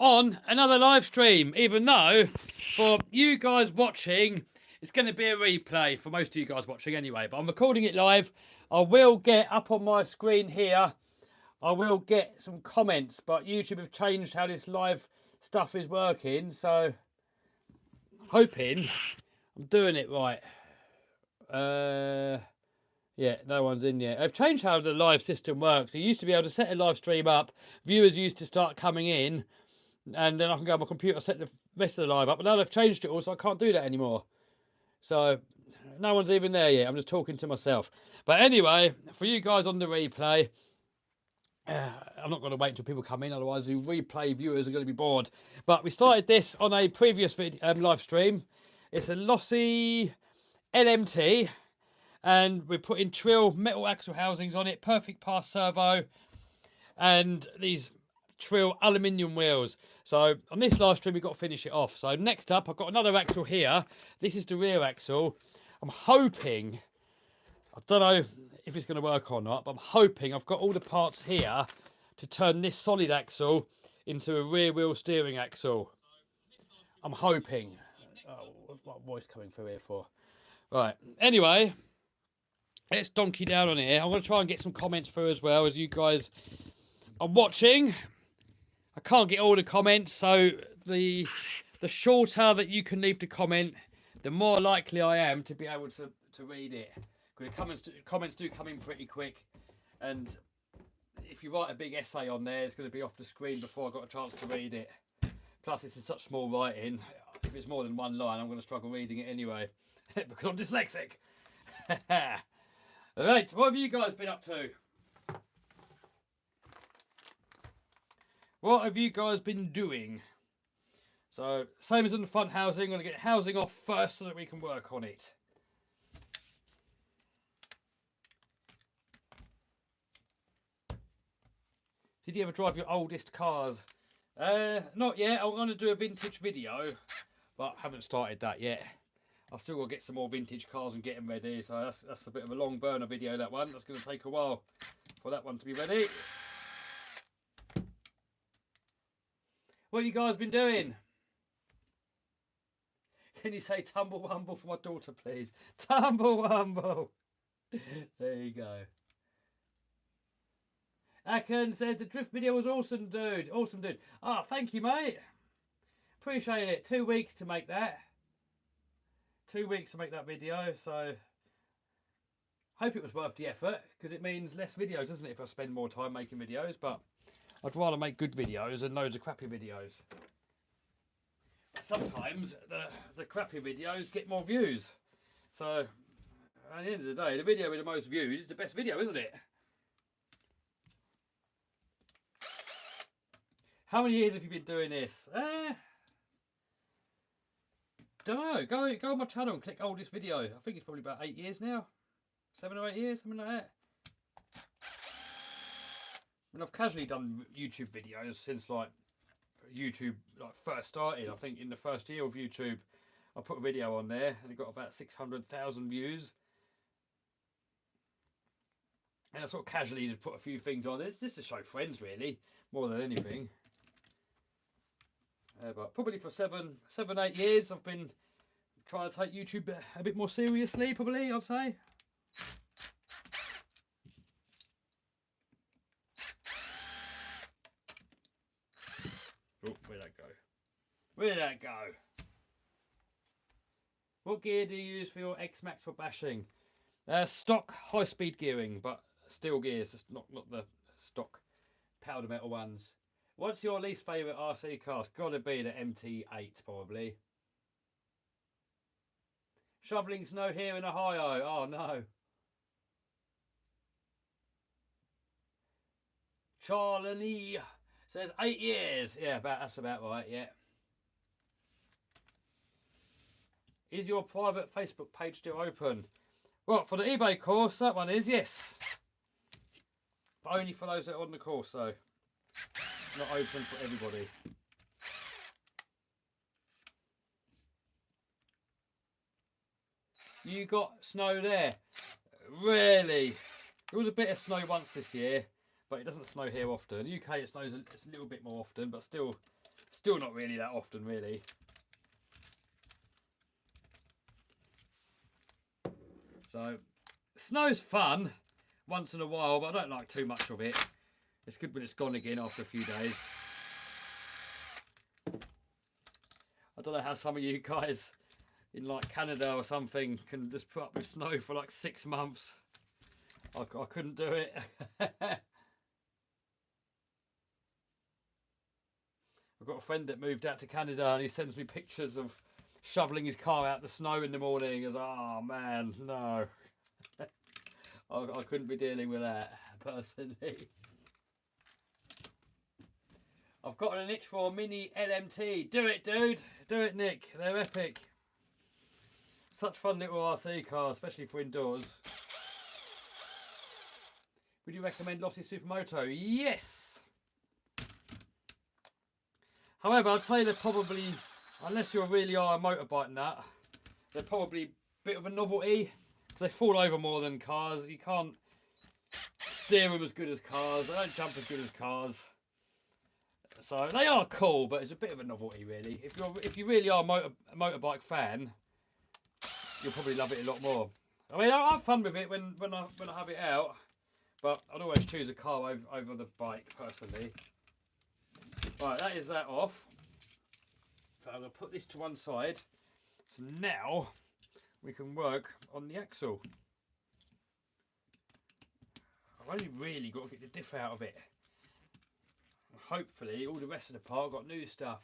on another live stream, even though for you guys watching, it's going to be a replay for most of you guys watching anyway, but I'm recording it live. I will get up on my screen here, I will get some comments, but YouTube have changed how this live stuff is working, so hoping I'm doing it right. Yeah, no one's in yet. I've changed how the live system works. You used to be able to set a live stream up, viewers used to start coming in, and then I can go on my computer, set the rest of the live up, but now they've changed it all, so I can't do that anymore. So no one's even there yet. I'm just talking to myself. But anyway, for you guys on the replay, I'm not going to wait until people come in, otherwise the replay viewers are going to be bored. But we started this on a previous live stream. It's a Losi LMT, and we're putting Trill metal axle housings on it, perfect pass servo, and these Trill aluminium wheels. So on this live stream we've got to finish it off. So next up I've got another axle here. This is the rear axle. I'm hoping, I don't know if it's going to work or not, but I'm hoping I've got all the parts here to turn this solid axle into a rear wheel steering axle. I'm hoping. Oh, what's my voice coming through here for? Right, anyway, let's donkey down on here. I'm going to try and get some comments through as well as you guys are watching. I can't get all the comments, so the shorter that you can leave the comment, the more likely I am to be able to read it. Because the comments do come in pretty quick, and if you write a big essay on there, it's going to be off the screen before I got a chance to read it. Plus, it's in such small writing. If it's more than one line, I'm going to struggle reading it anyway, because I'm dyslexic. Right, what have you guys been up to? What have you guys been doing? So, same as in the front housing, I'm going to get housing off first so that we can work on it. Did you ever drive your oldest cars? Not yet. I'm going to do a vintage video, but haven't started that yet. I've still got to get some more vintage cars and get them ready. So that's a bit of a long burner video, that one. That's going to take a while for that one to be ready. What have you guys been doing? Can you say tumble wumble for my daughter, please? Tumble wumble. There you go. Akin says the drift video was awesome, dude. Awesome, dude. Ah, thank you, mate. Appreciate it. 2 weeks to make that. 2 weeks to make that video, so hope it was worth the effort, because it means less videos, doesn't it, if I spend more time making videos, but I'd rather make good videos than loads of crappy videos. But sometimes the crappy videos get more views. So at the end of the day, the video with the most views is the best video, isn't it? How many years have you been doing this? Don't know. Go on my channel and click oldest video. I think it's probably about 8 years now. 7 or 8 years, something like that. I mean, I've casually done YouTube videos since like YouTube first started. I think in the first year of YouTube, I put a video on there and it got about 600,000 views. And I sort of casually just put a few things on. It's just to show friends, really, more than anything. But probably for 7, 8 years, I've been trying to take YouTube a bit more seriously, probably, I'd say. Oh, where'd that go? Where'd that go? What gear do you use for your X-Max for bashing? Stock high-speed gearing, but steel gears, just not the stock powder metal ones. What's your least favourite RC car? It's got to be the MT8, probably. Shoveling snow here in Ohio. Oh, no. Charlie says 8 years. Yeah, that's about right, yeah. Is your private Facebook page still open? Well, for the eBay course, that one is, yes. But only for those that are on the course, though. Not open for everybody. You got snow there? Really? There was a bit of snow once this year, but it doesn't snow here often. In the UK it snows a little bit more often, but still Still not really that often, really. So, snow's fun once in a while, but I don't like too much of it. It's good when it's gone again after a few days. I don't know how some of you guys in like Canada or something can just put up with snow for like 6 months. I couldn't do it. I've got a friend that moved out to Canada and he sends me pictures of shoveling his car out the snow in the morning. I was like, oh man, no. I couldn't be dealing with that personally. I've got an itch for a mini LMT. Do it, dude. Do it, Nick. They're epic. Such fun little RC cars, especially for indoors. Would you recommend Losi Supermoto? Yes. However, I'd say they're probably, unless you really are a motorbike nut, they're probably a bit of a novelty. Because they fall over more than cars. You can't steer them as good as cars. They don't jump as good as cars. So they are cool, but it's a bit of a novelty, really. If you really are a motorbike fan, you'll probably love it a lot more. I mean, I have fun with it when I have it out, but I'd always choose a car over the bike personally. Right, that is that off. So I'm going to put this to one side. So now we can work on the axle. I've only really got to get the diff out of it. Hopefully all the rest of the part got new stuff.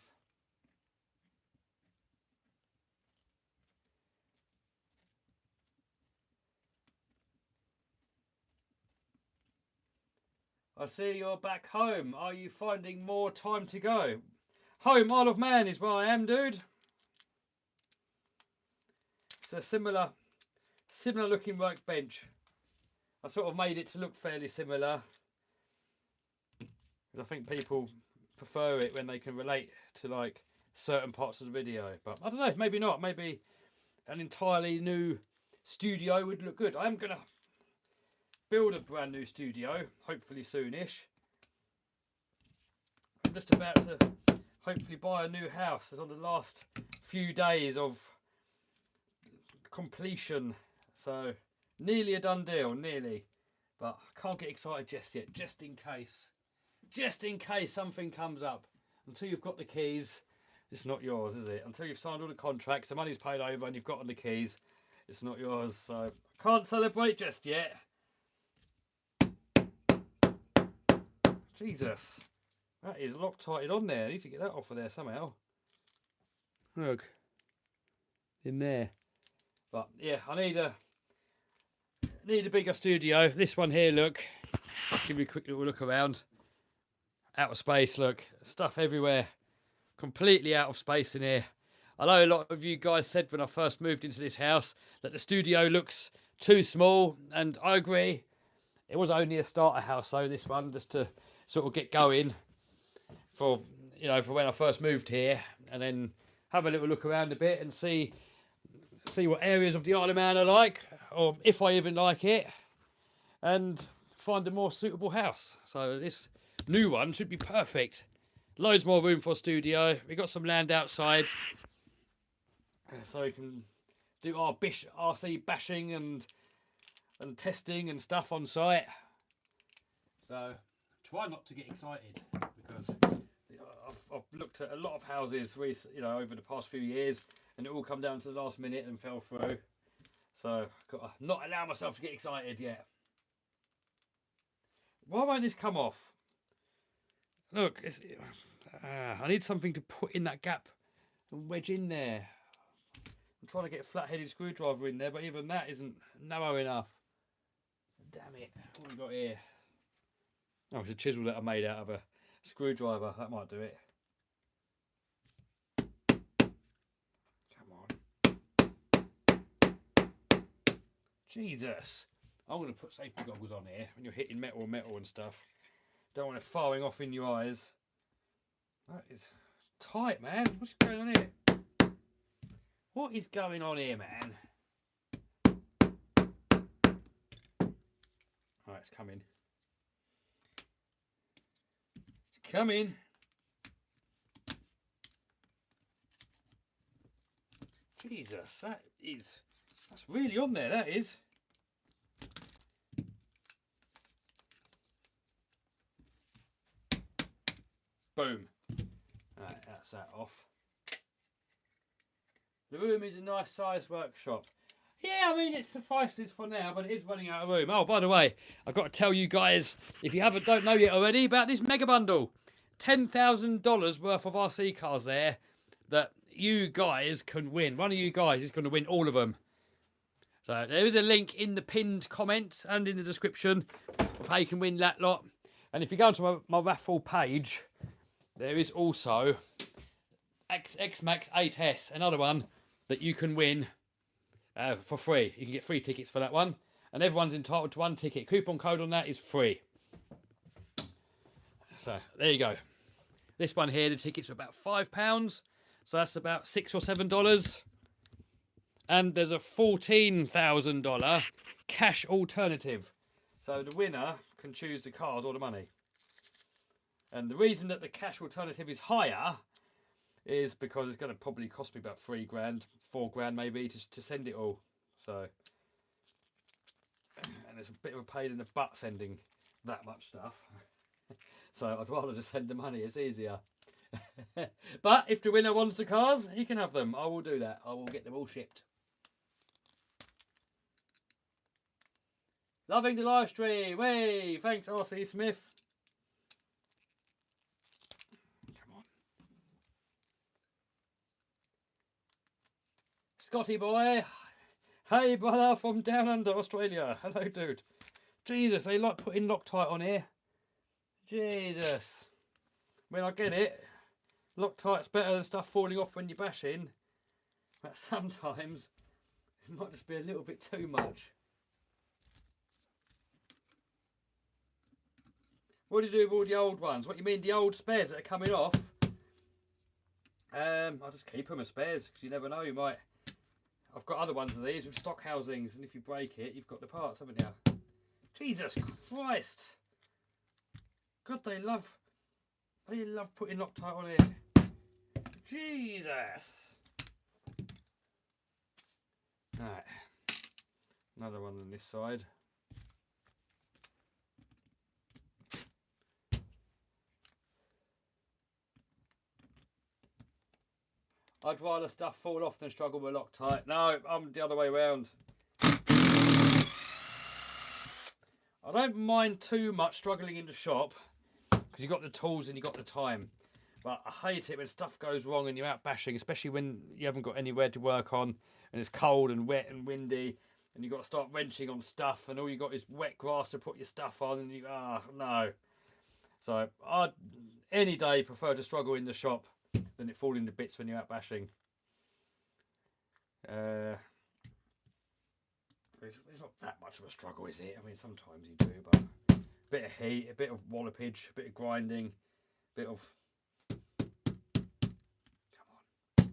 I see you're back home. Are you finding more time to go? Home, Isle of Man is where I am, dude. It's a similar looking workbench. I sort of made it to look fairly similar. I think people prefer it when they can relate to like certain parts of the video. But I don't know, maybe not. Maybe an entirely new studio would look good. I'm going to build a brand new studio, hopefully soonish. I'm just about to hopefully buy a new house. It's on the last few days of completion. So nearly a done deal, nearly. But I can't get excited just yet, just in case. Just in case something comes up. Until you've got the keys, it's not yours, is it? Until you've signed all the contracts, the money's paid over and you've gotten the keys, it's not yours. So I can't celebrate just yet. Jesus, that is Loctited on there. I need to get that off of there somehow. Look, in there. But yeah, I need a bigger studio. This one here, look. Give you a quick little look around. Out of space, look, stuff everywhere. Completely out of space in here. I know a lot of you guys said when I first moved into this house that the studio looks too small, and I agree. It was only a starter house, though, this one, just to sort of get going for when I first moved here, and then have a little look around a bit and see what areas of the Isle of Man I like, or if I even like it, and find a more suitable house. So this new one should be perfect. Loads more room for a studio. We've got some land outside, so we can do our RC bashing and testing and stuff on site. So try not to get excited, because I've looked at a lot of houses over the past few years, and it all come down to the last minute and fell through. So I've got to not allow myself to get excited yet. Why won't this come off? Look, I need something to put in that gap and wedge in there. I'm trying to get a flat-headed screwdriver in there, but even that isn't narrow enough. Damn it. What have we got here? Oh, it's a chisel that I made out of a screwdriver. That might do it. Come on. Jesus. I'm going to put safety goggles on here when you're hitting metal and stuff. Don't want it firing off in your eyes. That is tight, man. What's going on here? What is going on here, man? Alright, it's coming. It's coming. Jesus, that's really on there, that is. Boom. Right, that's that off. The room is a nice sized workshop. Yeah, I mean, it suffices for now, but it is running out of room. Oh, by the way, I've got to tell you guys, if you don't know yet already, about this mega bundle. $10,000 worth of RC cars there that you guys can win. One of you guys is going to win all of them. So there is a link in the pinned comments and in the description of how you can win that lot. And if you go onto my raffle page, there is also X-Max 8S, another one that you can win for free. You can get free tickets for that one. And everyone's entitled to one ticket. Coupon code on that is free. So there you go. This one here, the tickets are about £5. So that's about $6 or $7. And there's a $14,000 cash alternative. So the winner can choose the cars or the money. And the reason that the cash alternative is higher is because it's going to probably cost me about £3 grand, £4 grand maybe to send it all. So, and it's a bit of a pain in the butt sending that much stuff. So I'd rather just send the money, it's easier. But if the winner wants the cars, he can have them. I will do that. I will get them all shipped. Loving the live stream. Hey, thanks RC Smith. Come on. Scotty boy. Hey brother from down under Australia. Hello dude. Jesus, they like putting Loctite on here. Jesus. I mean, I get it. Loctite's better than stuff falling off when you're bashing. But sometimes it might just be a little bit too much. What do you do with all the old ones? What you mean, the old spares that are coming off? I'll just keep them as spares, because you never know, you might... I've got other ones of these with stock housings, and if you break it, you've got the parts, haven't you? Jesus Christ! God, they love putting Loctite on here. Jesus! Right. Another one on this side. I'd rather stuff fall off than struggle with Loctite. No, I'm the other way around. I don't mind too much struggling in the shop because you've got the tools and you've got the time. But I hate it when stuff goes wrong and you're out bashing, especially when you haven't got anywhere to work on and it's cold and wet and windy and you've got to start wrenching on stuff and all you got is wet grass to put your stuff on and you, no. So I'd any day prefer to struggle in the shop than it falling to bits when you're out bashing. It's not that much of a struggle, is it? I mean, sometimes you do, but a bit of heat, a bit of wallopage, a bit of grinding, a bit of... Come on.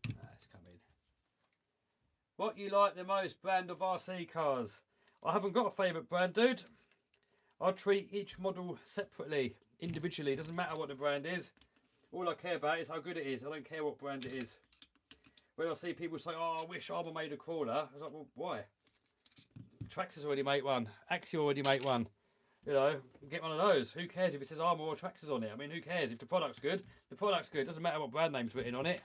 Let's come in. What you like the most brand of RC cars? I haven't got a favourite brand, dude. I treat each model separately, individually. It doesn't matter what the brand is. All I care about is how good it is. I don't care what brand it is. When I see people say, oh, I wish Armour made a crawler, I was like, well, why? Traxxas already make one. Axie already make one. You know, get one of those. Who cares if it says Armour or Traxxas on it? I mean, who cares? If the product's good, the product's good. Doesn't matter what brand name's written on it.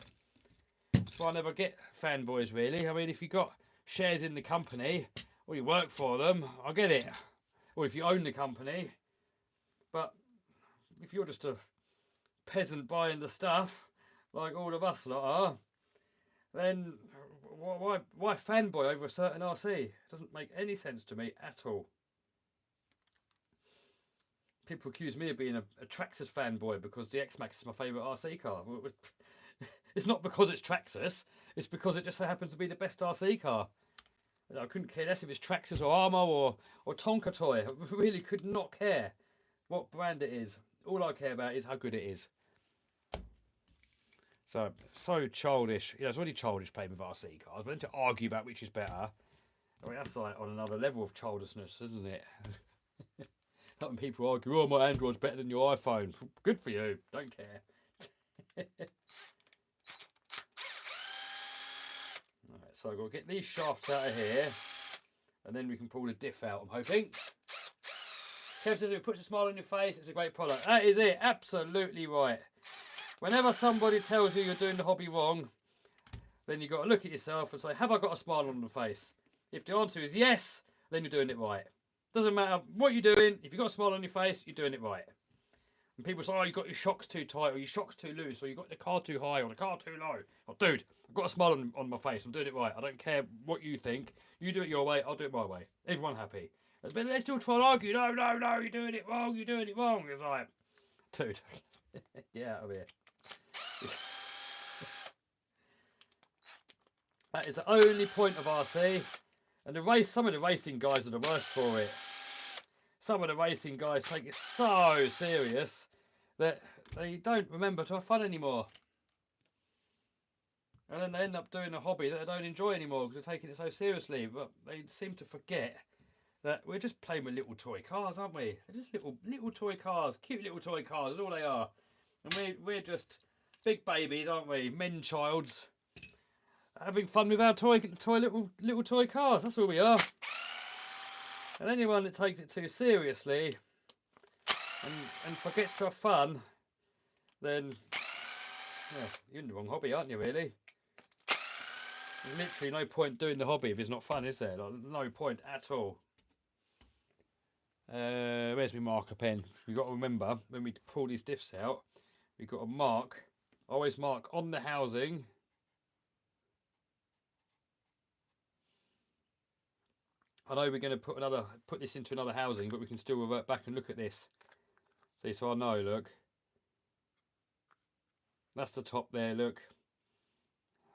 That's why I never get fanboys, really. I mean, if you've got shares in the company, or you work for them, I get it. Or if you own the company. But if you're just a peasant buying the stuff, like all of us lot are, then why fanboy over a certain RC? It doesn't make any sense to me at all. People accuse me of being a Traxxas fanboy because the X-Max is my favourite RC car. It's not because it's Traxxas, it's because it just so happens to be the best RC car. I couldn't care less if it's Traxxas or Armour or Tonka Toy. I really could not care what brand it is. All I care about is how good it is. So childish. You know, it's already childish playing with RC cars. But then to argue about which is better, I mean, that's like on another level of childishness, isn't it? Not when people argue, oh, my Android's better than your iPhone. Good for you. Don't care. so I've got to get these shafts out of here, and then we can pull the diff out, I'm hoping. Kev says it puts a smile on your face, it's a great product. That is it, absolutely right. Whenever somebody tells you you're doing the hobby wrong, then you've got to look at yourself and say, have I got a smile on the face? If the answer is yes, then you're doing it right. Doesn't matter what you're doing, if you've got a smile on your face, you're doing it right. And people say, oh, you've got your shocks too tight, or your shocks too loose, or you've got the car too high, or the car too low. Oh, dude, I've got a smile on my face, I'm doing it right. I don't care what you think. You do it your way, I'll do it my way. Everyone happy. But they still try and argue, no, you're doing it wrong, you're doing it wrong. It's like, dude, get out of here. That is the only point of RC. And some of the racing guys are the worst for it. Some of the racing guys take it so serious that they don't remember to have fun anymore. And then they end up doing a hobby that they don't enjoy anymore because they're taking it so seriously. But they seem to forget that we're just playing with little toy cars, aren't we? They're just little toy cars, cute little toy cars, that's all they are. And we're just big babies, aren't we? Men-childs. Having fun with our little toy cars, that's all we are. And anyone that takes it too seriously and forgets to have fun, then yeah, you're in the wrong hobby, aren't you, really? There's literally no point doing the hobby if it's not fun, is there? Like, no point at all. Where's my marker pen? We've got to remember, when we pull these diffs out, we've got to always mark on the housing. I know we're going to put this into another housing, but we can still revert back and look at this. See, so I know, look. That's the top there, look.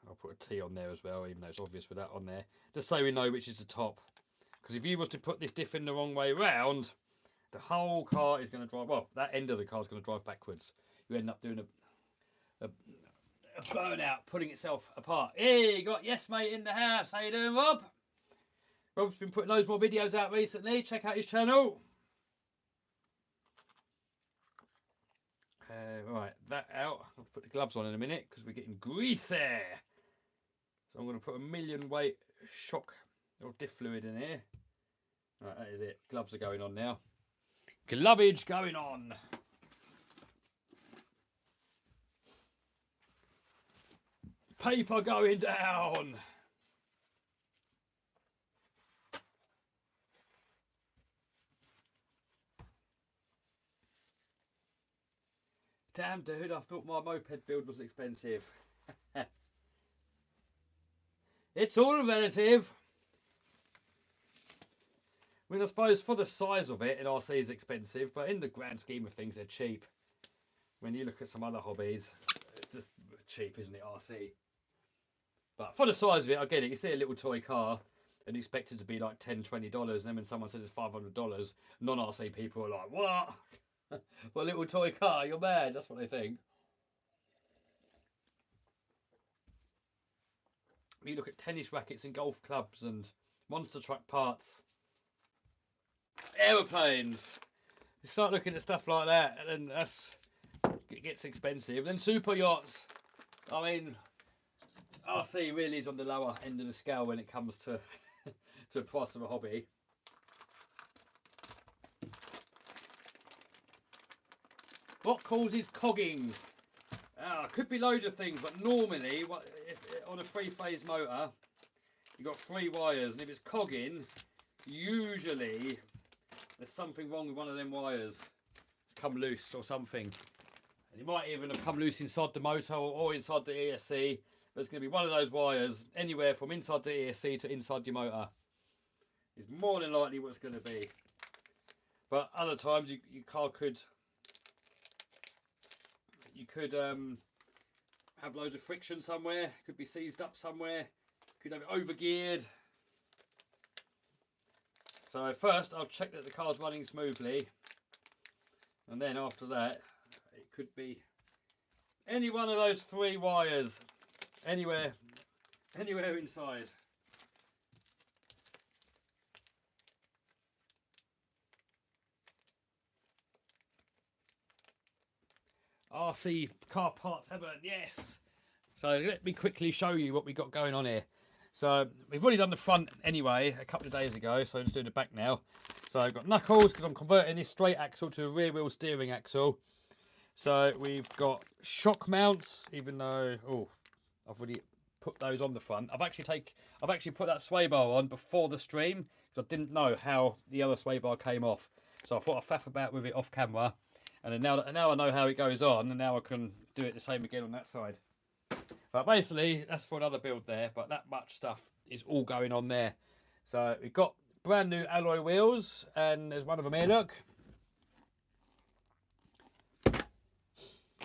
I'll put a T on there as well, even though it's obvious with that on there. Just so we know which is the top. Because if you was to put this diff in the wrong way round, the whole car is going to drive, well, that end of the car is going to drive backwards. You end up doing a burnout, putting itself apart. Hey, you got Yes Mate in the house. How you doing, Rob? Rob's been putting loads more videos out recently. Check out his channel. Right, that out. I'll put the gloves on in a minute because we're getting greasy. So I'm going to put 1,000,000 weight shock or diff fluid in here. Right, that is it. Gloves are going on now. Glovage going on. Paper going down. Damn, dude, I thought my moped build was expensive. It's all relative. I mean, I suppose for the size of it, an RC is expensive, but in the grand scheme of things, they're cheap. When you look at some other hobbies, it's just cheap, isn't it, RC? But for the size of it, I get it. You see a little toy car and you expect it to be like $10, $20, and then when someone says it's $500, non-RC people are like, what? For a little toy car, you're mad. That's what they think. You look at tennis rackets and golf clubs and monster truck parts, aeroplanes. You start looking at stuff like that, and then it gets expensive. Then super yachts. I mean, RC really is on the lower end of the scale when it comes to to the price of a hobby. What causes cogging? Could be loads of things, but normally, if on a three-phase motor, you've got 3 wires, and if it's cogging, usually there's something wrong with one of them wires. It's come loose or something. And it might even have come loose inside the motor or inside the ESC, but it's going to be one of those wires, anywhere from inside the ESC to inside your motor. It's more than likely what it's going to be. But other times, your car could... You could have loads of friction somewhere, could be seized up somewhere, could have it overgeared. So first I'll check that the car's running smoothly, and then after that it could be any one of those 3 wires, anywhere inside. RC car parts heaven, yes. So let me quickly show you what we got going on here. So we've already done the front anyway a couple of days ago, so let's do the back now. So I've got knuckles because I'm converting this straight axle to a rear wheel steering axle. So we've got shock mounts, even though I've already put those on the front. I've actually put that sway bar on before the stream because I didn't know how the other sway bar came off. So I thought I'd faff about with it off camera, and then now I know how it goes on, and now I can do it the same again on that side. But basically, that's for another build there. But that much stuff is all going on there. So we've got brand new alloy wheels, and there's one of them here. Look.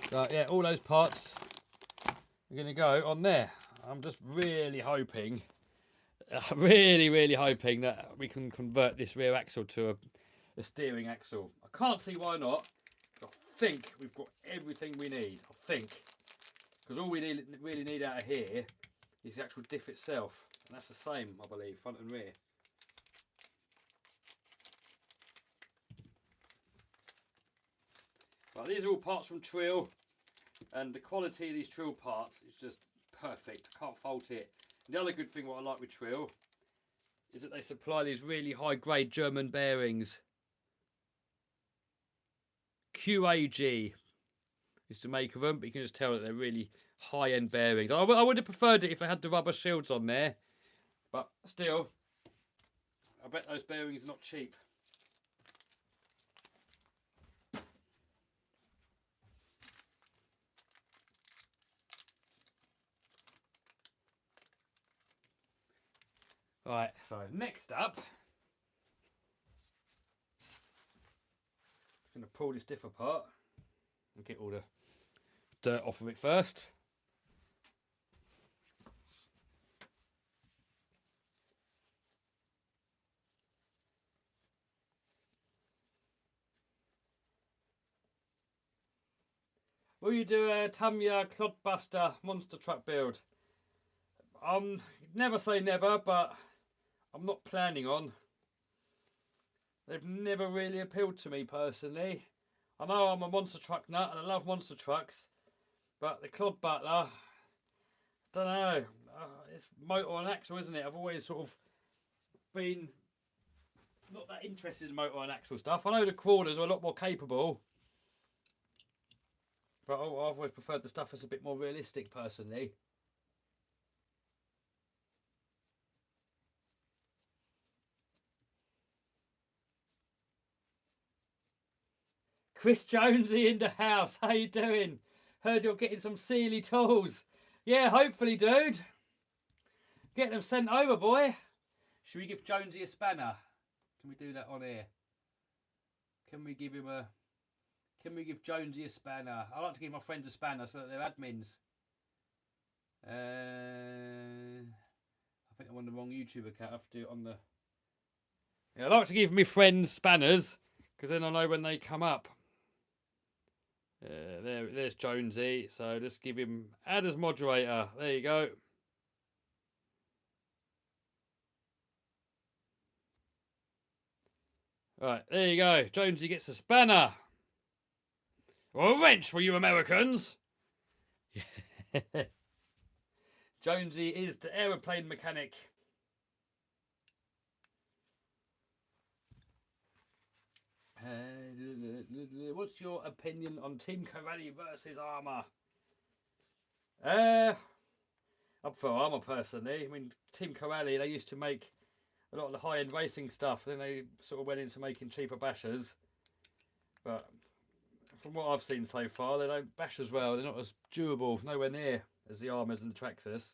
So yeah, all those parts are going to go on there. I'm just really hoping, really hoping that we can convert this rear axle to a steering axle. I can't see why not. I think we've got everything we need. I think. Because all we really need out of here is the actual diff itself. And that's the same, I believe, front and rear. Right, these are all parts from Trill. And the quality of these Trill parts is just perfect. I can't fault it. And the other good thing what I like with Trill is that they supply these really high grade German bearings. QAG is the make of them, but you can just tell that they're really high-end bearings. I would have preferred it if they had the rubber shields on there, but still, I bet those bearings are not cheap. Right, so next up, I'm going to pull this diff apart and get all the dirt off of it first. Will you do a Tamiya Clodbuster monster truck build? Never say never, but I'm not planning on. They've never really appealed to me personally. I know I'm a monster truck nut and I love monster trucks, but the Clod Butler, I don't know. It's motor and axle, isn't it? I've always sort of been not that interested in motor and axle stuff. I know the crawlers are a lot more capable, but I've always preferred the stuff that's a bit more realistic personally. Chris Jonesy in the house. How you doing? Heard you're getting some Sealy tools. Yeah, hopefully, dude. Get them sent over, boy. Should we give Jonesy a spanner? Can we do that on here? Can we give him a... Can we give Jonesy a spanner? I like to give my friends a spanner so that they're admins. I think I'm on the wrong YouTube account. I have to do it on the... Yeah, I like to give my friends spanners because then I know when they come up. There's Jonesy. So just give him add as moderator. There you go. Right, there you go. Jonesy gets a spanner. Or a wrench for you Americans. Jonesy is the aeroplane mechanic. What's your opinion on Team Corelli versus Armour? I'm for Armour personally. I mean, Team Corelli, they used to make a lot of the high-end racing stuff. Then they sort of went into making cheaper bashers. But from what I've seen so far, they don't bash as well. They're not as durable, nowhere near as the Armours and the Traxxas.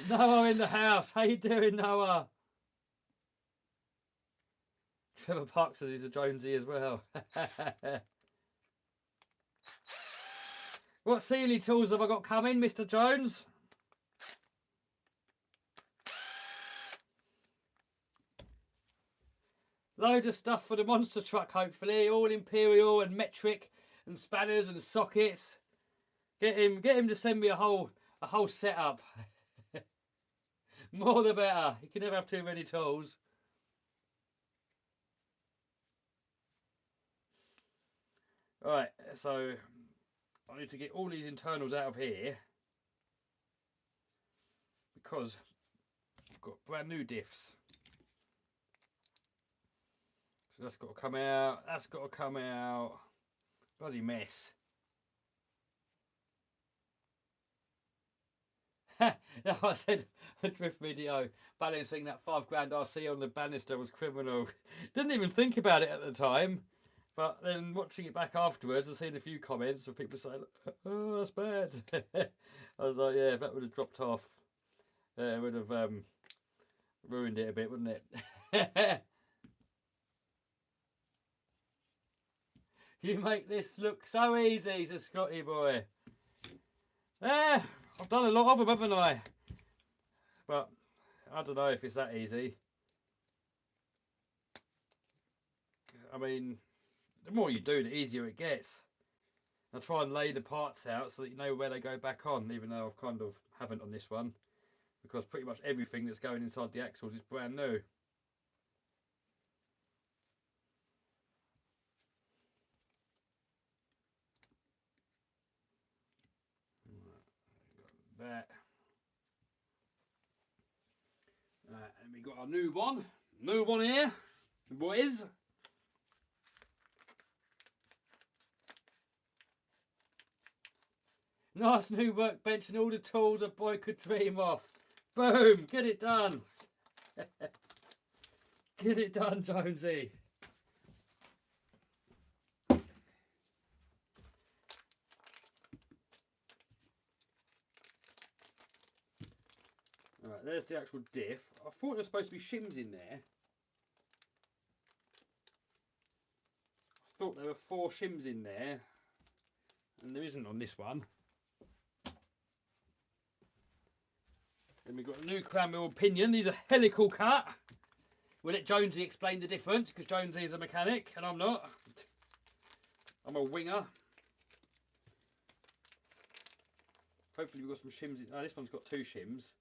Noah in the house. How you doing, Noah? Trevor Park says he's a Jonesy as well. What Sealy tools have I got coming, Mr. Jones? Loads of stuff for the monster truck, hopefully. All Imperial and metric and spanners and sockets. Get him to send me a whole setup. More the better. You can never have too many tools. Right, so I need to get all these internals out of here. because I've got brand new diffs. So that's got to come out. That's got to come out. Bloody mess. I said the drift video, balancing that £5 RC on the banister was criminal. Didn't even think about it at the time, but then watching it back afterwards, I've seen a few comments of people saying, "Oh, that's bad." I was like, yeah, if that would have dropped off, it would have ruined it a bit, wouldn't it? You make this look so easy, says Scotty boy. I've done a lot of them, haven't I? But I don't know if it's that easy. I mean, the more you do, the easier it gets. I try and lay the parts out so that you know where they go back on, even though I've kind of haven't on this one, because pretty much everything that's going inside the axles is brand new. That. And we got our new one here, boys. Nice new workbench and all the tools a boy could dream of. Boom, get it done. Get it done, Jonesy. Alright, there's the actual diff. I thought there were supposed to be shims in there. I thought there were 4 shims in there, and there isn't on this one. Then we've got a new crown wheel pinion. These are helical cut. We'll let Jonesy explain the difference, because Jonesy is a mechanic and I'm not. I'm a winger. Hopefully we've got some shims in. Oh, this one's got 2 shims.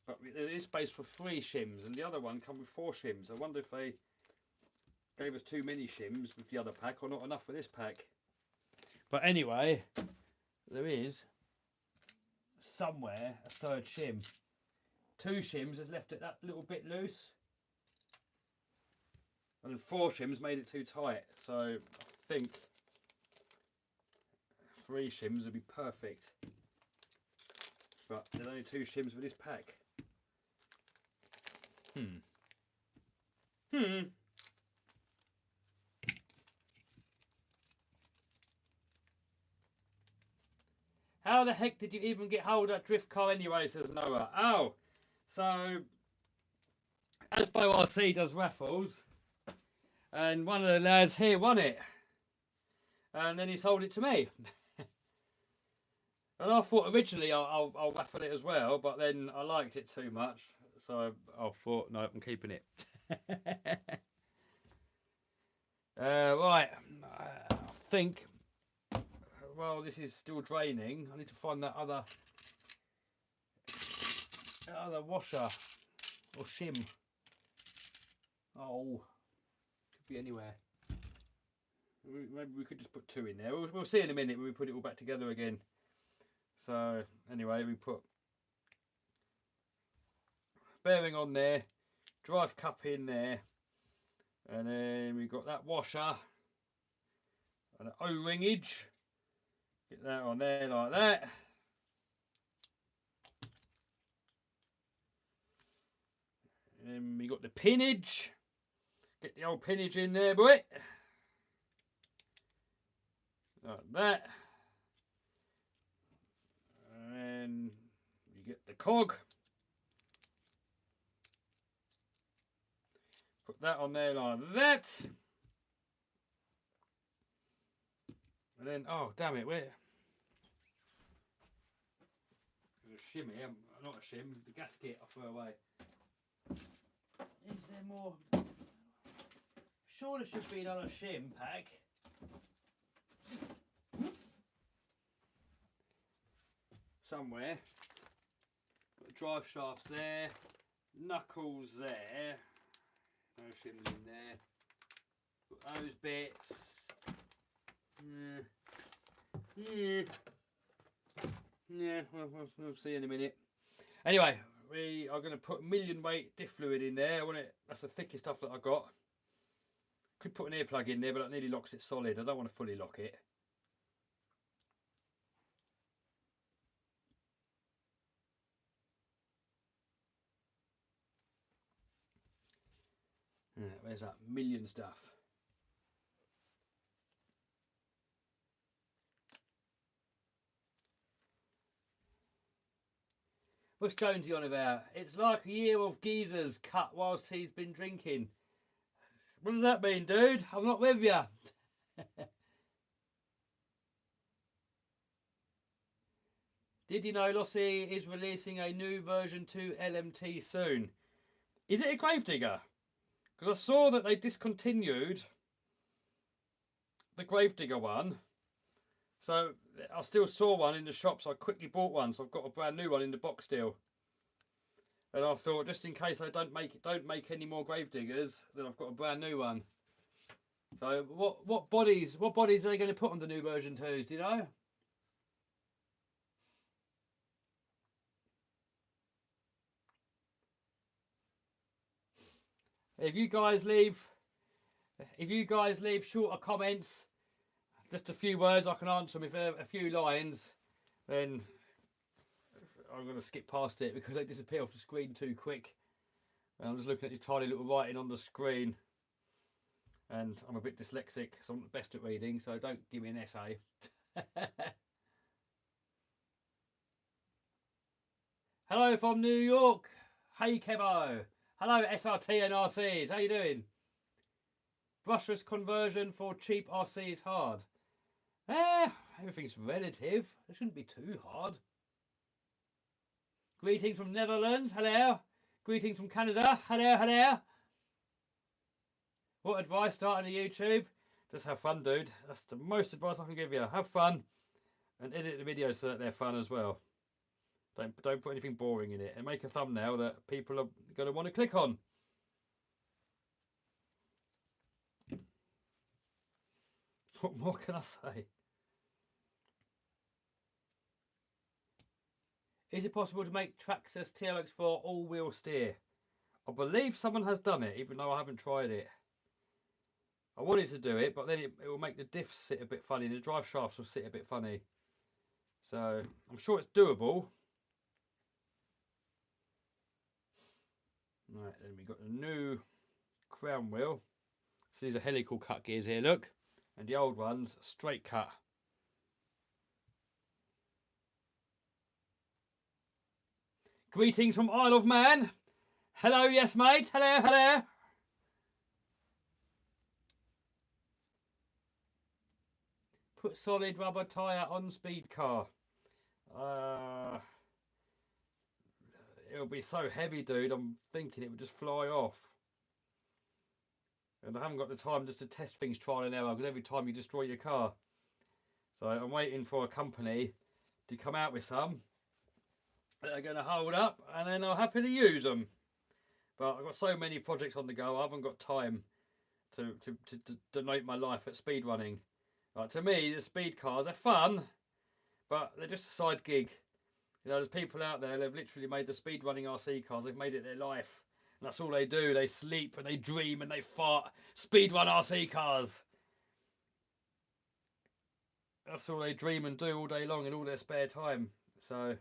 But there is space for 3 shims, and the other one come with 4 shims. I wonder if they gave us too many shims with the other pack, or not enough for this pack. But anyway, there is somewhere a 3rd shim. 2 shims has left it that little bit loose, and 4 shims made it too tight. So I think 3 shims would be perfect. But there's only 2 shims for this pack. How the heck did you even get hold of that drift car anyway, says Noah. Oh, so Asbo RC does raffles, and one of the lads here won it, and then he sold it to me. And I thought originally I'll raffle it as well, but then I liked it too much, so I thought, no, I'm keeping it. Right, I think, well, this is still draining. I need to find that other washer or shim. Oh, could be anywhere. Maybe we could just put 2 in there. We'll see in a minute when we put it all back together again. So anyway, we put bearing on there, drive cup in there, and then we got that washer and an O-ringage. Get that on there like that. And then we got the pinnage. Get the old pinnage in there, boy. Like that. And you get the cog. Put that on there like that. And then, oh damn it, where? There's a shim here, not a shim, the gasket I threw away. Is there more? Sure there should be another shim pack. Somewhere. Got the drive shafts there, knuckles there, no shims in there. Got those bits. Yeah, we'll see in a minute. Anyway, we are going to put million weight diff fluid in there. I want it. That's the thickest stuff that I got. Could put an earplug in there, but that nearly locks it solid. I don't want to fully lock it. Where's that million stuff? What's Jonesy on about? It's like a year of geezers cut whilst he's been drinking. What does that mean, dude? I'm not with you. Did you know Losi is releasing a new version 2 LMT soon? Is it a Gravedigger? Because I saw that they discontinued the Gravedigger one. So I still saw one in the shop, so I quickly bought one. So I've got a brand new one in the box still. And I thought, just in case I don't make any more Gravediggers, then I've got a brand new one. So what bodies are they going to put on the new version 2s? Do you know? If you guys leave shorter comments, just a few words, I can answer them. If they're a few lines, then I'm going to skip past it because they disappear off the screen too quick. And I'm just looking at this tiny little writing on the screen. And I'm a bit dyslexic, so I'm not the best at reading, so don't give me an essay. Hello from New York. Hey, Kevo. Hello, SRT and RCs. How you doing? Brushless conversion for cheap RC is hard. Everything's relative. It shouldn't be too hard. Greetings from Netherlands. Hello. Greetings from Canada. Hello, hello. What advice starting a YouTube? Just have fun, dude. That's the most advice I can give you. Have fun and edit the videos so that they're fun as well. Don't put anything boring in it, and make a thumbnail that people are going to want to click on. What more can I say? Is it possible to make Traxxas TRX4 all-wheel steer? I believe someone has done it, even though I haven't tried it. I wanted to do it, but then it will make the diffs sit a bit funny. The drive shafts will sit a bit funny. So I'm sure it's doable. Right, then we got the new crown wheel. So these are helical cut gears here, look. And the old ones, straight cut. Greetings from Isle of Man. Hello, yes, mate. Hello, hello. Put solid rubber tyre on speed car. It'll be so heavy, dude. I'm thinking it would just fly off. And I haven't got the time just to test things trial and error, because every time you destroy your car. So I'm waiting for a company to come out with some that are going to hold up, and then I'll happily use them. But I've got so many projects on the go, I haven't got time to donate my life at speed running. Like, to me, the speed cars are fun, but they're just a side gig. You know, there's people out there, they've literally made the speed running RC cars, they've made it their life. And that's all they do. They sleep and they dream and they fart. Speed run RC cars. That's all they dream and do all day long in all their spare time. So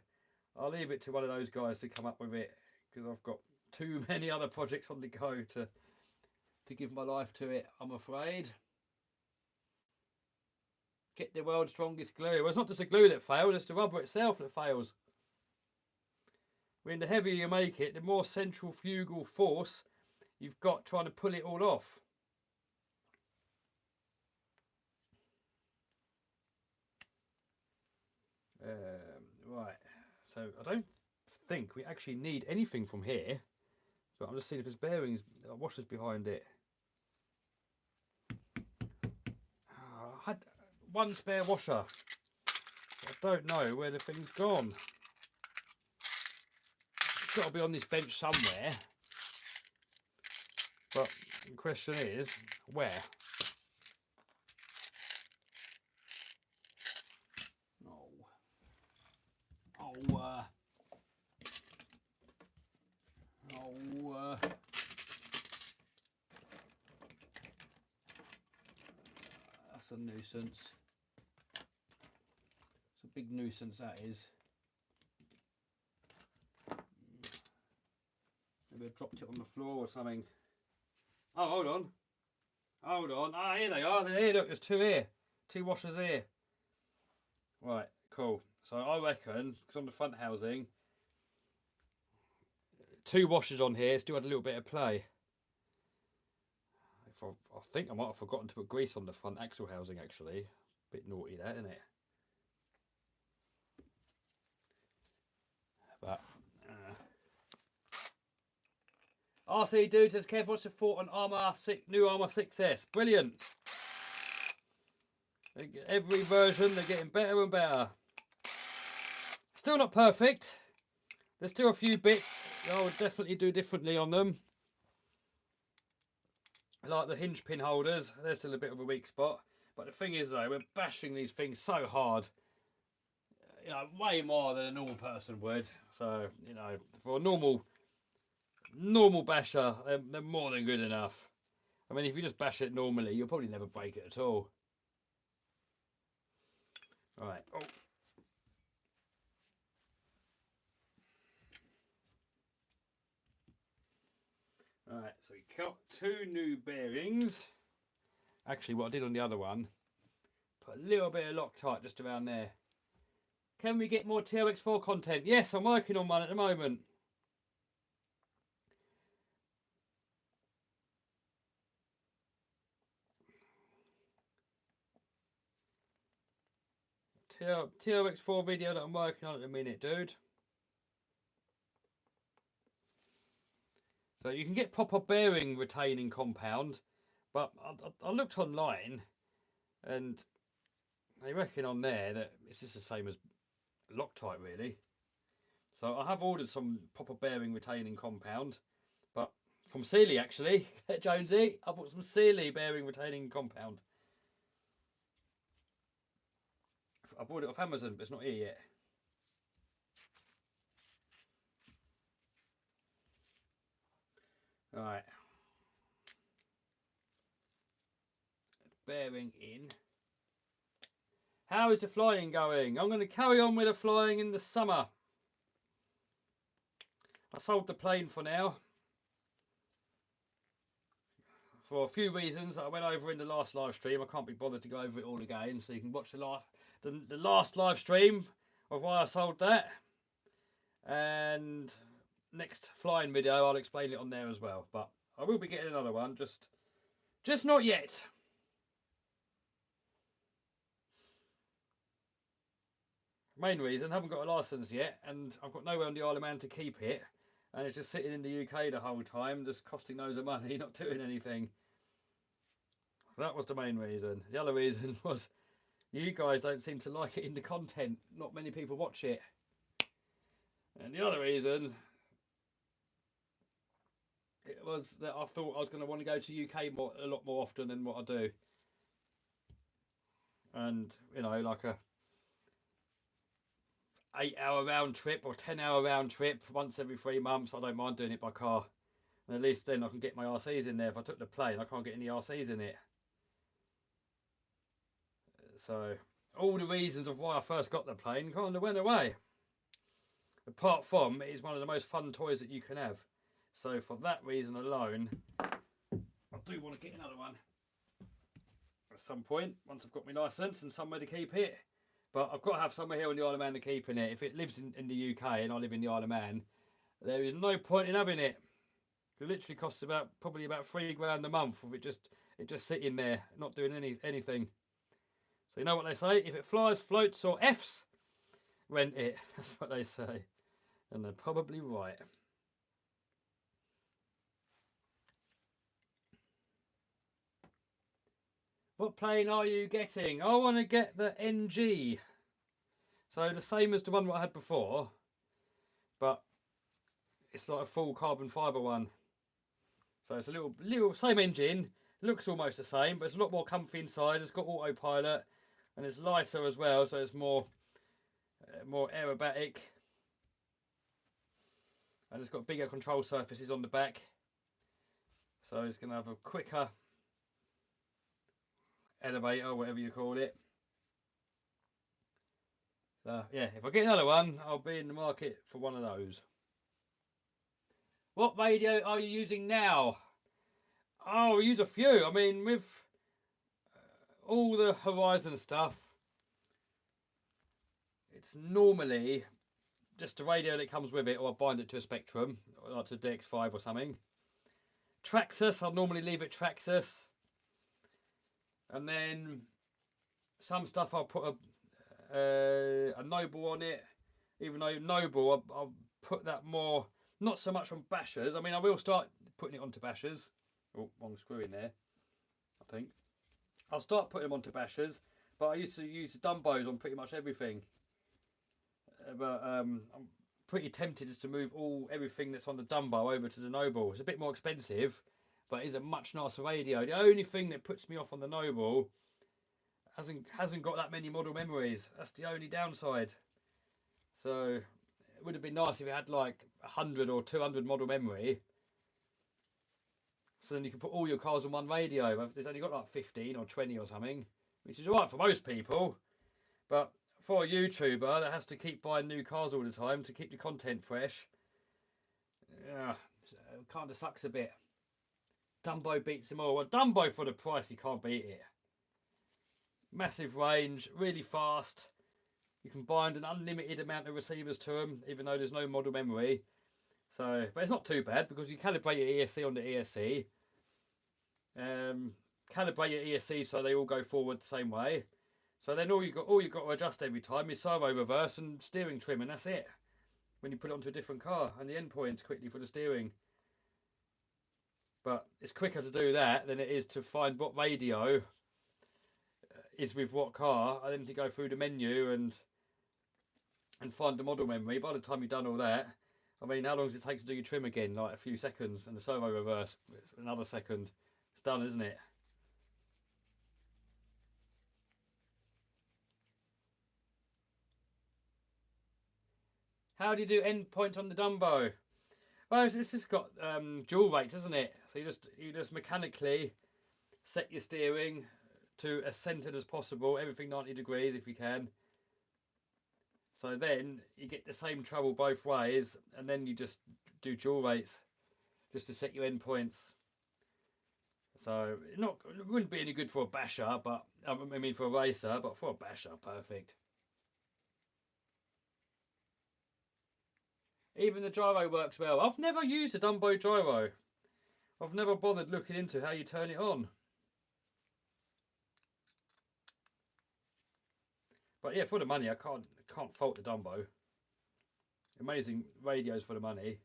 I'll leave it to one of those guys to come up with it, because I've got too many other projects on the go to give my life to it, I'm afraid. Get the world's strongest glue. Well, it's not just the glue that fails, it's the rubber itself that fails. When the heavier you make it, the more centrifugal force you've got trying to pull it all off. Right, so I don't think we actually need anything from here, but I'm just seeing if there's bearings, washers behind it. I had one spare washer. I don't know where the thing's gone. It's got to be on this bench somewhere. But the question is, where? nuisance. It's a big nuisance, that is. Maybe I dropped it on the floor or something. Oh, hold on. Hold on. Ah, here they are. They're here. Look, there's two here. Two washers here. Right, cool. So I reckon, because on the front housing, two washers on here still had a little bit of play. I think I might have forgotten to put grease on the front axle housing, actually. Bit naughty that, isn't it? But RC Dude says, Kev, what's your thought on new Armour 6S? Brilliant. Every version, they're getting better and better. Still not perfect. There's still a few bits I would definitely do differently on them. Like the hinge pin holders, they're still a bit of a weak spot. But the thing is though, we're bashing these things so hard. You know, way more than a normal person would. So, you know, for a normal basher, they're more than good enough. I mean, if you just bash it normally, you'll probably never break it at all. Right. Oh. Right, so we got two new bearings. Actually, what I did on the other one, put a little bit of Loctite just around there. Can we get more TRX4 content? Yes, I'm working on one at the moment. TRX4 video that I'm working on at the minute, dude. So you can get proper bearing retaining compound, but I looked online and they reckon on there that it's just the same as Loctite really. So I have ordered some proper bearing retaining compound, but from Sealy actually, Jonesy, I bought some Sealy bearing retaining compound. I bought it off Amazon, but it's not here yet. Right. Bearing in. How is the flying going? I'm going to carry on with the flying in the summer. I sold the plane for now. For a few reasons that I went over in the last live stream. I can't be bothered to go over it all again. So you can watch the last live stream of why I sold that. And next flying video, I'll explain it on there as well. But I will be getting another one. Just not yet. Main reason, I haven't got a licence yet, and I've got nowhere on the Isle of Man to keep it, and it's just sitting in the UK the whole time, just costing loads of money, not doing anything. That was the main reason. The other reason was you guys don't seem to like it in the content. Not many people watch it. And the other reason it was that I thought I was going to want to go to UK a lot more often than what I do. And, you know, like a 8-hour round trip or 10-hour round trip once every 3 months, I don't mind doing it by car. And at least then I can get my RCs in there. If I took the plane, I can't get any RCs in it. So all the reasons of why I first got the plane kind of went away. Apart from, it is one of the most fun toys that you can have. So for that reason alone, I do want to get another one at some point, once I've got my licence and somewhere to keep it. But I've got to have somewhere here on the Isle of Man to keep in it. If it lives in the UK and I live in the Isle of Man, there is no point in having it. It literally costs probably about £3 a month with it just sitting there, not doing anything. So you know what they say? If it flies, floats, or F's, rent it. That's what they say, and they're probably right. What plane are you getting? I want to get the NG. So the same as the one that I had before, but it's like a full carbon fibre one. So it's a little same engine, looks almost the same, but it's a lot more comfy inside. It's got autopilot, and it's lighter as well, so it's more aerobatic. And it's got bigger control surfaces on the back, so it's going to have a quicker elevator, whatever you call it. So yeah, if I get another one, I'll be in the market for one of those. What radio are you using now? Oh, we use a few. I mean, with all the Horizon stuff, it's normally just a radio that comes with it, or I bind it to a Spectrum, like to DX5 or something. Traxxas, I'll normally leave it Traxxas. And then some stuff I'll put a Noble on it. Even though Noble, I'll put that more, not so much on bashers. I mean, I will start putting it onto bashers. Oh, wrong screw in there, I think. I'll start putting them onto bashers, but I used to use Dumbos on pretty much everything. But I'm pretty tempted just to move everything that's on the Dumbo over to the Noble. It's a bit more expensive, but it's a much nicer radio. The only thing that puts me off on the Noble hasn't got that many model memories. That's the only downside. So it would have been nice if it had like 100 or 200 model memory. So then you can put all your cars on one radio. But it's only got like 15 or 20 or something, which is alright for most people. But for a YouTuber that has to keep buying new cars all the time to keep the content fresh, yeah, it kind of sucks a bit. Dumbo beats them all. Well, Dumbo for the price, you can't beat it. Massive range, really fast. You can bind an unlimited amount of receivers to them, even though there's no model memory. So, but it's not too bad because you calibrate your ESC on the ESC. Calibrate your ESC so they all go forward the same way. So then all you've got to adjust every time is servo reverse and steering trim, and that's it. When you put it onto a different car, and the endpoints quickly for the steering. But it's quicker to do that than it is to find what radio is with what car, and then to go through the menu and find the model memory. By the time you've done all that, I mean, how long does it take to do your trim again? Like a few seconds, and the servo reverse, another second. It's done, isn't it? How do you do endpoint on the Dumbo? Well, it's just got dual rates, isn't it? So you just mechanically set your steering to as centered as possible, everything 90 degrees if you can. So then you get the same trouble both ways, and then you just do dual rates just to set your endpoints. So it wouldn't be any good for a basher, but I mean for a racer, but for a basher, perfect. Even the gyro works well. I've never used a Dumbo gyro. I've never bothered looking into how you turn it on. But yeah, for the money, I can't fault the Dumbo. Amazing radios for the money.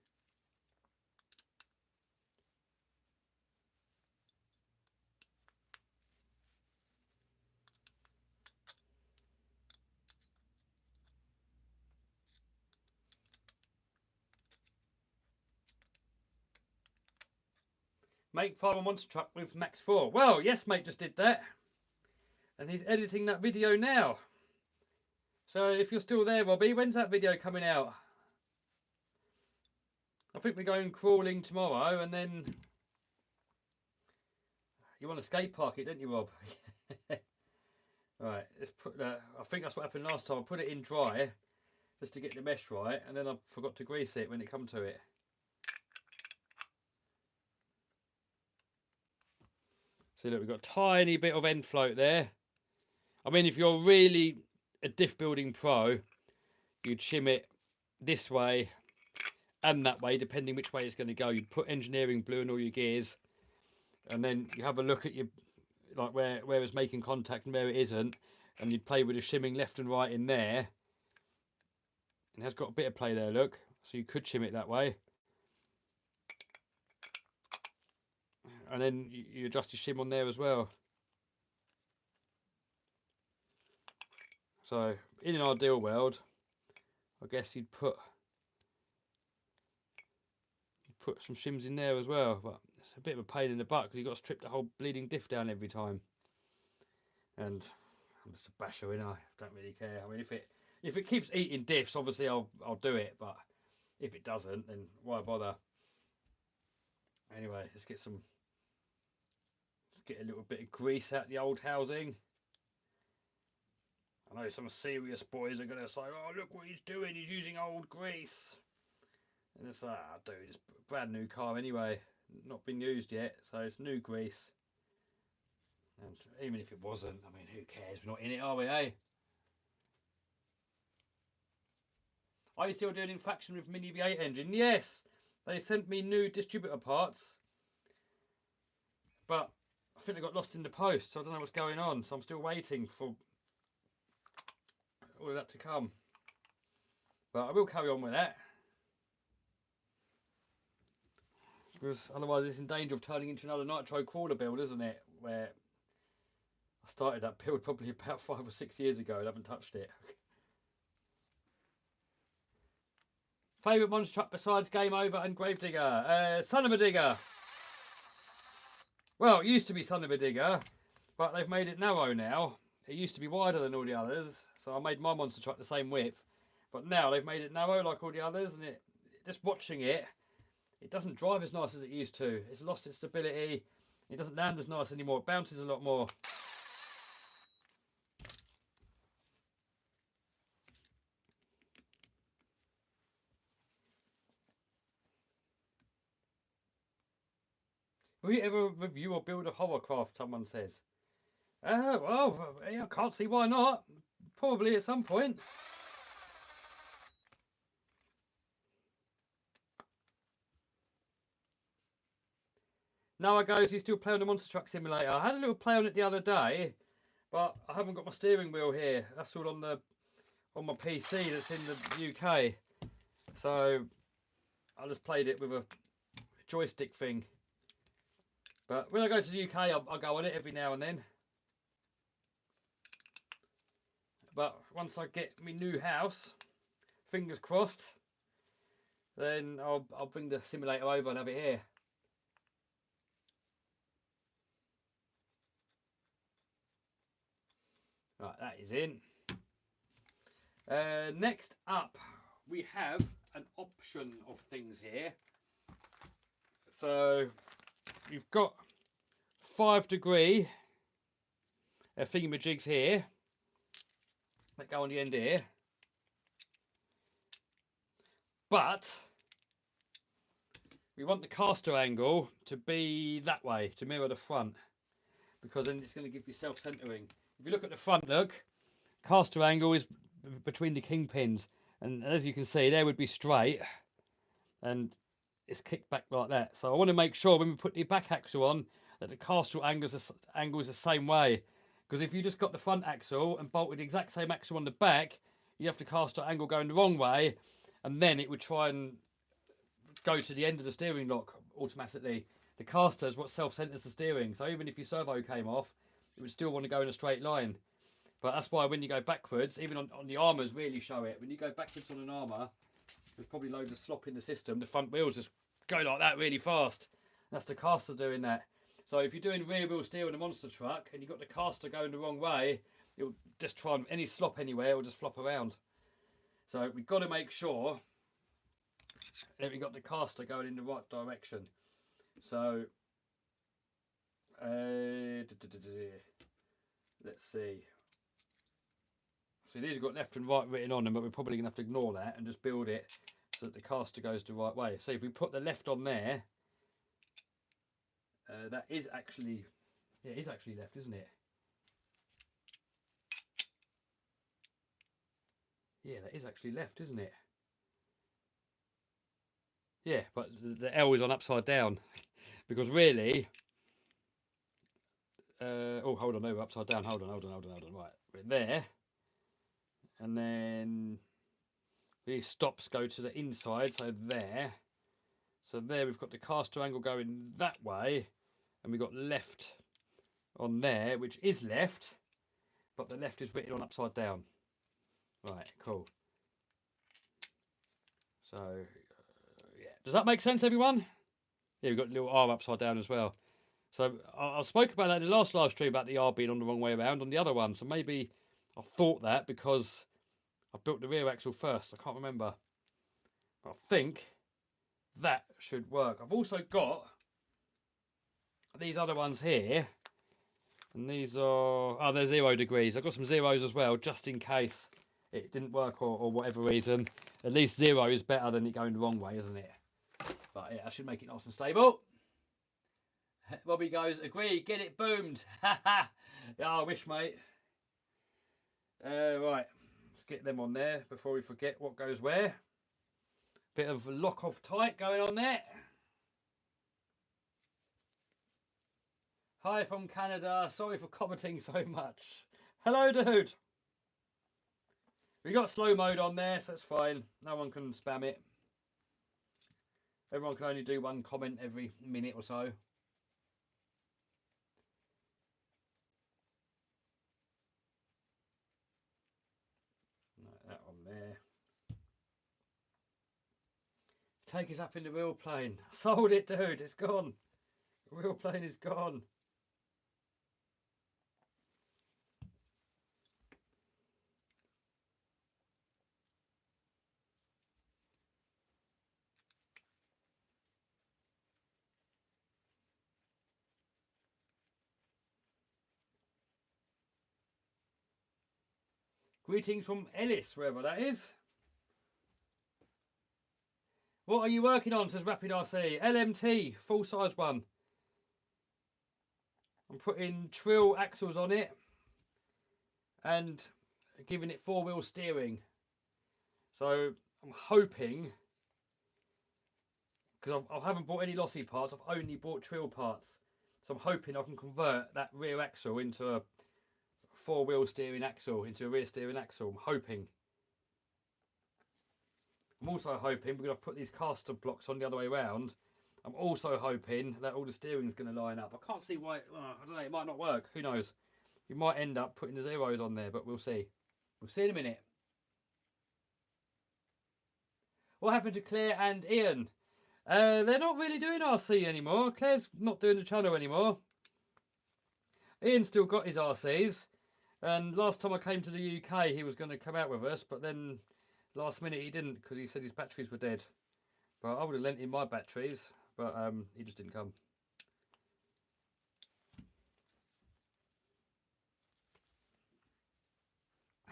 Make Fiddly Monster Truck with Max 4. Well, yes, mate just did that. And he's editing that video now. So if you're still there, Robbie, when's that video coming out? I think we're going crawling tomorrow, and then you want to skate park it, don't you, Rob? Right, let's put that. I think that's what happened last time. I put it in dry just to get the mesh right, and then I forgot to grease it when it come to it. See, look, we've got a tiny bit of end float there. I mean, if you're really a diff building pro, you'd shim it this way and that way, depending which way it's going to go. You'd put engineering blue in all your gears, and then you have a look at your, like where it's making contact and where it isn't, and you'd play with the shimming left and right in there. And it has got a bit of play there, look. So you could shim it that way. And then you adjust your shim on there as well. So in an ideal world, I guess you'd put some shims in there as well, but it's a bit of a pain in the butt because you've got to strip the whole bleeding diff down every time. And I'm just a basher, you know, I don't really care. I mean, if it keeps eating diffs, obviously I'll do it, but if it doesn't, then why bother? Anyway, let's get get a little bit of grease out the old housing. I know some serious boys are going to say, oh, look what he's doing, he's using old grease. And it's like, oh, dude, it's a brand new car anyway, not been used yet, so it's new grease. And even if it wasn't, I mean, who cares, we're not in it, are we, eh? Are you still doing infraction with Mini V8 engine? Yes, they sent me new distributor parts, but I think they got lost in the post, so I don't know what's going on, so I'm still waiting for all of that to come. But I will carry on with that, because otherwise it's in danger of turning into another nitro crawler build, isn't it? Where I started that build probably about 5 or 6 years ago and haven't touched it. Favourite monster truck besides Game Over and Gravedigger? Son of a Digger. Well, it used to be Son of a Digger, but they've made it narrow now. It used to be wider than all the others, so I made my monster truck the same width. But now they've made it narrow like all the others, and just watching it, it doesn't drive as nice as it used to. It's lost its stability. It doesn't land as nice anymore. It bounces a lot more. Will you ever review or build a hovercraft, someone says? Well, yeah, I can't see why not. Probably at some point. Now I go, do you still play on the Monster Truck Simulator? I had a little play on it the other day, but I haven't got my steering wheel here. That's all on my PC that's in the UK. So I just played it with a joystick thing. But when I go to the UK, I'll go on it every now and then. But once I get my new house, fingers crossed, then I'll bring the simulator over and have it here. Right, that is in. Next up, we have an option of things here. So we've got 5-degree thingamajigs here that go on the end here, but we want the caster angle to be that way, to mirror the front, because then it's going to give you self-centering. If you look at the front, look, caster angle is between the kingpins, and as you can see, there would be straight, and it's kicked back like that. So I want to make sure when we put the back axle on that the caster angle is the same way, because if you just got the front axle and bolted the exact same axle on the back, you have the caster angle going the wrong way, and then it would try and go to the end of the steering lock automatically. The caster is what self-centers the steering, so even if your servo came off, it would still want to go in a straight line. But that's why when you go backwards, even on the armours really show it. When you go backwards on an armour, there's probably loads of slop in the system. The front wheels just go like that really fast. That's the caster doing that. So if you're doing rear wheel steer in a monster truck and you've got the caster going the wrong way, it'll just try and any slop anywhere, it'll just flop around. So we've got to make sure that we've got the caster going in the right direction. So let's see. So these have got left and right written on them, but we're probably going to have to ignore that and just build it so that the caster goes the right way. So if we put the left on there, that is actually, yeah, it is actually left, isn't it? Yeah, that is actually left, isn't it? Yeah, but the L is on upside down because really, oh, hold on, no, we're upside down. Hold on. Right, we're there. And then these stops go to the inside, so there. So there we've got the caster angle going that way, and we've got left on there, which is left, but the left is written on upside down. Right, cool. So, yeah. Does that make sense, everyone? Yeah, we've got a little R upside down as well. So I spoke about that in the last live stream about the R being on the wrong way around on the other one. So maybe I thought that because I built the rear axle first. I can't remember. But I think that should work. I've also got these other ones here And these are, oh, they're 0 degrees. I've got some zeros as well, just in case it didn't work or whatever reason. At least 0 is better than it going the wrong way, isn't it? But yeah, I should make it nice and stable. Robbie goes, agree, get it boomed. Yeah, I wish, mate. Right, let's get them on there before we forget what goes where. Bit of lock off tight going on there. Hi from Canada. Sorry for commenting so much. Hello, dude. We got slow mode on there, so it's fine. No one can spam it. Everyone can only do one comment every minute or so. That on there. Take us up in the real plane. I sold it, dude. It's gone. The real plane is gone. Greetings from Ellis, wherever that is. What are you working on, says Rapid RC? LMT, full size one. I'm putting Trill axles on it and giving it 4-wheel steering. So I'm hoping, because I haven't bought any Losi parts, I've only bought Trill parts. So I'm hoping I can convert that rear axle into a 4-wheel steering axle, into a rear steering axle. I'm hoping. I'm also hoping, because I've put these caster blocks on the other way around, I'm also hoping that all the steering is going to line up. I can't see why, I don't know, it might not work. Who knows? You might end up putting the zeros on there, but we'll see. We'll see in a minute. What happened to Claire and Ian? They're not really doing RC anymore. Claire's not doing the channel anymore. Ian's still got his RCs. And last time I came to the UK, he was going to come out with us, but then last minute he didn't, because he said his batteries were dead. But I would have lent him my batteries, but he just didn't come.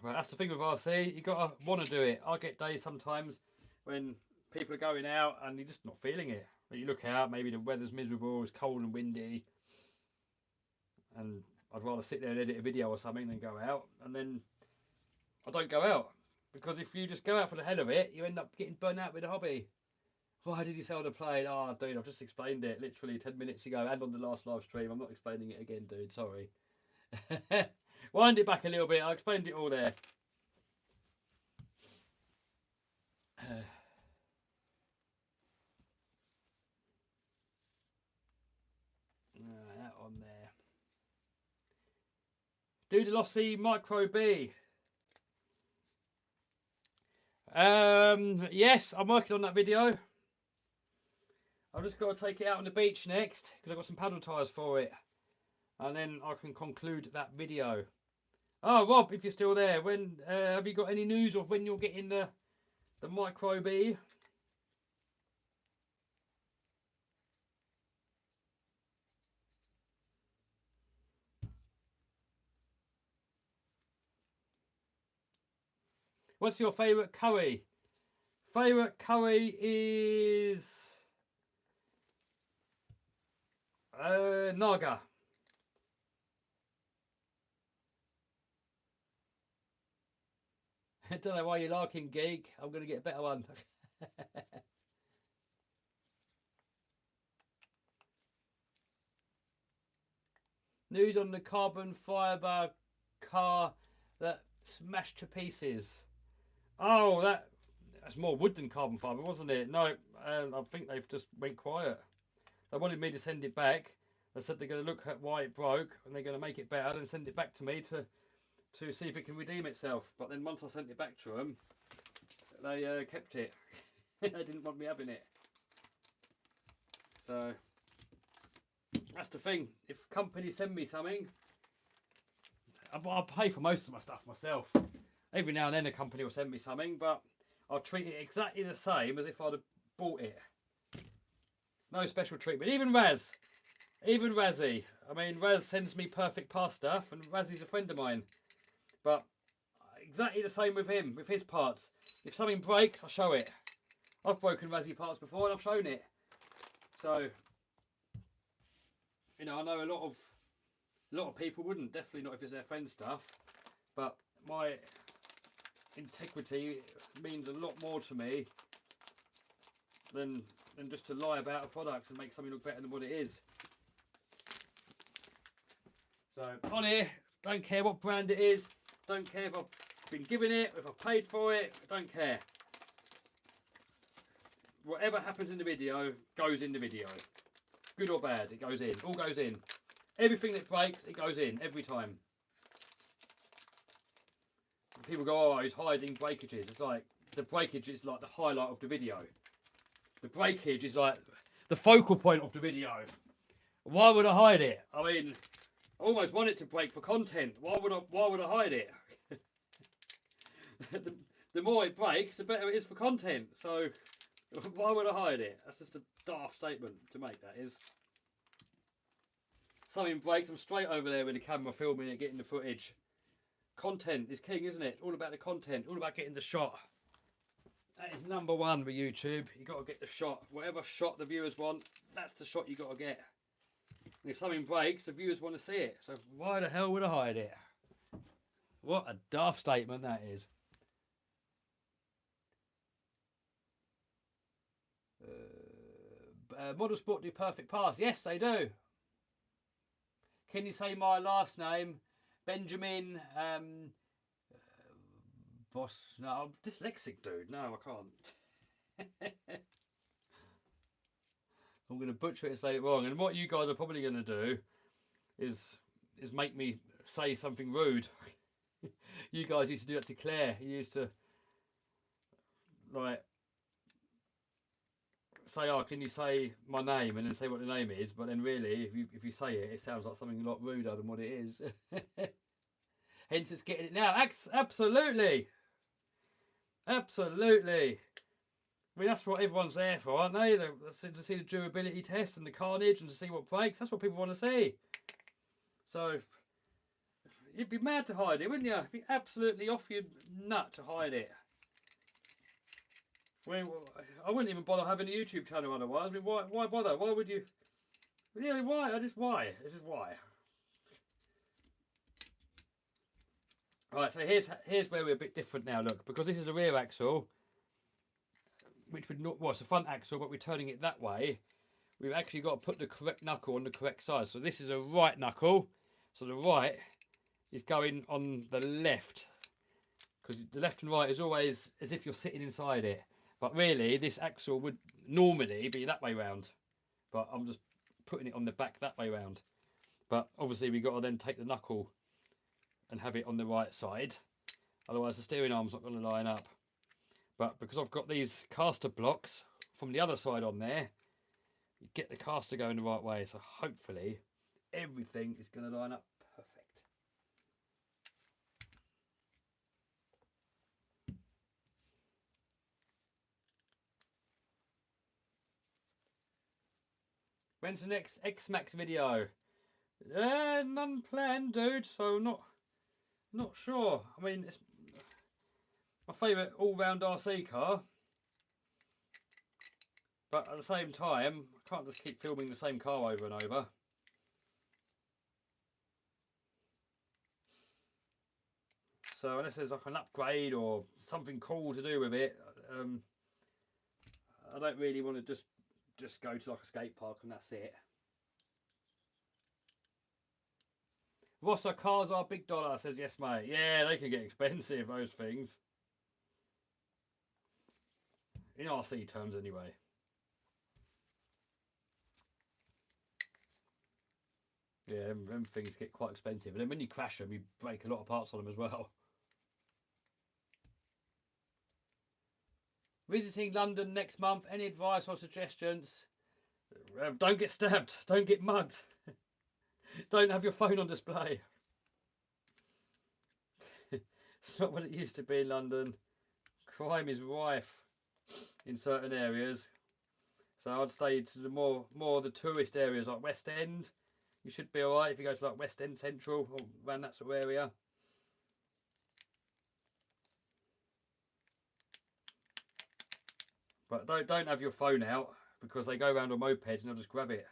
But that's the thing with RC, you gotta want to do it. I get days sometimes when people are going out and you're just not feeling it. When you look out, maybe the weather's miserable, it's cold and windy, and I'd rather sit there and edit a video or something than go out. And then I don't go out, because if you just go out for the hell of it, you end up getting burnt out with the hobby. Why did you sell the plane? Oh, dude, I've just explained it literally 10 minutes ago and on the last live stream. I'm not explaining it again, dude. Sorry. Wind it back a little bit. I explained it all there. That on there. Do the Losi Micro B. Yes, I'm working on that video. I've just got to take it out on the beach next, because I've got some paddle tyres for it. And then I can conclude that video. Oh, Rob, if you're still there, when have you got any news of when you're getting the Micro B? What's your favourite curry? Favourite curry is Naga. I don't know why you're larking, geek. I'm going to get a better one. News on the carbon fibre car that smashed to pieces. Oh, that's more wood than carbon fibre, wasn't it? No, I think they've just went quiet. They wanted me to send it back. They said they're going to look at why it broke and they're going to make it better and send it back to me to see if it can redeem itself. But then once I sent it back to them, they kept it. They didn't want me having it. So that's the thing. If companies send me something, I'll pay for most of my stuff myself. Every now and then a company will send me something, but I'll treat it exactly the same as if I'd have bought it. No special treatment. Even Razzie, I mean, Raz sends me perfect pass stuff, and Raz is a friend of mine. But exactly the same with him, with his parts. If something breaks, I show it. I've broken Razzie parts before and I've shown it. So, you know, I know a lot of people wouldn't, definitely not if it's their friend stuff. But my integrity means a lot more to me than just to lie about a product and make something look better than what it is. So on here, don't care what brand it is, don't care if I've been given it, if I've paid for it, I don't care. Whatever happens in the video goes in the video. Good or bad, it goes in, all goes in. Everything that breaks, it goes in, every time. People go, oh, he's hiding breakages. It's like, the breakage is like the highlight of the video. The breakage is like the focal point of the video. Why would I hide it? I mean, I almost want it to break for content. Why would I hide it? The more it breaks, the better it is for content. So why would I hide it? That's just a daft statement to make, that is. Something breaks, I'm straight over there with the camera filming it, getting the footage. Content is king, isn't it? All about the content, all about getting the shot. That is number one with YouTube. You got to get the shot. Whatever shot the viewers want, that's the shot you got to get. And if something breaks, the viewers want to see it. So why the hell would I hide it? What a daft statement that is. Model Sport do perfect pass. Yes, they do. Can you say my last name? Benjamin Boss. No, I'm dyslexic, dude. No, I can't. I'm going to butcher it and say it wrong. And what you guys are probably going to do is make me say something rude. You guys used to do that to Claire. You used to, like, say, oh, can you say my name, and then say what the name is, but then really if you say it, it sounds like something a lot ruder than what it is. Hence it's getting it now. Absolutely I mean, that's what everyone's there for, aren't they? To see the durability test and the carnage and to see what breaks. That's what people want to see. So you'd be mad to hide it, wouldn't you? You'd be absolutely off your nut to hide it. I mean, I wouldn't even bother having a YouTube channel otherwise. I mean, why bother? Why would you? Really, why? Why? This is why. Right, so here's where we're a bit different now. Look, because this is a rear axle, which would not, well, it's a front axle, but we're turning it that way. We've actually got to put the correct knuckle on the correct side. So this is a right knuckle. So the right is going on the left, because the left and right is always as if you're sitting inside it. But really, this axle would normally be that way round. But I'm just putting it on the back that way round. But obviously we've got to then take the knuckle and have it on the right side. Otherwise the steering arm's not going to line up. But because I've got these caster blocks from the other side on there, you get the caster going the right way. So hopefully everything is going to line up perfect. When's the next X-Max video? None planned, dude, so not sure. I mean, it's my favourite all-round RC car, but at the same time, I can't just keep filming the same car over and over. So unless there's like an upgrade or something cool to do with it, I don't really want to just go to like a skate park and that's it. Rossa cars are big dollar, says yes mate. Yeah, they can get expensive, those things. In RC terms anyway. Yeah, them things get quite expensive. And then when you crash them, you break a lot of parts on them as well. Visiting London next month. Any advice or suggestions? Don't get stabbed. Don't get mugged. Don't have your phone on display. It's not what it used to be in London. Crime is rife in certain areas. So I'd stay to the more the tourist areas like West End, You should be alright if you go to like West End Central or around that sort of area. But don't have your phone out, because they go around on mopeds and they'll just grab it.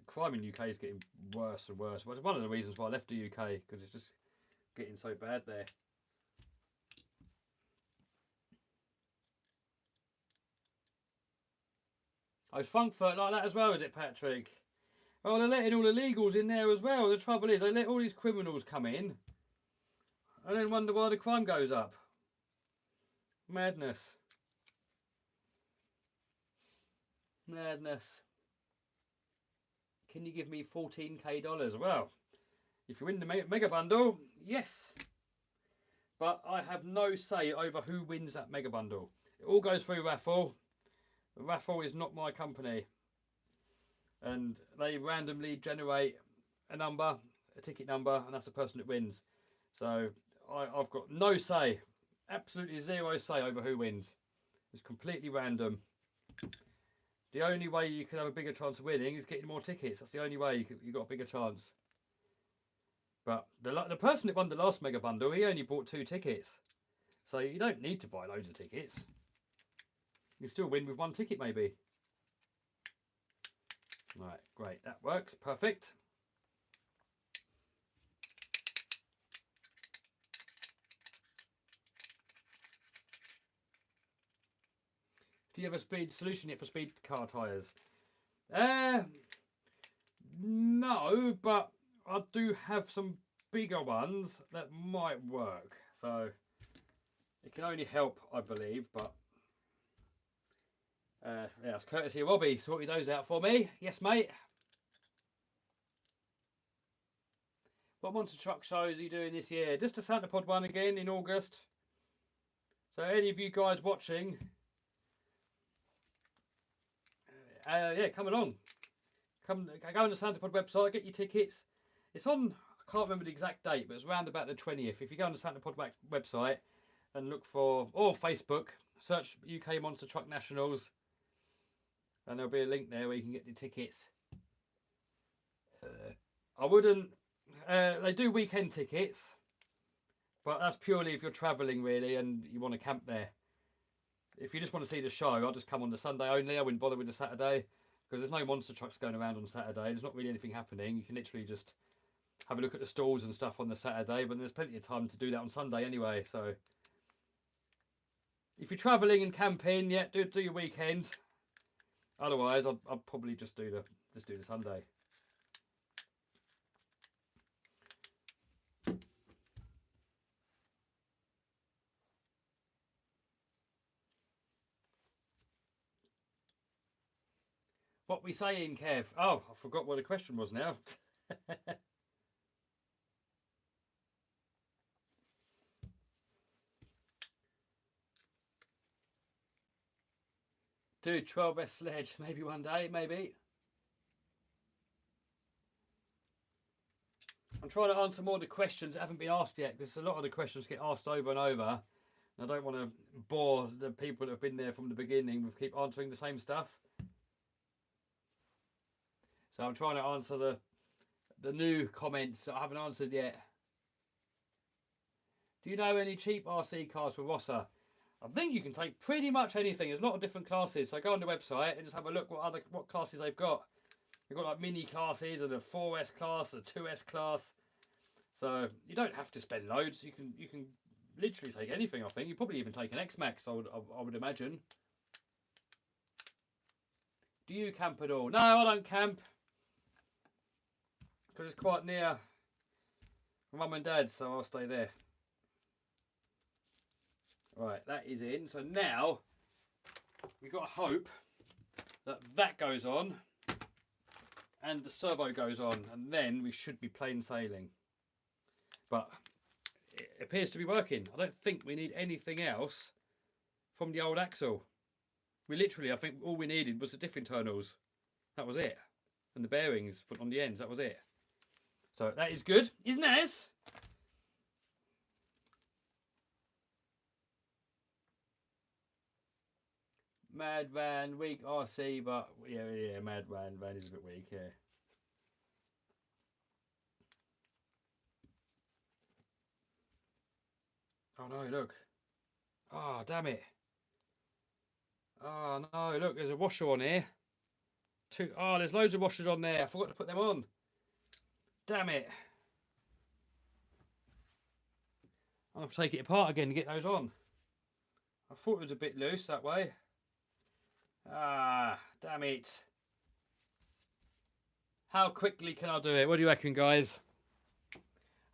Crime in UK is getting worse and worse. Well, it's one of the reasons why I left the UK, because it's just getting so bad there. Oh, it's Frankfurt like that as well, is it, Patrick? Oh, they're letting all the illegals in there as well. The trouble is, they let all these criminals come in and then wonder why the crime goes up. Madness. Madness. Can you give me $14K? Well, if you win the mega bundle, yes. But I have no say over who wins that mega bundle. It all goes through raffle. The raffle is not my company. And they randomly generate a number, a ticket number, and that's the person that wins. So I've got no say. Absolutely zero say over who wins. It's completely random. The only way you can have a bigger chance of winning is getting more tickets. That's the only way you got a bigger chance. But the person that won the last mega bundle, he only bought 2 tickets. So you don't need to buy loads of tickets. You can still win with 1 ticket maybe. Right, great. That works. Perfect. Do you have a speed solution yet for speed car tyres? No, but I do have some bigger ones that might work. So it can only help, I believe. But yeah, it's courtesy of Robbie sorted those out for me. Yes, mate. What monster truck shows are you doing this year? Just a Santa Pod one again in August. So any of you guys watching, yeah, come along. Go on the Santa Pod website, get your tickets. It's on, I can't remember the exact date, but it's around about the 20th. If you go on the Santa Pod website and look for, or Facebook, search UK Monster Truck Nationals, and there'll be a link there where you can get the tickets. I wouldn't, they do weekend tickets, but that's purely if you're travelling really and you want to camp there. If you just want to see the show, I'll just come on the Sunday only. I wouldn't bother with the Saturday, because there's no monster trucks going around on Saturday. There's not really anything happening. You can literally just have a look at the stalls and stuff on the Saturday, but there's plenty of time to do that on Sunday anyway. So if you're travelling and camping, yeah, do your weekend. Otherwise, I'll probably just do the Sunday. What we saying, Kev? Oh, I forgot what the question was now. Dude, 12S sledge. Maybe one day, maybe. I'm trying to answer more of the questions that haven't been asked yet, because a lot of the questions get asked over and over. And I don't want to bore the people that have been there from the beginning with keep answering the same stuff. So I'm trying to answer the new comments that I haven't answered yet. Do you know any cheap RC cars for Rosser? I think you can take pretty much anything. There's a lot of different classes. So go on the website and just have a look what classes they've got. They've got like mini classes and a 4S class, a 2S class. So you don't have to spend loads. You can literally take anything. I think you probably even take an X-Max. I would imagine. Do you camp at all? No, I don't camp, because it's quite near Mum and Dad, so I'll stay there. Right, that is in. So now we've got to hope that goes on and the servo goes on, and then we should be plain sailing. But it appears to be working. I don't think we need anything else from the old axle. We literally, I think all we needed was the diff internals. That was it. And the bearings on the ends, that was it. So that is good. Isn't it? Mad van, weak RC, but yeah, Mad van is a bit weak, yeah. Oh no, look. Oh, damn it. Oh no, look, there's a washer on here. Oh, there's loads of washers on there. I forgot to put them on. Damn it. I'll have to take it apart again to get those on. I thought it was a bit loose that way. Ah, damn it. How quickly can I do it? What do you reckon, guys?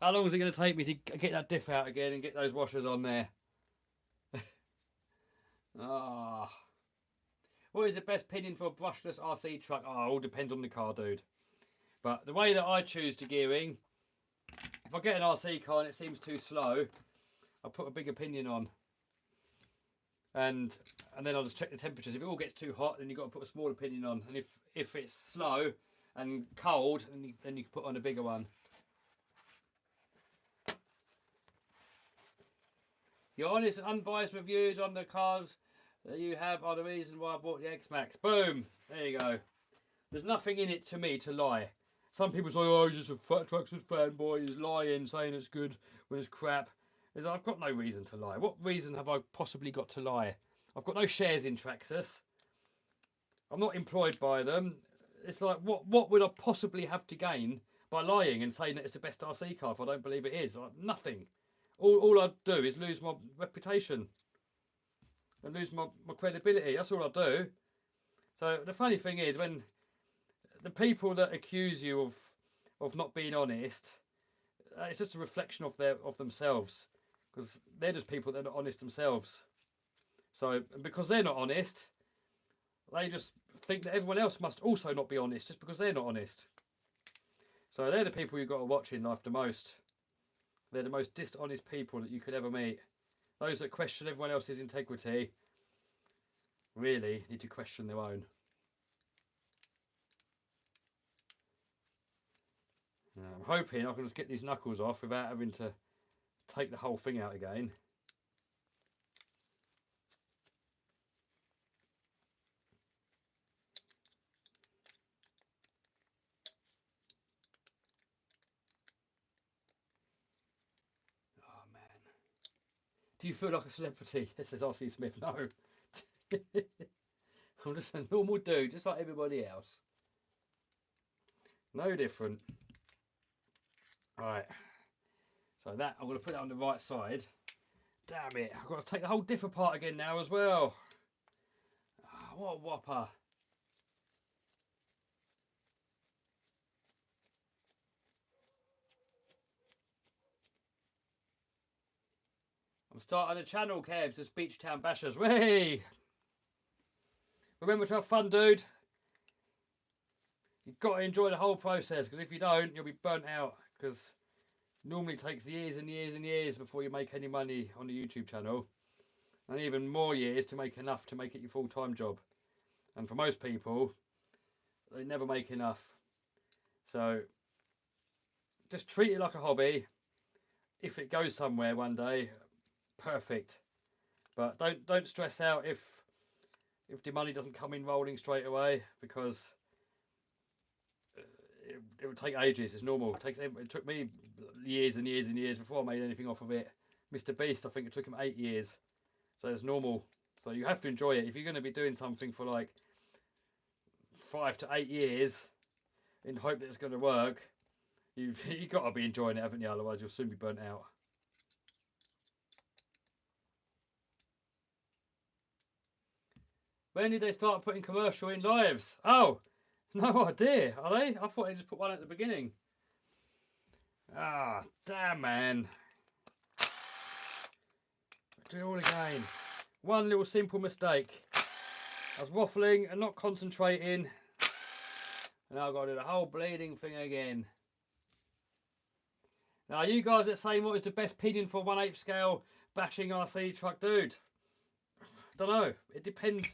How long is it going to take me to get that diff out again and get those washers on there? Ah. What is the best pinion for a brushless RC truck? Oh, it all depends on the car, dude. But the way that I choose the gearing, if I get an RC car and it seems too slow, I'll put a bigger pinion on. And then I'll just check the temperatures. If it all gets too hot, then you've got to put a smaller pinion on. And if it's slow and cold, then you can put on a bigger one. Your honest and unbiased reviews on the cars that you have are the reason why I bought the X-Max. Boom! There you go. There's nothing in it to me to lie. Some people say, oh, he's just a Traxxas fanboy, he's lying, saying it's good when it's crap. I've got no reason to lie. What reason have I possibly got to lie? I've got no shares in Traxxas. I'm not employed by them. It's like, what would I possibly have to gain by lying and saying that it's the best RC car if I don't believe it is? Like, nothing. All I'd do is lose my reputation and lose my credibility. That's all I do. So the funny thing is, when the people that accuse you of not being honest, it's just a reflection of themselves, because they're just people that are not honest themselves. So because they're not honest, they just think that everyone else must also not be honest just because they're not honest. So they're the people you've got to watch in life the most. They're the most dishonest people that you could ever meet. Those that question everyone else's integrity really need to question their own. Now, I'm hoping I can just get these knuckles off without having to take the whole thing out again. Do you feel like a celebrity? It says RC Smith. No. I'm just a normal dude, just like everybody else. No different. Right. So that, I'm going to put that on the right side. Damn it. I've got to take the whole diff apart again now as well. Oh, what a whopper. I'm starting a channel, Kevs, as Beach Town Bashers. Way! Remember to have fun, dude. You've got to enjoy the whole process, because if you don't, you'll be burnt out. Because it normally takes years and years and years before you make any money on the YouTube channel. And even more years to make enough to make it your full-time job. And for most people, they never make enough. So just treat it like a hobby. If it goes somewhere one day, perfect. But don't stress out if the money doesn't come in rolling straight away, because it would take ages. It's normal. It took me years and years and years before I made anything off of it. Mr. Beast, I think it took him 8 years. So it's normal. So you have to enjoy it. If you're going to be doing something for like 5 to 8 years in hope that it's going to work, you've got to be enjoying it, haven't you? Otherwise you'll soon be burnt out. When did they start putting commercial in lives? Oh, no idea. Are they? I thought they just put one at the beginning. Ah, damn, man. Do it all again. One little simple mistake. I was waffling and not concentrating. And now I've got to do the whole bleeding thing again. Now, you guys are saying what is the best pinion for 1/8 scale bashing RC truck, dude? Don't know. It depends.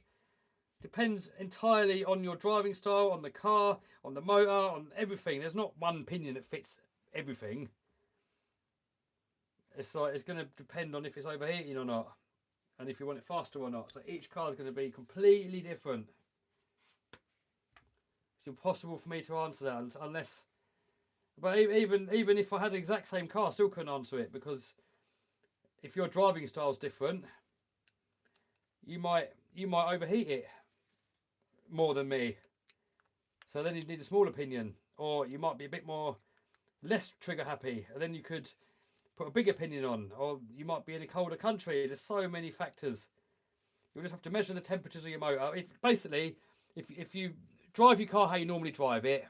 Depends entirely on your driving style, on the car, on the motor, on everything. There's not one pinion that fits everything. It's like it's going to depend on if it's overheating or not, and if you want it faster or not. So each car is going to be completely different. It's impossible for me to answer that unless. But even if I had the exact same car, I still couldn't answer it, because if your driving style's different, you might overheat it more than me. So then you need a small opinion, or you might be a bit more less trigger happy, and then you could put a big opinion on, or you might be in a colder country. There's so many factors. You'll just have to measure the temperatures of your motor. Basically, if you drive your car how you normally drive it,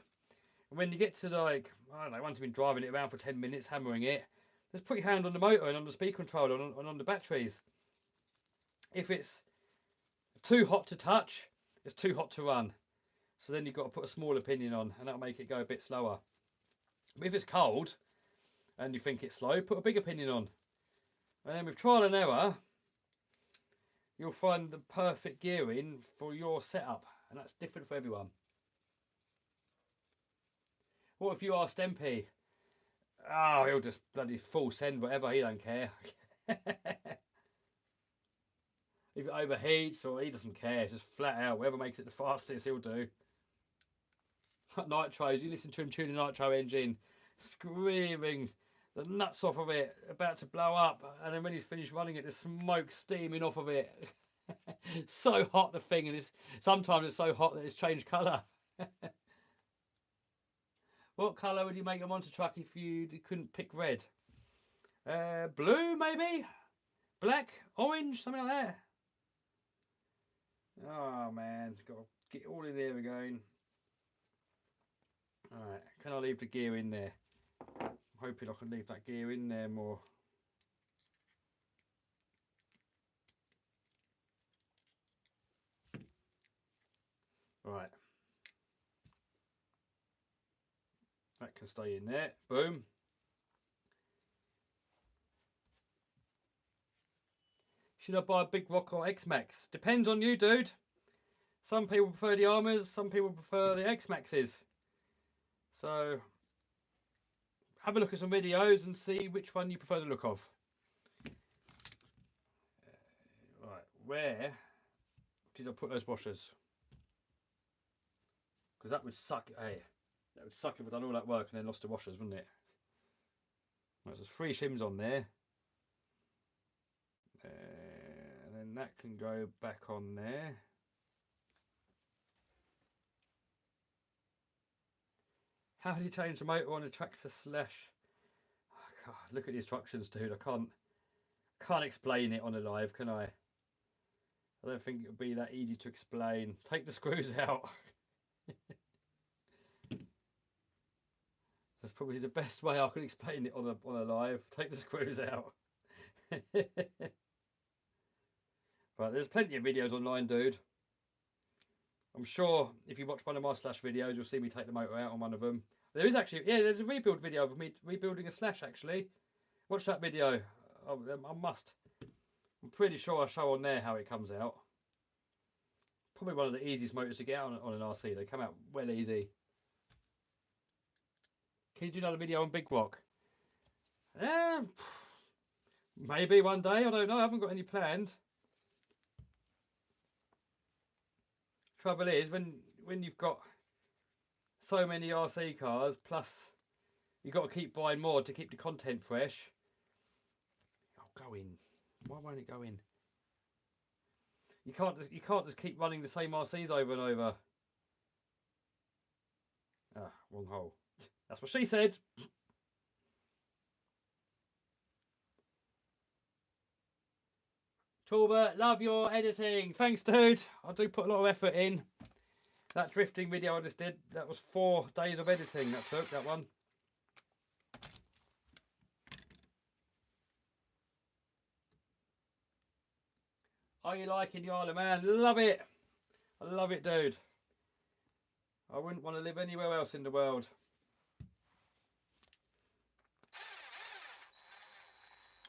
and when you get to like, I don't know, once you've been driving it around for 10 minutes, hammering it, just put your hand on the motor and on the speed controller and on the batteries. If it's too hot to touch, it's too hot to run. So then you've got to put a small opinion on, and that'll make it go a bit slower. But if it's cold and you think it's slow, put a big opinion on. And then with trial and error, you'll find the perfect gearing for your setup, and that's different for everyone. What if you asked MP? Oh, he'll just bloody full send whatever, he don't care. If it overheats, or he doesn't care, it's just flat out, whatever makes it the fastest, he'll do. Nitros, you listen to him tune the nitro engine, screaming the nuts off of it, about to blow up, and then when he's finished running it, there's smoke steaming off of it. So hot, the thing, and sometimes it's so hot that it's changed colour. What colour would you make a monster truck if you couldn't pick red? Blue, maybe? Black? Orange? Something like that? Oh man, got to get all in there again. Alright, can I leave the gear in there? I'm hoping I can leave that gear in there more. Right. That can stay in there. Boom. Should I buy a Big Rock or X-Max? Depends on you, dude. Some people prefer the Armours, some people prefer the X-Maxes. So, have a look at some videos and see which one you prefer the look of. Right, where did I put those washers? Because that would suck. Hey, that would suck if I'd done all that work and then lost the washers, wouldn't it? Right, so there's 3 shims on there. And then that can go back on there. How do you change the motor on a tractor slash? Oh God, look at the instructions, dude. I can't explain it on a live, can I? I don't think it would be that easy to explain. Take the screws out. That's probably the best way I can explain it on a live. Take the screws out. Right, there's plenty of videos online, dude. I'm sure if you watch one of my slash videos, you'll see me take the motor out on one of them. There is actually, yeah, there's a rebuild video of me rebuilding a slash, actually. Watch that video. I must. I'm pretty sure I show on there how it comes out. Probably one of the easiest motors to get out on an RC. They come out well easy. Can you do another video on Big Rock? Maybe one day. I don't know. I haven't got any planned. Trouble is, when you've got so many RC cars, plus you've got to keep buying more to keep the content fresh. Oh, go in. Why won't it go in? You can't just keep running the same RCs over and over. Ah, wrong hole. That's what she said. Talbot, love your editing. Thanks, dude. I do put a lot of effort in. That drifting video I just did, that was 4 days of editing that took, that one. Are you liking the Isle of Man? Love it. I love it, dude. I wouldn't want to live anywhere else in the world.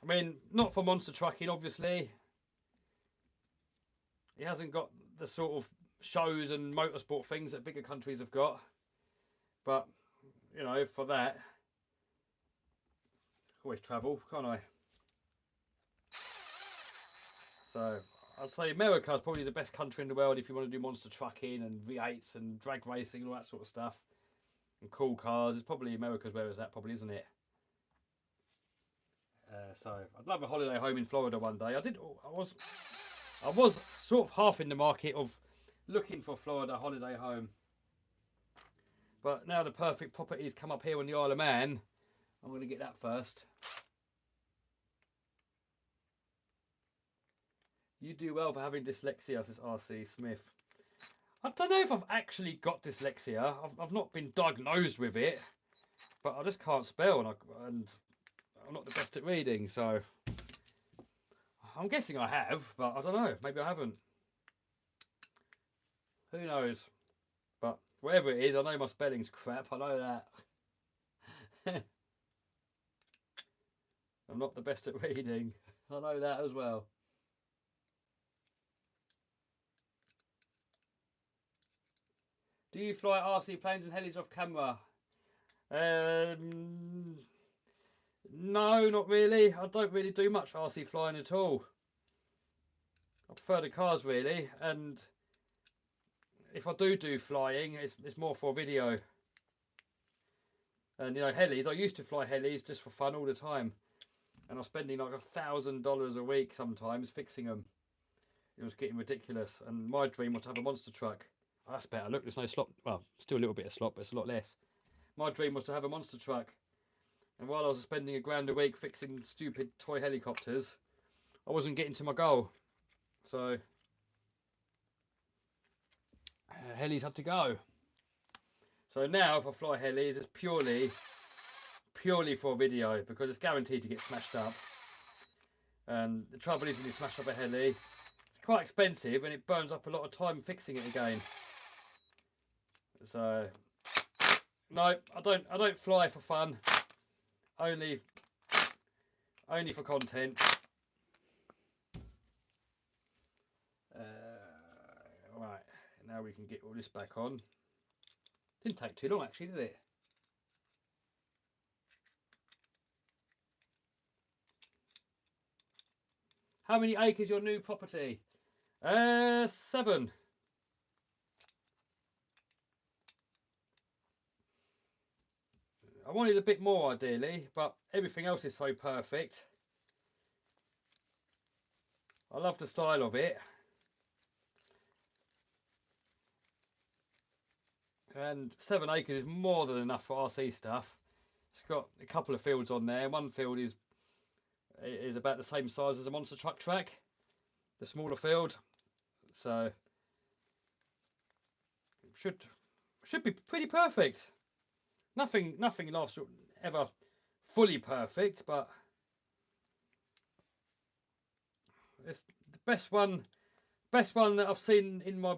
I mean, not for monster trucking, obviously. He hasn't got the sort of shows and motorsport things that bigger countries have got. But, you know, for that, always travel, can't I? So, I'd say America's probably the best country in the world if you want to do monster trucking and V8s and drag racing and all that sort of stuff. And cool cars. It's probably America's where it's at, probably, isn't it? So I'd love a holiday home in Florida one day. I was sort of half in the market of looking for Florida holiday home, but now the perfect property's come up here on the Isle of Man. I'm going to get that first. You do well for having dyslexia, says RC Smith. I don't know if I've actually got dyslexia. I've not been diagnosed with it, but I just can't spell, and I'm not the best at reading, so I'm guessing I have, but I don't know. Maybe I haven't. Who knows? But whatever it is, I know my spelling's crap. I know that. I'm not the best at reading. I know that as well. Do you fly RC planes and helis off camera? No, not really. I don't really do much RC flying at all. I prefer the cars really, and if I do flying, it's more for video. And you know, helis, I used to fly helis just for fun all the time, and I was spending like $1,000 a week sometimes fixing them. It was getting ridiculous, and my dream was to have a monster truck. Oh, that's better. Look, there's no slop. Well, still a little bit of slop, but it's a lot less. My dream was to have a monster truck, and while I was spending $1,000 a week fixing stupid toy helicopters, I wasn't getting to my goal. So helis had to go. So now if I fly helis, it's purely for video, because it's guaranteed to get smashed up. And the trouble is, when you smash up a heli, it's quite expensive and it burns up a lot of time fixing it again. So no, I don't fly for fun. Only for content. Right, now we can get all this back on. Didn't take too long actually, did it? How many acres your new property? 7. I wanted a bit more ideally, but everything else is so perfect. I love the style of it. And 7 acres is more than enough for RC stuff. It's got a couple of fields on there. One field is about the same size as a monster truck track, the smaller field. So should be pretty perfect. Nothing lasts ever fully perfect, but it's the best one that I've seen in my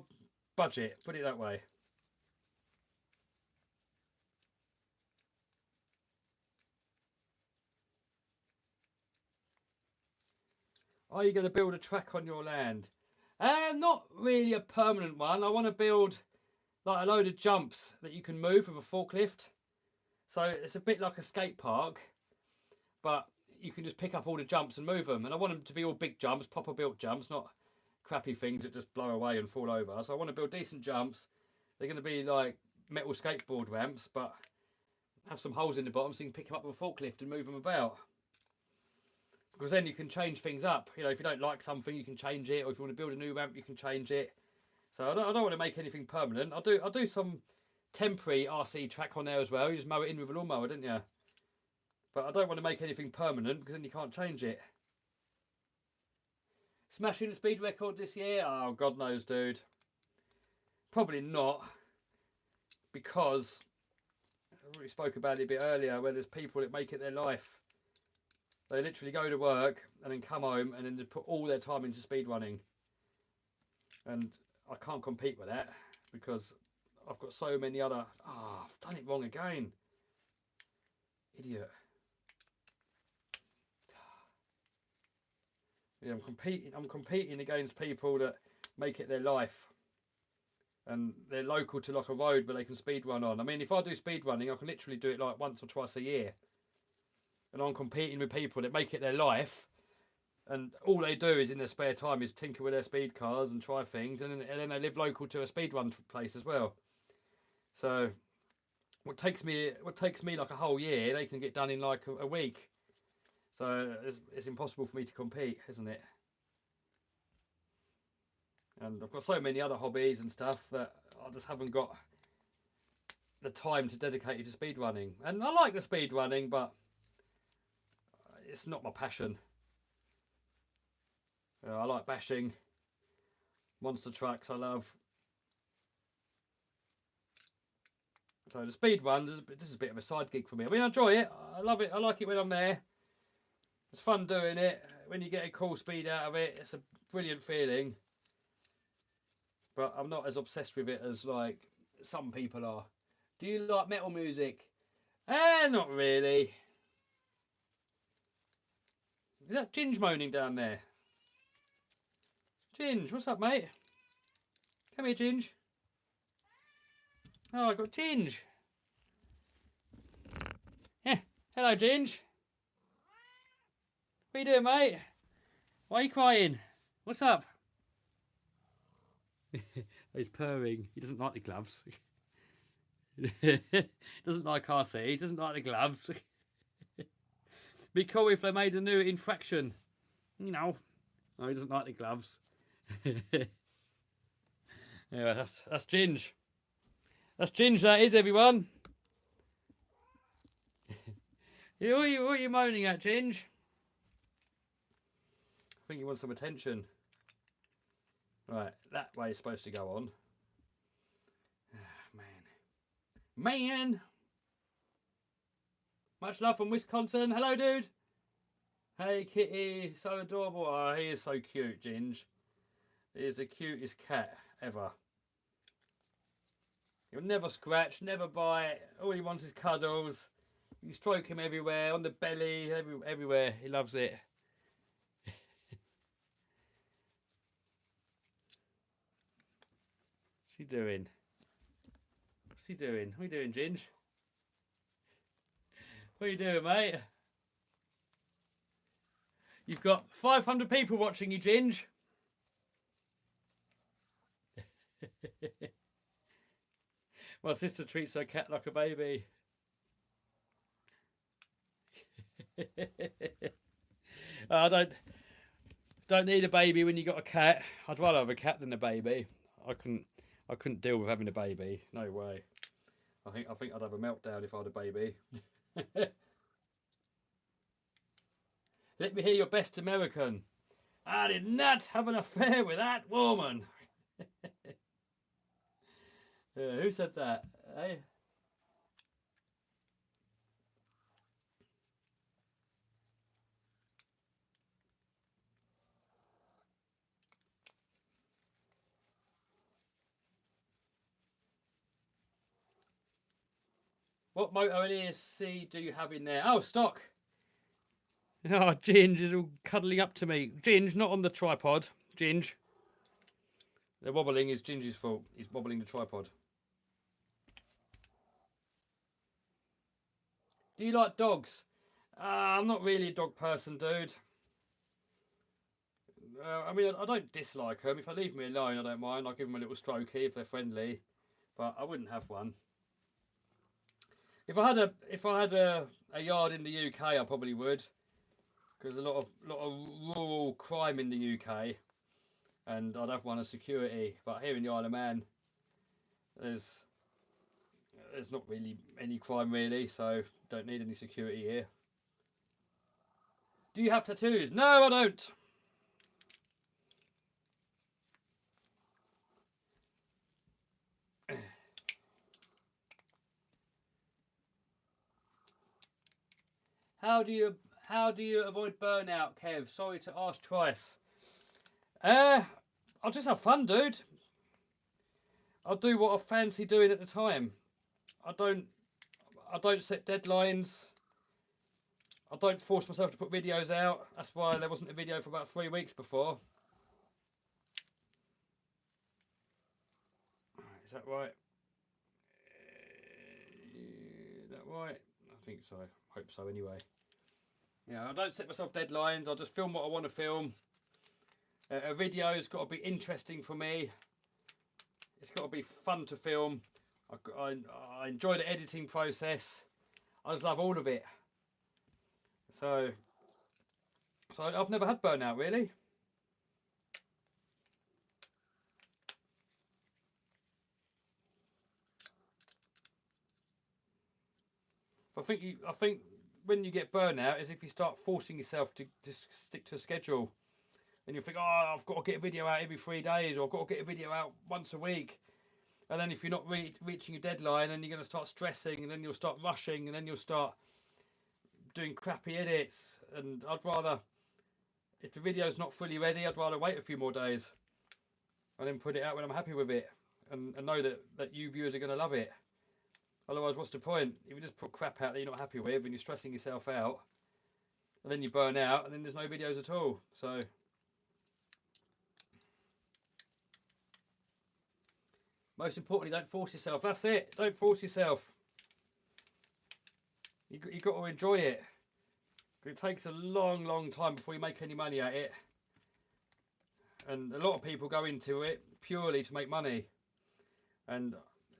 budget, put it that way. Are you going to build a track on your land? Not really a permanent one. I want to build like a load of jumps that you can move with a forklift. So it's a bit like a skate park, but you can just pick up all the jumps and move them. And I want them to be all big jumps, proper built jumps, not crappy things that just blow away and fall over. So I want to build decent jumps. They're going to be like metal skateboard ramps, but have some holes in the bottom so you can pick them up with a forklift and move them about. Because then you can change things up. You know, if you don't like something, you can change it. Or if you want to build a new ramp, you can change it. So I don't want to make anything permanent. I'll do some temporary RC track on there as well. You just mow it in with a lawnmower, don't you? But I don't want to make anything permanent because then you can't change it. Smashing the speed record this year? Oh, God knows, dude. Probably not. Because we spoke about it a bit earlier, where there's people that make it their life. They literally go to work and then come home and then just put all their time into speed running. And I can't compete with that because I've got so many other... Oh, I've done it wrong again. Idiot. Yeah, I'm competing against people that make it their life. And they're local to like a road where they can speed run on. I mean, if I do speed running, I can literally do it like once or twice a year. And I'm competing with people that make it their life, and all they do is in their spare time is tinker with their speed cars and try things, and then they live local to a speed run place as well. So what takes me like a whole year, they can get done in like a week. So it's impossible for me to compete, isn't it? And I've got so many other hobbies and stuff that I just haven't got the time to dedicate it to speed running. And I like the speed running, but it's not my passion. I like bashing. Monster trucks I love. So the speed run, this is a bit of a side gig for me. I mean, I enjoy it. I love it. I like it when I'm there. It's fun doing it. When you get a cool speed out of it, it's a brilliant feeling. But I'm not as obsessed with it as like some people are. Do you like metal music? Not really. Is that Ginge moaning down there? Ginge, what's up, mate? Come here, Ginge. Oh, I got Ginge. Yeah. Hello, Ginge. What are you doing, mate? Why are you crying? What's up? He's purring. He doesn't like the gloves. Doesn't like RC. He doesn't like the gloves. Be cool if they made a new infraction. You know. No, he doesn't like the gloves. Yeah, that's Ginge. That's Ginge, that is, everyone. What are you moaning at, Ginge? I think you want some attention. Right, that way is supposed to go on. Man. Much love from Wisconsin. Hello, dude. Hey, kitty. So adorable. Oh, he is so cute, Ginge. He is the cutest cat ever. He'll never scratch, never bite. All he wants is cuddles. You stroke him everywhere, on the belly, everywhere. He loves it. What's he doing? What's he doing? What are you doing, Ginge? What are you doing, mate? You've got 500 people watching you, Ginge. My sister treats her cat like a baby. I don't need a baby when you got a cat. I'd rather have a cat than a baby. I couldn't deal with having a baby. No way. I think I'd have a meltdown if I had a baby. Let me hear your best American. I did not have an affair with that woman. Who said that? Hey. What motor and ESC do you have in there? Oh, stock. Oh, Ginge is all cuddling up to me. Ginge, not on the tripod. Ginge. The wobbling is Ginge's fault. He's wobbling the tripod. Do you like dogs? I'm not really a dog person, dude. I mean, I don't dislike them. If they leave me alone, I don't mind. I'll give them a little strokey if they're friendly. But I wouldn't have one. If I had a yard in the UK, I probably would, because a lot of rural crime in the UK, and I'd have one as security. But here in the Isle of Man, there's not really any crime really, so don't need any security here. Do you have tattoos? No, I don't. How do you avoid burnout, Kev? Sorry to ask twice. I'll just have fun, dude. I'll do what I fancy doing at the time. I don't set deadlines. I don't force myself to put videos out. That's why there wasn't a video for about 3 weeks before. Is that right? Is that right? I think so. Hope so anyway. Yeah, I don't set myself deadlines. I just film what I want to film. A video's got to be interesting for me. It's got to be fun to film. I enjoy the editing process. I just love all of it. So So I've never had burnout really. I think when you get burnout is if you start forcing yourself to stick to a schedule. And you think, oh, I've got to get a video out every 3 days, or I've got to get a video out once a week. And then if you're not reaching your deadline, then you're going to start stressing, and then you'll start rushing, and then you'll start doing crappy edits. And I'd rather, if the video's not fully ready, I'd rather wait a few more days and then put it out when I'm happy with it, and know that you viewers are going to love it. Otherwise, what's the point? If you just put crap out that you're not happy with and you're stressing yourself out, and then you burn out, and then there's no videos at all. So most importantly, don't force yourself. That's it. Don't force yourself. You've got to enjoy it. It takes a long, long time before you make any money at it. And a lot of people go into it purely to make money. And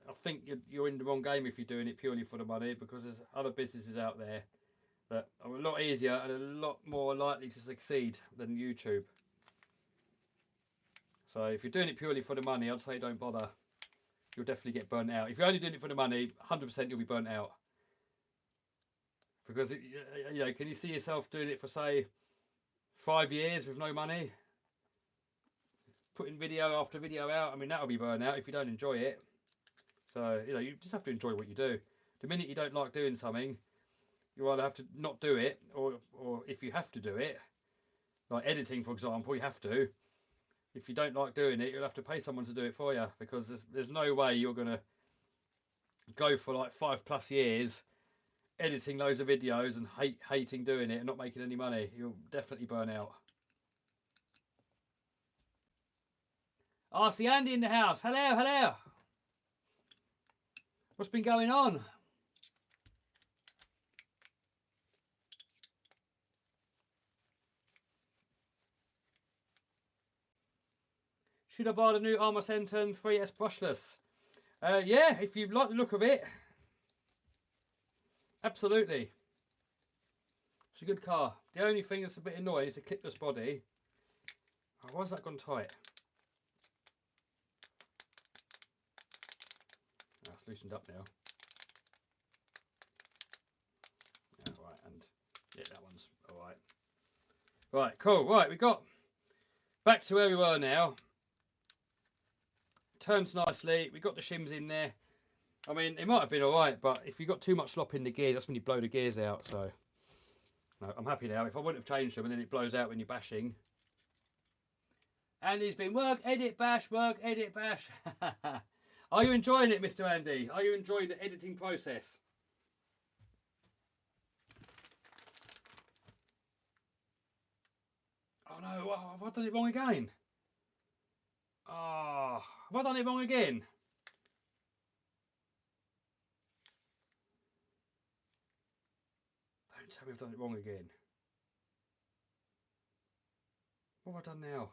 I think you're in the wrong game if you're doing it purely for the money, because there's other businesses out there that are a lot easier and a lot more likely to succeed than YouTube. So if you're doing it purely for the money, I'd say don't bother. You'll definitely get burnt out. If you're only doing it for the money, 100% you'll be burnt out. Because, you know, can you see yourself doing it for, say, 5 years with no money? Putting video after video out, I mean, that'll be burnt out if you don't enjoy it. So, you know, you just have to enjoy what you do. The minute you don't like doing something, you either have to not do it, or if you have to do it, like editing, for example, you have to. If you don't like doing it, you'll have to pay someone to do it for you, because there's no way you're going to go for like 5+ years editing loads of videos and hating doing it and not making any money. You'll definitely burn out. Oh, I see Andy in the house. Hello, hello. What's been going on? Should I buy the new Armour Centum 3S brushless? Yeah, if you like the look of it. Absolutely. It's a good car. The only thing that's a bit annoying is the clipless body. Oh, why's that gone tight? Oh, it's loosened up now. Yeah, right, and yeah, that one's alright. Right, cool. Right, we got back to where we were now. Turns nicely. We got the shims in there. I mean, it might have been alright, but if you got too much slop in the gears, that's when you blow the gears out. So, no, I'm happy now. If I wouldn't have changed them and then it blows out when you're bashing. Andy's been work, edit, bash, work, edit, bash. Are you enjoying it, Mr. Andy? Are you enjoying the editing process? Oh no, have I done it wrong again? Oh, have I done it wrong again? Don't tell me I've done it wrong again. What have I done now?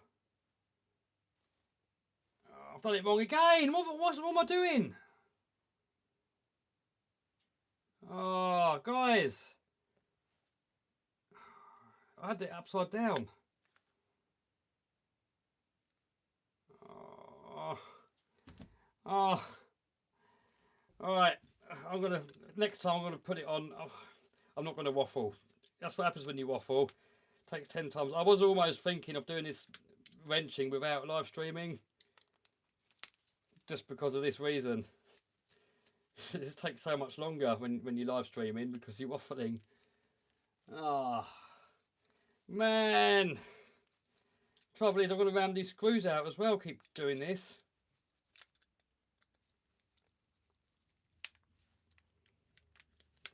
Oh, I've done it wrong again. What am I doing? Oh, guys. I had it upside down. Oh. Alright. Next time I'm gonna put it on. I'm not gonna waffle. That's what happens when you waffle. It takes 10 times. I was almost thinking of doing this wrenching without live streaming. Just because of this reason. It just takes so much longer when you're live streaming because you're waffling. Ah, man. Trouble is, I'm going to ram these screws out as well. Keep doing this.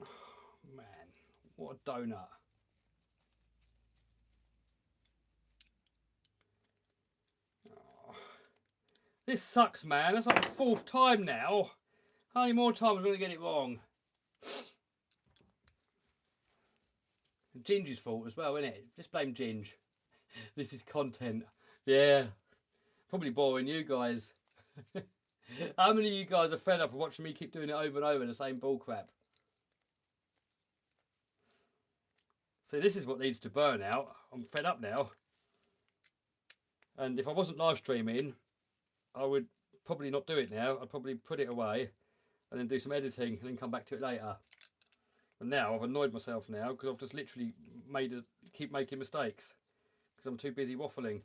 Oh, man, what a donut. Oh, this sucks, man. That's like the 4th time now. How many more times am I going to get it wrong? Ginger's fault as well, isn't it? Just blame Ginge. This is content. Yeah. Probably boring you guys. How many of you guys are fed up of watching me keep doing it over and over, the same bull crap? See, this is what needs to burn out. I'm fed up now. And if I wasn't live streaming, I would probably not do it now. I'd probably put it away and then do some editing and then come back to it later. But now I've annoyed myself now because I've just literally keep making mistakes because I'm too busy waffling.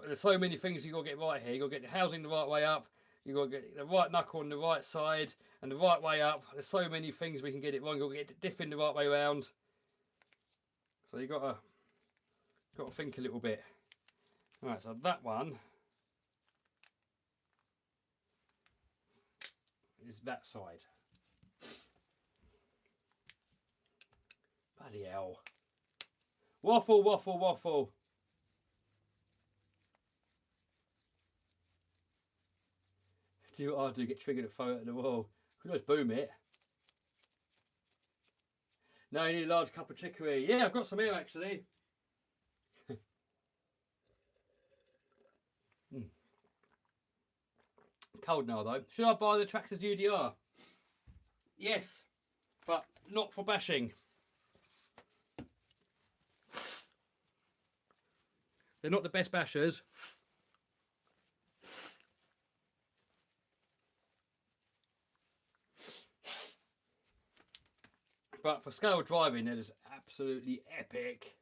There's so many things you've got to get right here. You've got to get the housing the right way up. You've got to get the right knuckle on the right side and the right way up. There's so many things we can get it wrong. You've got to get the diff in the right way around. So you've got to think a little bit. Right, so that one is that side. Bloody hell. Waffle, waffle, waffle. Do what I do, get triggered and throw it at the wall. Could always boom it. No, you need a large cup of chicory. Yeah, I've got some here actually. Cold now though. Should I buy the Traxxas UDR? Yes, but not for bashing. They're not the best bashers. But for scale driving, it is absolutely epic.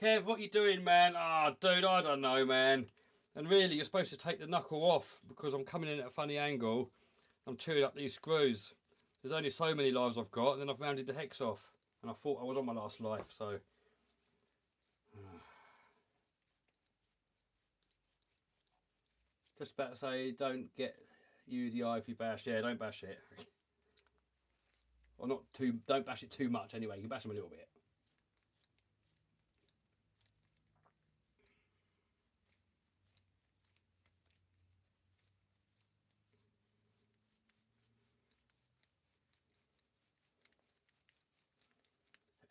Kev, what you doing, man? Ah, oh, dude, I don't know, man. And really, you're supposed to take the knuckle off because I'm coming in at a funny angle. I'm chewing up these screws. There's only so many lives I've got, and then I've rounded the hex off. And I thought I was on my last life, so... Just about to say, don't get UDI if you bash. Yeah, don't bash it. Or not too, don't bash it too much anyway. You can bash them a little bit.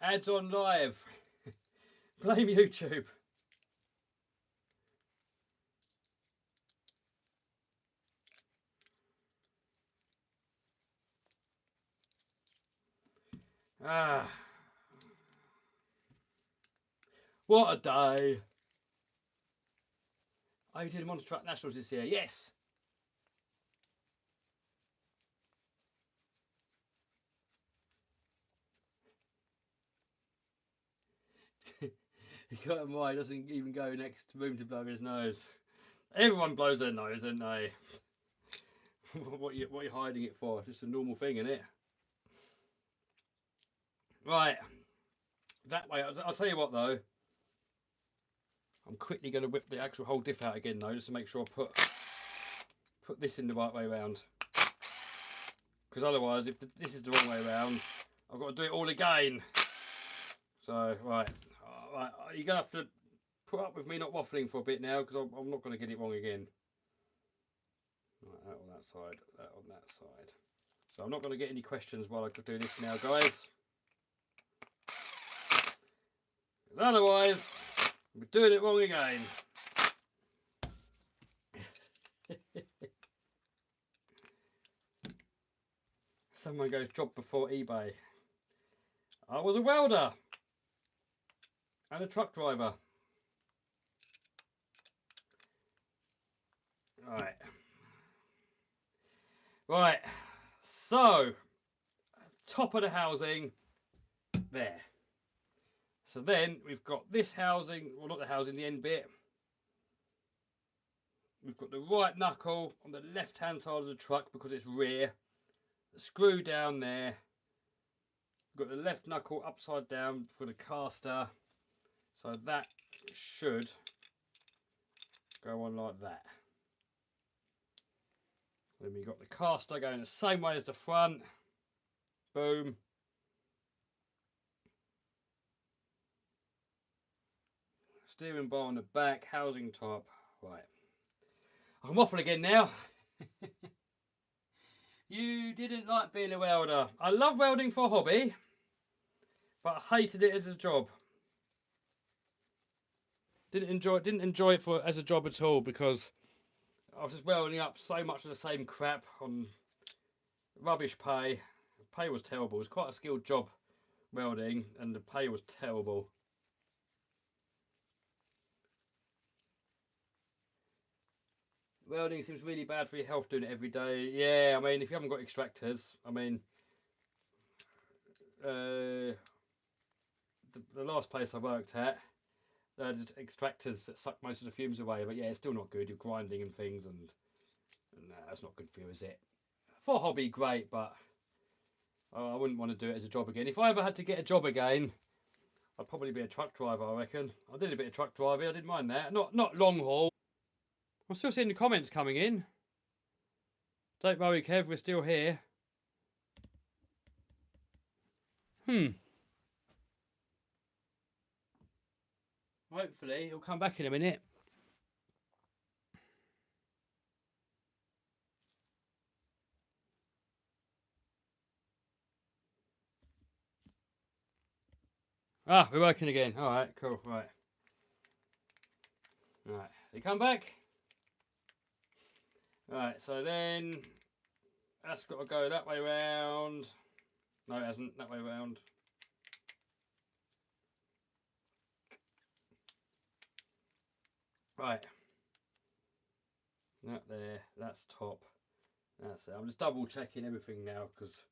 Ads on live. Blame YouTube. Ah. What a day. Oh, you did Monster Truck Nationals this year? Yes. He got him why he doesn't even go next room to blow his nose. Everyone blows their nose, don't they? what are you hiding it for? Just a normal thing, isn't it? Right. That way, I'll tell you what though. I'm quickly going to whip the actual whole diff out again though, just to make sure I put this in the right way around. Because otherwise, if this is the wrong way around, I've got to do it all again. So, right. You're going to have to put up with me not waffling for a bit now, because I'm not going to get it wrong again. Right, that on that side, that on that side. So I'm not going to get any questions while I do this now, guys. Otherwise, we're doing it wrong again. Someone goes job before eBay. I was a welder and a truck driver. Right, so top of the housing there. So then we've got this housing, well not the housing, the end bit. We've got the right knuckle on the left hand side of the truck because it's rear. The screw down there. We've got the left knuckle upside down for the caster. So that should go on like that. Then we've got the caster going the same way as the front. Boom. Steering bar on the back, housing top. Right. I'm waffle again now. You didn't like being a welder. I love welding for a hobby, but I hated it as a job. Didn't enjoy it as a job at all because I was just welding up so much of the same crap on rubbish pay. The pay was terrible. It was quite a skilled job, welding, and the pay was terrible. Welding seems really bad for your health doing it every day. Yeah, I mean, if you haven't got extractors, I mean, the last place I worked at, they had extractors that suck most of the fumes away. But yeah, it's still not good. You're grinding and things, and nah, that's not good for you, is it? For a hobby, great, but I wouldn't want to do it as a job again. If I ever had to get a job again, I'd probably be a truck driver, I reckon. I did a bit of truck driving. I didn't mind that. Not long haul. I'm still seeing the comments coming in. Don't worry, Kev, we're still here. Hopefully, he'll come back in a minute. Ah, we're working again. All right, cool. Right. All right. They come back. All right. So then that's got to go that way round. No, it hasn't. That way round. Right. That there. That's top. That's it. I'm just double checking everything now, because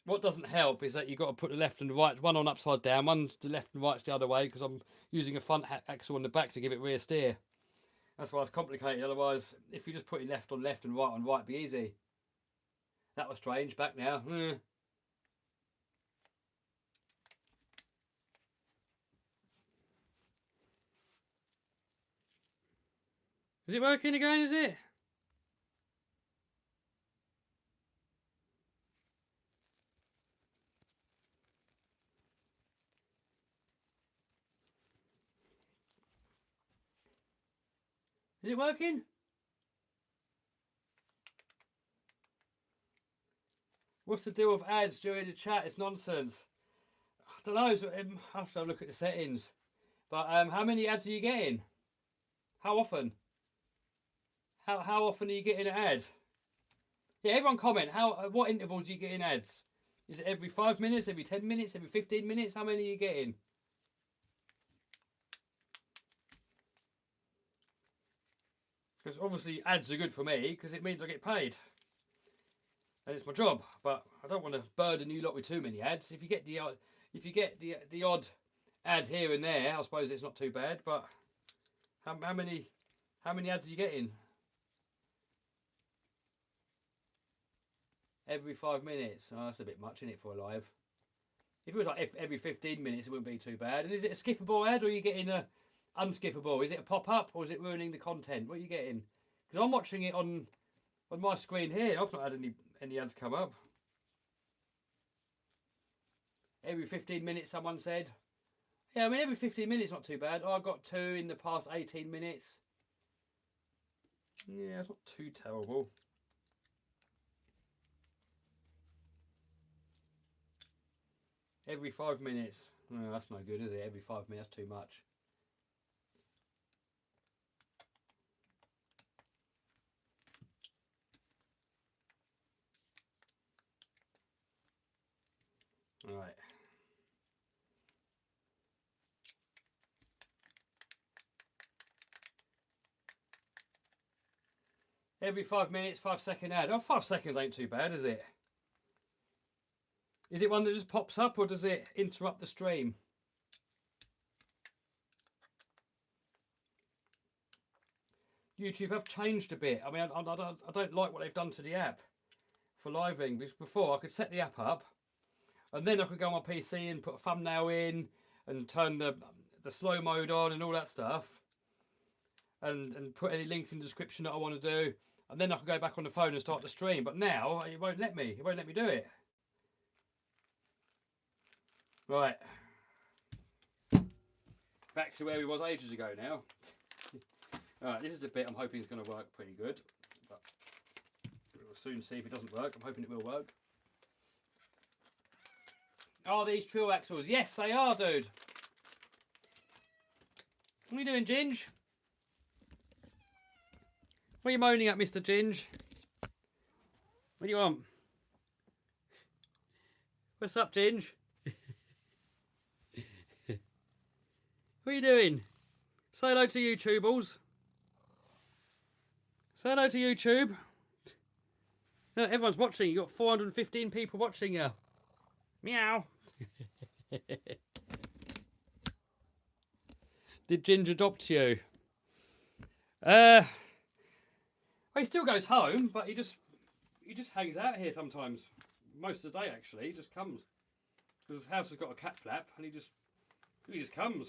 what doesn't help is that you've got to put the left and the right, one on upside down, one's the left and right's the other way, because I'm using a front axle on the back to give it rear steer. That's why it's complicated. Otherwise, if you just put it left on left and right on right, it'd be easy. That was strange. Back now. Is it working again, is it? Is it working? What's the deal with ads during the chat? It's nonsense. I don't know. So, I have to look at the settings. But how many ads are you getting? How often? How often are you getting an ad? Yeah, everyone comment. What intervals are you getting ads? Is it every 5 minutes, every 10 minutes, every 15 minutes? How many are you getting? Because obviously ads are good for me, because it means I get paid. And it's my job. But I don't want to burden you lot with too many ads. If you get the odd ad here and there, I suppose it's not too bad. But how many ads are you getting? Every 5 minutes. Oh, that's a bit much, isn't it, for a live? If it was like every 15 minutes, it wouldn't be too bad. And is it a skippable ad, or are you getting a unskippable? Is it a pop-up, or is it ruining the content? What are you getting? Because I'm watching it on my screen here. I've not had any ads come up. Every 15 minutes, someone said. Yeah, I mean, every 15 minutes, not too bad. Oh, I got 2 in the past 18 minutes. Yeah, it's not too terrible. Every 5 minutes. No, that's no good, is it? Every 5 minutes, too much. Right. Every 5 minutes, 5-second ad. Oh, 5 seconds ain't too bad, is it? Is it one that just pops up, or does it interrupt the stream? YouTube have changed a bit. I mean, I don't like what they've done to the app for living. Because before, I could set the app up, and then I could go on my PC and put a thumbnail in and turn the slow mode on and all that stuff, and put any links in the description that I want to do, and then I could go back on the phone and start the stream. But now it won't let me. It won't let me do it. Right. Back to where we was ages ago now. Alright, this is the bit I'm hoping is going to work pretty good. But we'll soon see if it doesn't work. I'm hoping it will work. Are these trill axles? Yes, they are, dude. What are you doing, Ginge? What are you moaning at, Mr. Ginge? What do you want? What's up, Ginge? What are you doing? Say hello to YouTubeals. Say hello to YouTube. No, everyone's watching. You've got 415 people watching you. Meow. Did Ginge adopt you? Well, he still goes home, but he just hangs out here sometimes. Most of the day, actually. He just comes. Because his house has got a cat flap, and he just comes.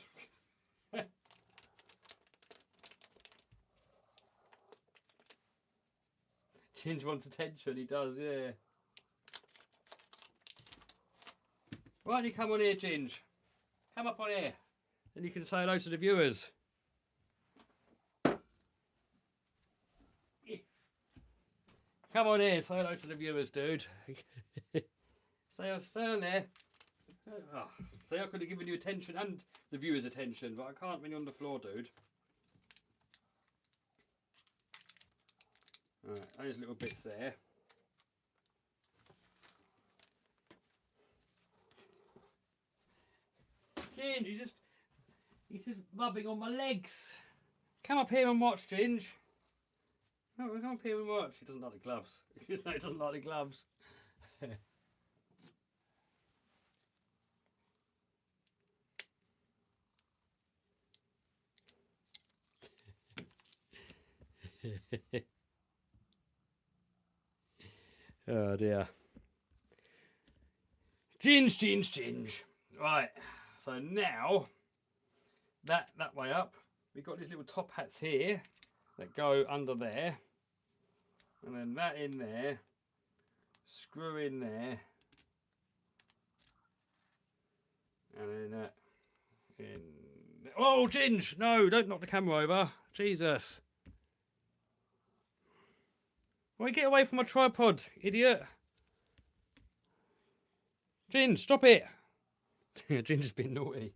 Ginge wants attention, he does, yeah. Why don't you come on here, Ginge? Come up on here. Then you can say hello to the viewers. Come on here, say hello to the viewers, dude. stay on there. Oh, see, I could have given you attention and the viewers attention, but I can't when you're on the floor, dude. Alright, those little bits there. Ginge, he's just rubbing on my legs. Come up here and watch, Ginge. Oh, come up here and watch. He doesn't like the gloves. He doesn't like the gloves. Oh dear. Ginge. Right. So now that way up, we've got these little top hats here that go under there, and then that in there, screw in there, and then that in there. Oh, Ginge! No, don't knock the camera over. Jesus. Why get away from my tripod, idiot? Ginge, stop it. Ginger's been naughty.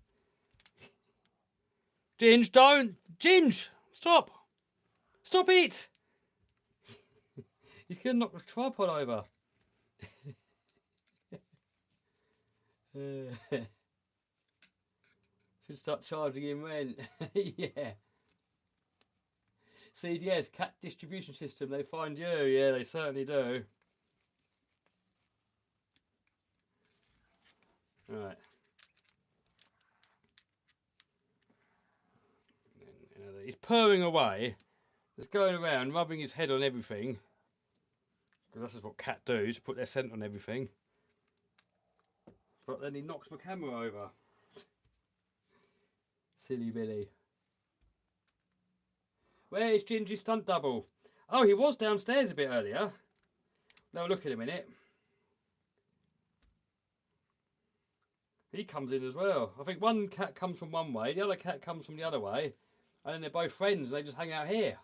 Ginge, don't! Ginge! Stop! Stop it! He's going to knock the tripod over. Should start charging him rent. Yeah. CDS, cat distribution system, they find you. Yeah, they certainly do. Right. He's purring away. He's going around, rubbing his head on everything. Because that's just what cats do, to put their scent on everything. But then he knocks my camera over. Silly Billy. Where is Ginger's stunt double? Oh, he was downstairs a bit earlier. Now look at him in it. He comes in as well. I think one cat comes from one way, the other cat comes from the other way. And then they're both friends, they just hang out here.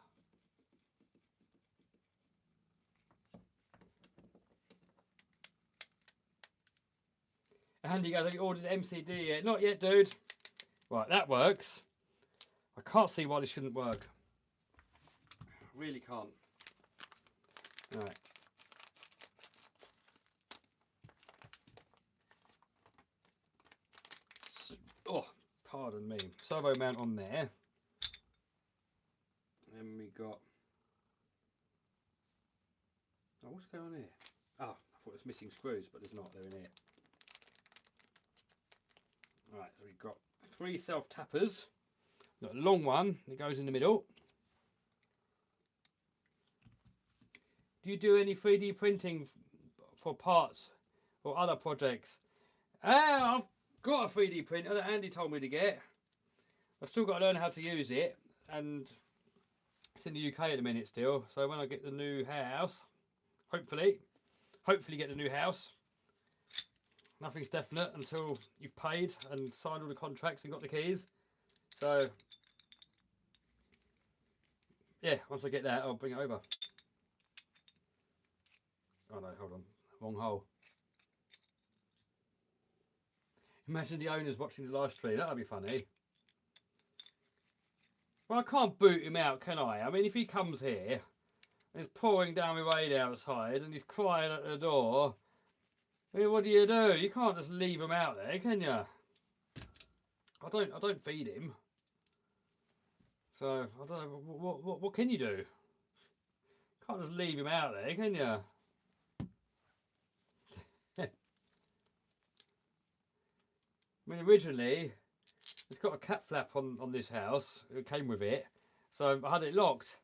And he goes, have you ordered MCD yet? Not yet, dude. Right, that works. I can't see why this shouldn't work. Really can't. Right. Oh, pardon me. Servo mount on there. Then we got... Oh, what's going on here? Oh, I thought it was missing screws, but there's not. They're in here. Right, so we've got 3 self-tappers. We've got a long one that goes in the middle. Do you do any 3D printing for parts or other projects? I've got a 3D printer that Andy told me to get. I've still got to learn how to use it, and it's in the UK at the minute still. So when I get the new house, hopefully get the new house. Nothing's definite until you've paid and signed all the contracts and got the keys. So yeah, once I get that, I'll bring it over. Oh no, hold on, wrong hole. Imagine the owners watching the live stream, that'd be funny. Well, I can't boot him out, can I? I mean, if he comes here, and he's pouring down the rain outside, and he's crying at the door, I mean, what do? You can't just leave him out there, can you? I don't feed him. So I don't know what can you do? Can't just leave him out there, can you? I mean, originally it's got a cat flap on this house. It came with it, so I had it locked.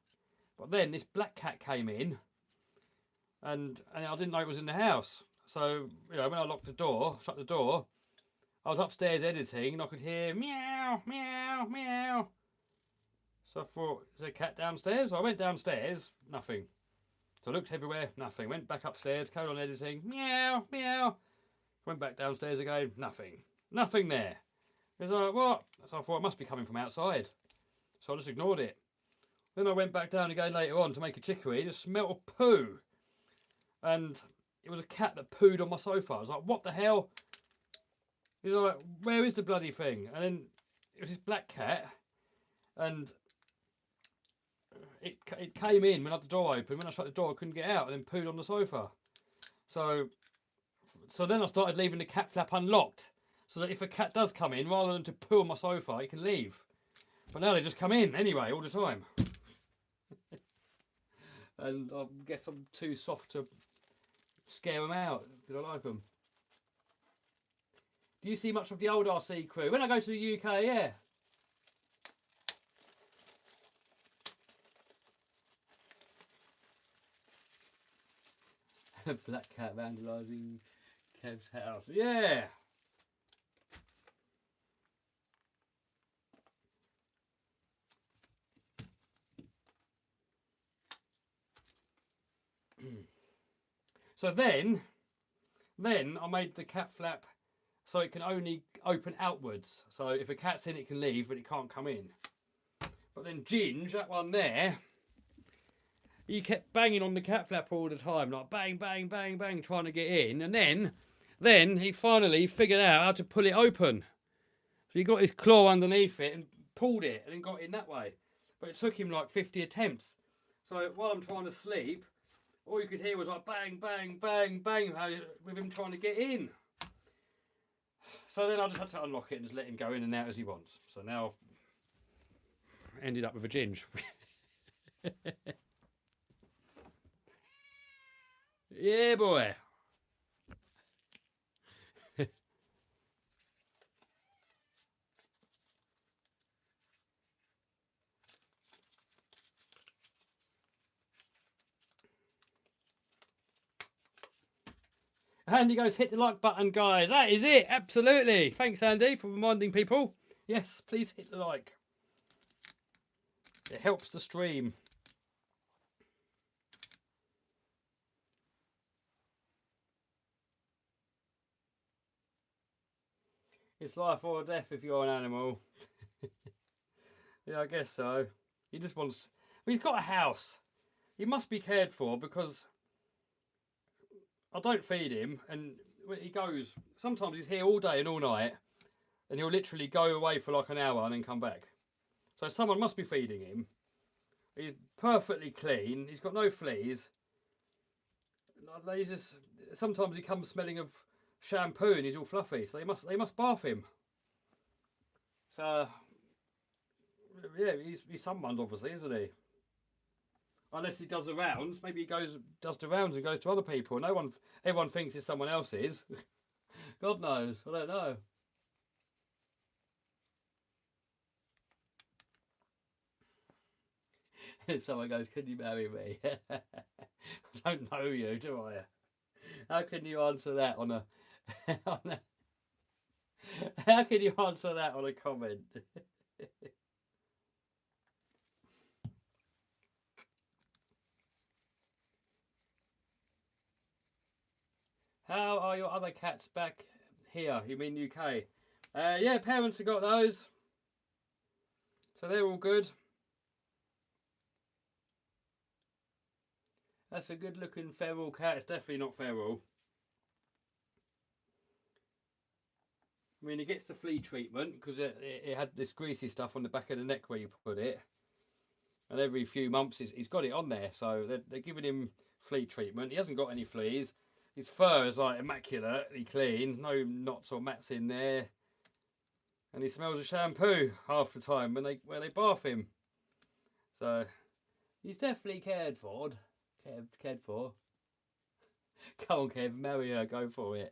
But then this black cat came in, and I didn't know it was in the house. So when I locked the door, shut the door, I was upstairs editing, and I could hear meow, meow, meow. So I thought, is there a cat downstairs? So I went downstairs, nothing. So I looked everywhere, nothing. Went back upstairs, carried on editing, meow, meow. Went back downstairs again, nothing. Nothing there. It's like, what? So I thought it must be coming from outside. So I just ignored it. Then I went back down again later on to make a chicory, and it smelt of poo. And it was a cat that pooed on my sofa. I was like, what the hell? He's like, where is the bloody thing? And then it was this black cat, and it came in when I had the door open. When I shut the door, I couldn't get out, and then pooed on the sofa. So then I started leaving the cat flap unlocked, so that if a cat does come in, rather than to poo on my sofa, it can leave. But now they just come in anyway, all the time. And I guess I'm too soft to scare them out, because I like them. Do you see much of the old RC crew? When I go to the UK, yeah. Black cat vandalising Kev's house. Yeah. So then I made the cat flap so it can only open outwards. So if a cat's in, it can leave, but it can't come in. But then Ginge, that one there, he kept banging on the cat flap all the time, like bang, bang, bang, bang, trying to get in. And then he finally figured out how to pull it open. So he got his claw underneath it and pulled it and then got in that way. But it took him like 50 attempts. So while I'm trying to sleep, all you could hear was like bang, bang, bang, bang, with him trying to get in. So then I just had to unlock it and just let him go in and out as he wants. So now I've ended up with a Ginge. Yeah, boy. Andy goes, hit the like button, guys. That is it. Absolutely. Thanks, Andy, for reminding people. Yes, please hit the like. It helps the stream. It's life or death if you're an animal. Yeah, I guess so. He just wants... Well, he's got a house. He must be cared for because I don't feed him, and he goes... Sometimes he's here all day and all night, and he'll literally go away for like an hour and then come back. So someone must be feeding him. He's perfectly clean. He's got no fleas. He's just... Sometimes he comes smelling of shampoo and he's all fluffy, so they must bath him. So yeah, he's someone's obviously, isn't he? Unless he does the rounds, maybe he does the rounds and goes to other people. Everyone thinks it's someone else's. God knows, I don't know. Someone goes, "Can you marry me?" I don't know you, do I? How can you answer that on a how can you answer that on a comment? How are your other cats back here? You mean UK? Yeah, parents have got those. So they're all good. That's a good looking feral cat. It's definitely not feral. I mean, it gets the flea treatment because it had this greasy stuff on the back of the neck where you put it. And every few months he's got it on there. So they're giving him flea treatment. He hasn't got any fleas. His fur is like immaculately clean, no knots or mats in there, and he smells of shampoo half the time when they bath him. So he's definitely cared for. Cared for. Come on, Kev, marry her, go for it.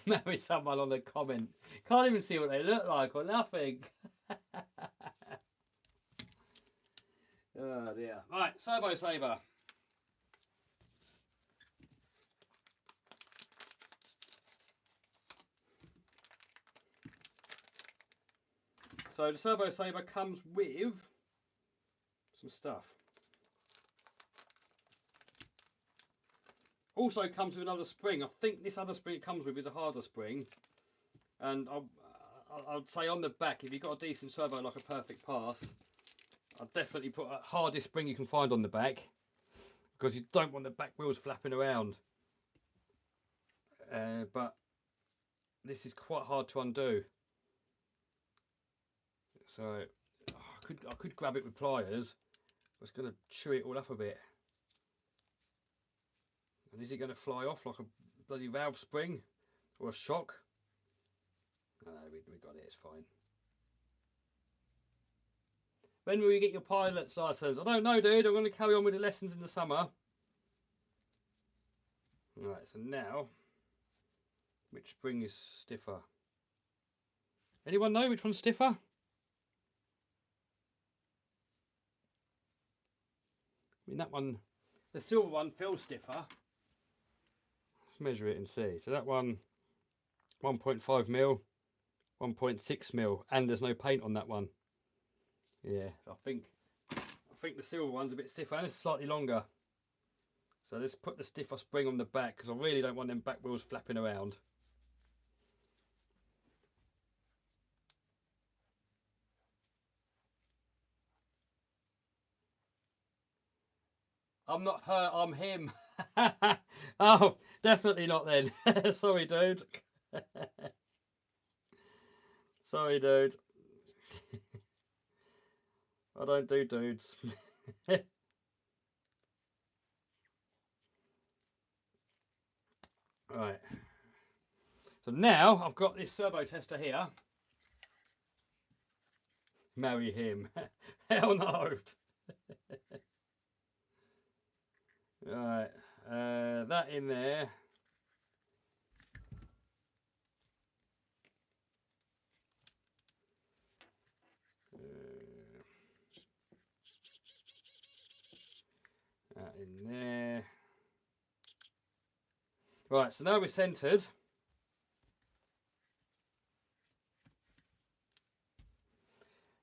Marry someone on the comment. Can't even see what they look like or nothing. Oh dear. Right, Servo Saver. So the Servo Saver comes with some stuff. Also comes with another spring. I think this other spring it comes with is a harder spring. And I'd say on the back, if you've got a decent servo like a Perfect Pass, I'd definitely put a hardest spring you can find on the back, because you don't want the back wheels flapping around. But this is quite hard to undo. So I could grab it with pliers. I was going to chew it all up a bit. And is it going to fly off like a bloody valve spring or a shock? No, we got it, it's fine. When will you get your pilot's license? I don't know, dude. I'm going to carry on with the lessons in the summer. Right, so now, which spring is stiffer? Anyone know which one's stiffer? I mean, that one, the silver one feels stiffer. Let's measure it and see. So that one, 1.5 mil, 1.6 mil, and there's no paint on that one. Yeah, I think the silver one's a bit stiffer and it's slightly longer. So let's put the stiffer spring on the back, because I really don't want them back wheels flapping around. I'm not her, I'm him. Oh, definitely not then. Sorry, dude. Sorry, dude. I don't do dudes. Right. So now I've got this servo tester here. Marry him. Hell no. Right. That in there. That in there. Right, so now we're centered.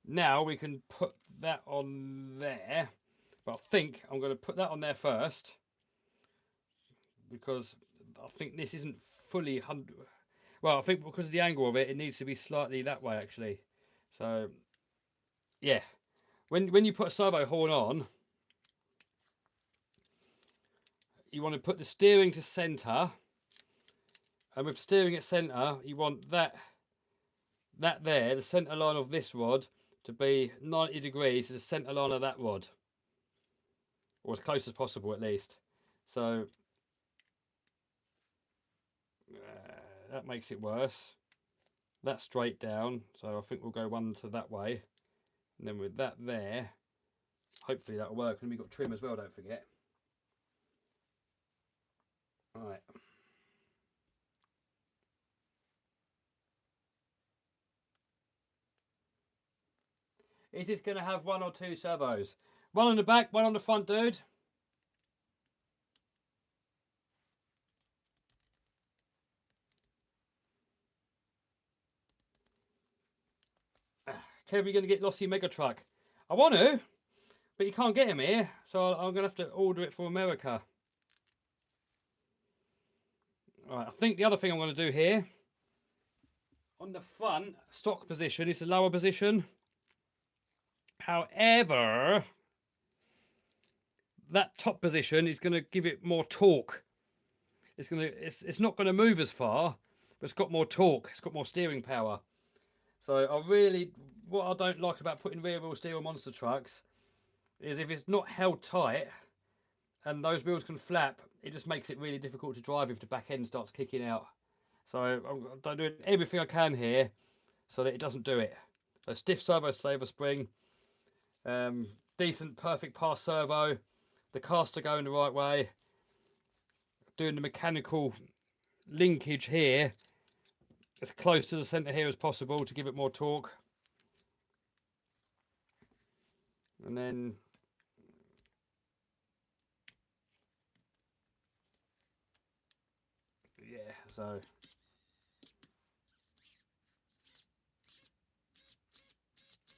Now we can put that on there, but I think I'm going to put that on there first, because I think this isn't fully 100. Well, I think because of the angle of it, it needs to be slightly that way actually. So yeah, when you put a servo horn on, you want to put the steering to center, and with steering at center, you want that there, the center line of this rod, to be 90 degrees to the center line of that rod, or as close as possible at least. So that makes it worse. That's straight down, so I think we'll go one to that way, and then with that there, hopefully that'll work. And we've got trim as well, don't forget. Right. Is this going to have one or two servos? One on the back, one on the front, dude. Kev, you're going to get Losi Mega Truck. I want to, but you can't get him here, so I'm going to have to order it from America. Right, I think the other thing I'm going to do here, on the front, stock position is the lower position. However, that top position is going to give it more torque. It's not going to move as far, but it's got more torque. It's got more steering power. So what I don't like about putting rear wheel steel on monster trucks is if it's not held tight and those wheels can flap, it just makes it really difficult to drive if the back end starts kicking out. So I'm doing everything I can here so that it doesn't do it. So stiff servo saver spring, decent perfect pass servo, the caster going the right way, doing the mechanical linkage here as close to the centre here as possible to give it more torque. And then yeah, so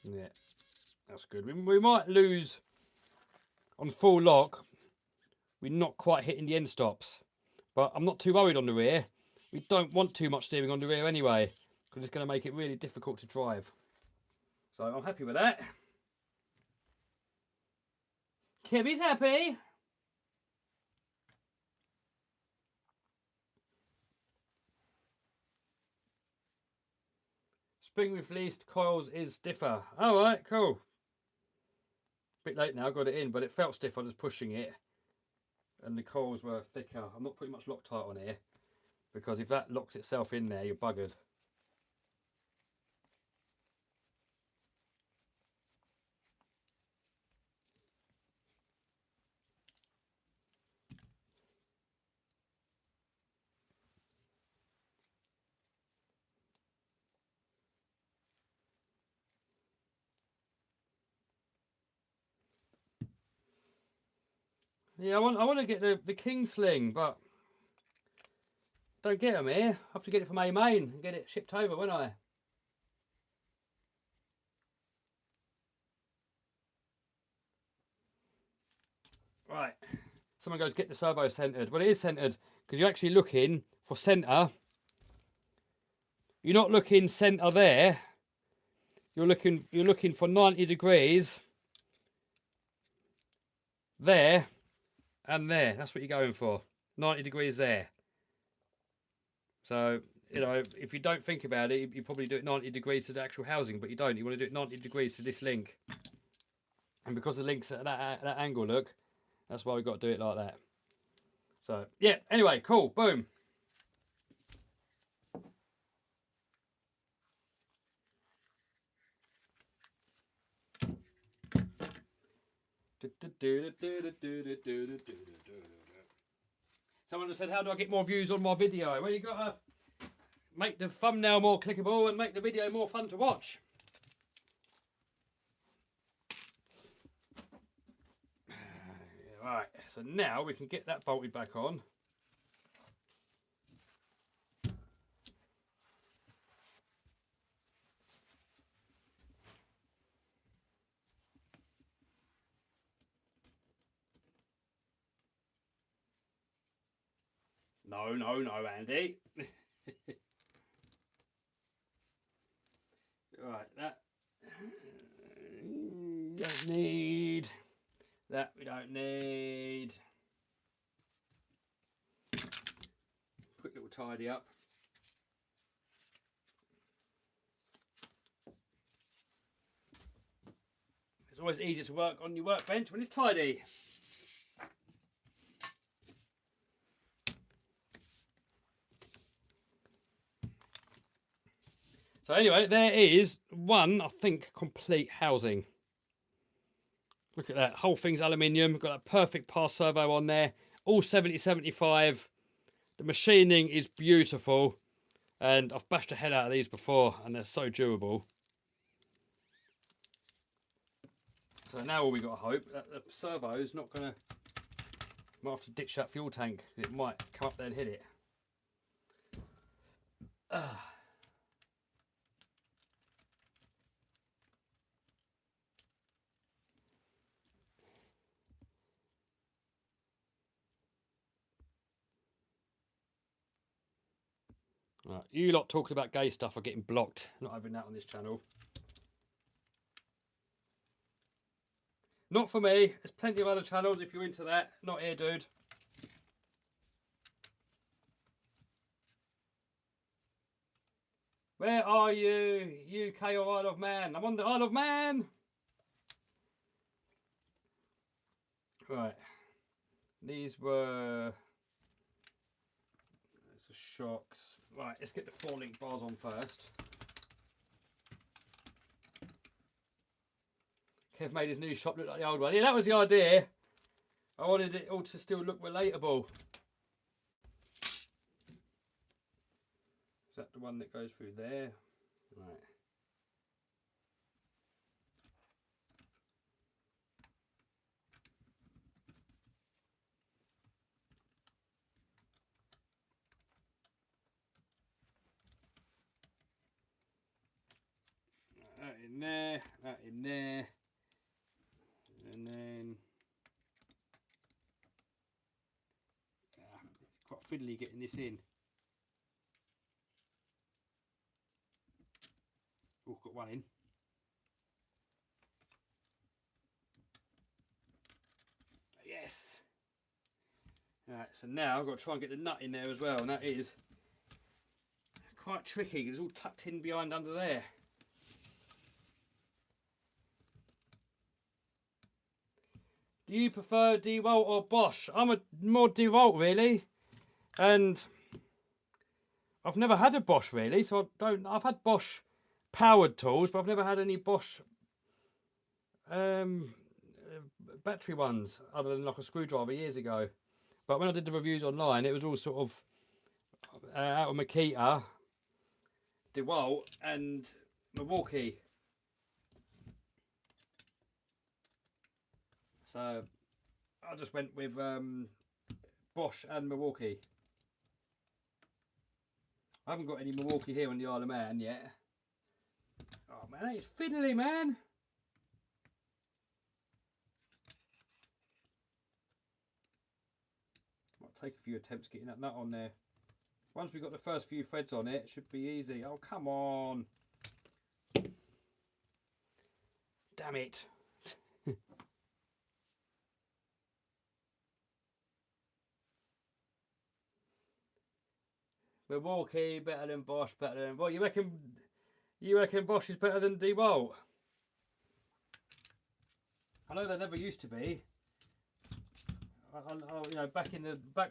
yeah, that's good. We might lose on full lock. We're not quite hitting the end stops, but I'm not too worried on the rear. We don't want too much steering on the rear anyway, because it's going to make it really difficult to drive. So I'm happy with that. Kevy's happy. Spring released coils is stiffer. All right, cool. Bit late now, got it in, but it felt stiff. I was pushing it, and the coils were thicker. I'm not putting much Loctite on here, because if that locks itself in there, you're buggered. Yeah, I want to get the King Sling, but don't get them here. I have to get it from A Main and get it shipped over, won't I? Right. Someone goes, get the servo centered. Well, it is centered because you're actually looking for center. You're not looking center there. You're looking for 90 degrees there and there. That's what you're going for. 90 degrees there. So, you know, if you don't think about it, you probably do it 90 degrees to the actual housing, but you don't. You want to do it 90 degrees to this link. And because the link's at that angle, look, that's why we've got to do it like that. So, yeah, anyway, cool, boom. Someone just said, how do I get more views on my video? Well, you got to make the thumbnail more clickable and make the video more fun to watch. Right, so now we can get that bolted back on. No, Andy. Right, that don't need. That we don't need. Quick little tidy up. It's always easier to work on your workbench when it's tidy. So anyway, there is one, I think, complete housing. Look at that, whole thing's aluminium, got that perfect pass servo on there, all 70-75. The machining is beautiful, and I've bashed the hell out of these before, and they're so durable. So now all we got to hope that the servo is not going to, might have to ditch that fuel tank, it might come up there and hit it. Right, you lot talking about gay stuff are getting blocked. Not having that on this channel. Not for me. There's plenty of other channels if you're into that. Not here, dude. Where are you? UK or Isle of Man? I'm on the Isle of Man. Right. These were the shocks. Right, let's get the 4-link bars on first. Kev made his new shop look like the old one. Yeah, that was the idea. I wanted it all to still look relatable. Is that the one that goes through there? Right. That in there, that in there, and then quite fiddly getting this in. Oh, got one in. Yes. Right, so now I've got to try and get the nut in there as well, and that is quite tricky because it's all tucked in behind under there. Do you prefer DeWalt or Bosch? I'm a more DeWalt really, and I've never had a Bosch really, so I've had Bosch powered tools, but I've never had any Bosch battery ones other than like a screwdriver years ago. But when I did the reviews online, it was all sort of out of Makita, DeWalt and Milwaukee. So I just went with Bosch and Milwaukee. I haven't got any Milwaukee here on the Isle of Man yet. Oh man, that is fiddly, man. Might take a few attempts getting that nut on there. Once we've got the first few threads on it, it should be easy. Oh, come on. Damn it. Milwaukee better than Bosch, better than... What, you reckon Bosch is better than DeWalt? I know they never used to be. You know, back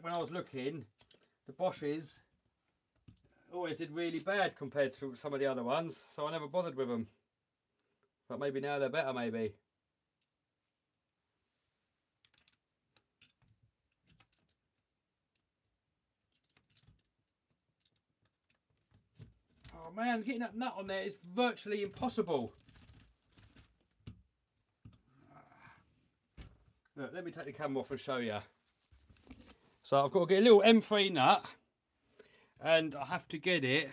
when I was looking, the Bosches always did really bad compared to some of the other ones, so I never bothered with them. But maybe now they're better, maybe. Oh man, getting that nut on there is virtually impossible. Look, let me take the camera off and show you. So I've got to get a little M3 nut, and I have to get it,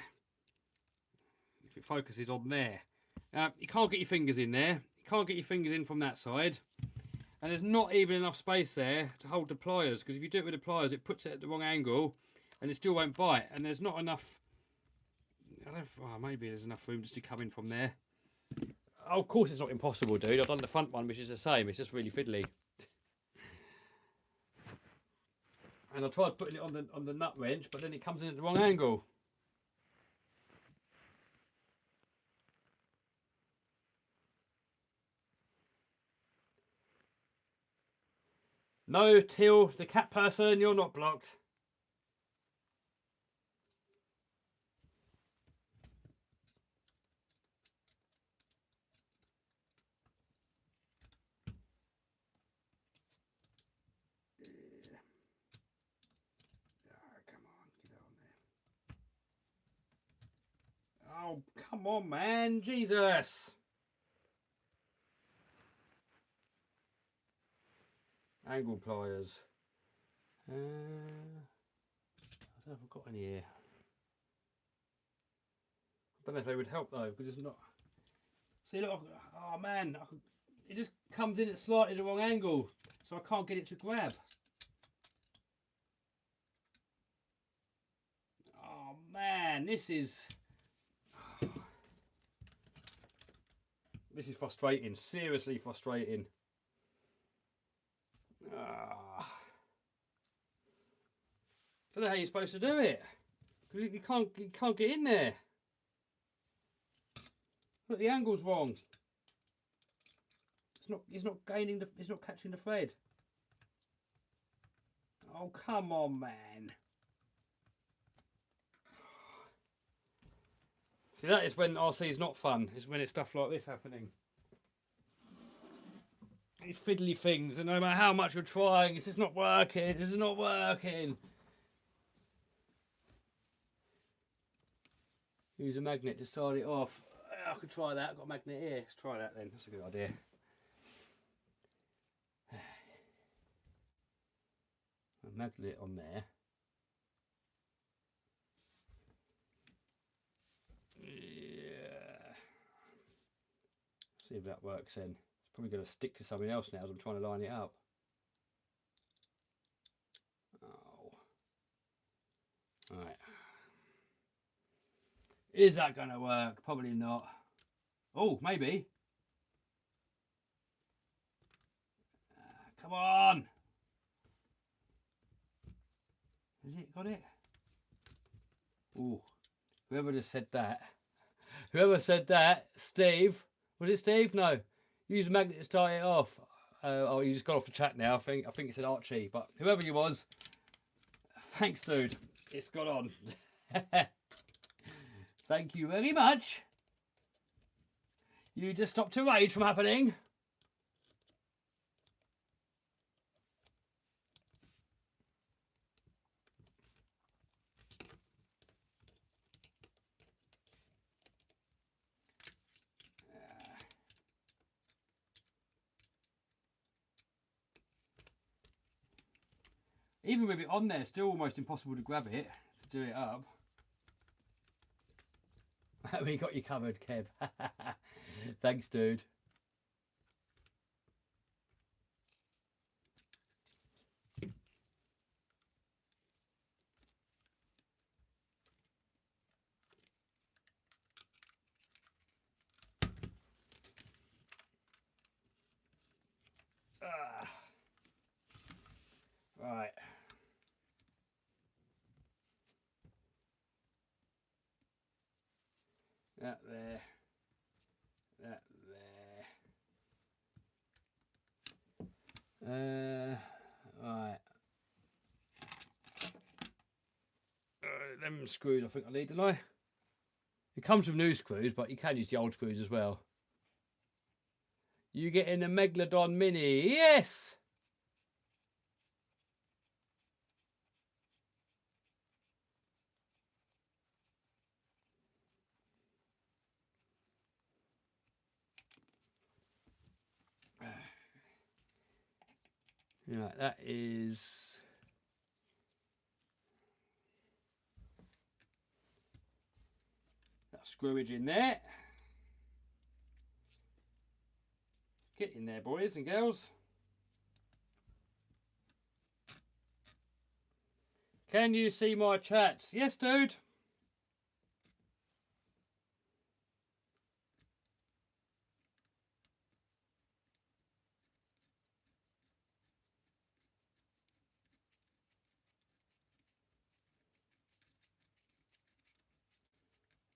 if it focuses on there. Now, you can't get your fingers in there. You can't get your fingers in from that side. And there's not even enough space there to hold the pliers, because if you do it with the pliers, it puts it at the wrong angle, and it still won't bite. And there's not enough, maybe there's enough room just to come in from there. Oh, of course it's not impossible, dude. I've done the front one, which is the same. It's just really fiddly. And I tried putting it on the nut wrench, but then it comes in at the wrong angle. No, Till, the cat person, you're not blocked. Oh, come on, man. Jesus. Angle pliers. I don't know if I've got any here. I don't know if they would help though, because it's not. See, look. Oh man, it just comes in at slightly the wrong angle, so I can't get it to grab. Oh man, this is frustrating. Seriously frustrating. I don't know how you're supposed to do it, because you can't get in there. Look, the angle's wrong. It's not catching the thread. Oh, come on, man. See, that is when RC is not fun. It's when it's stuff like this happening. These fiddly things, and no matter how much you're trying, it's just not working. This is not working. Use a magnet to start it off. I could try that. I've got a magnet here. Let's try that then. That's a good idea. A magnet on there. Yeah. See if that works then. It's probably going to stick to something else now as I'm trying to line it up. Oh. Right. Is that going to work? Probably not. Oh, maybe. Come on. Has it got it? Oh, whoever just said that. Whoever said that, Steve. Was it Steve? No. Use a magnet to start it off. Oh, you just got off the chat now. I think it said Archie, but whoever you was, thanks, dude. It's got on. Thank you very much. You just stopped a rage from happening. Even with it on there, still almost impossible to grab it, to do it up. We got you covered, Kev. Thanks, dude. Right. That there. That there. Right. Them screws I think I need, don't I? It comes with new screws, but you can use the old screws as well. You get in a Megalodon Mini. Yes! Right, that is... that screwage in there. Get in there, boys and girls. Can you see my chat? Yes, dude.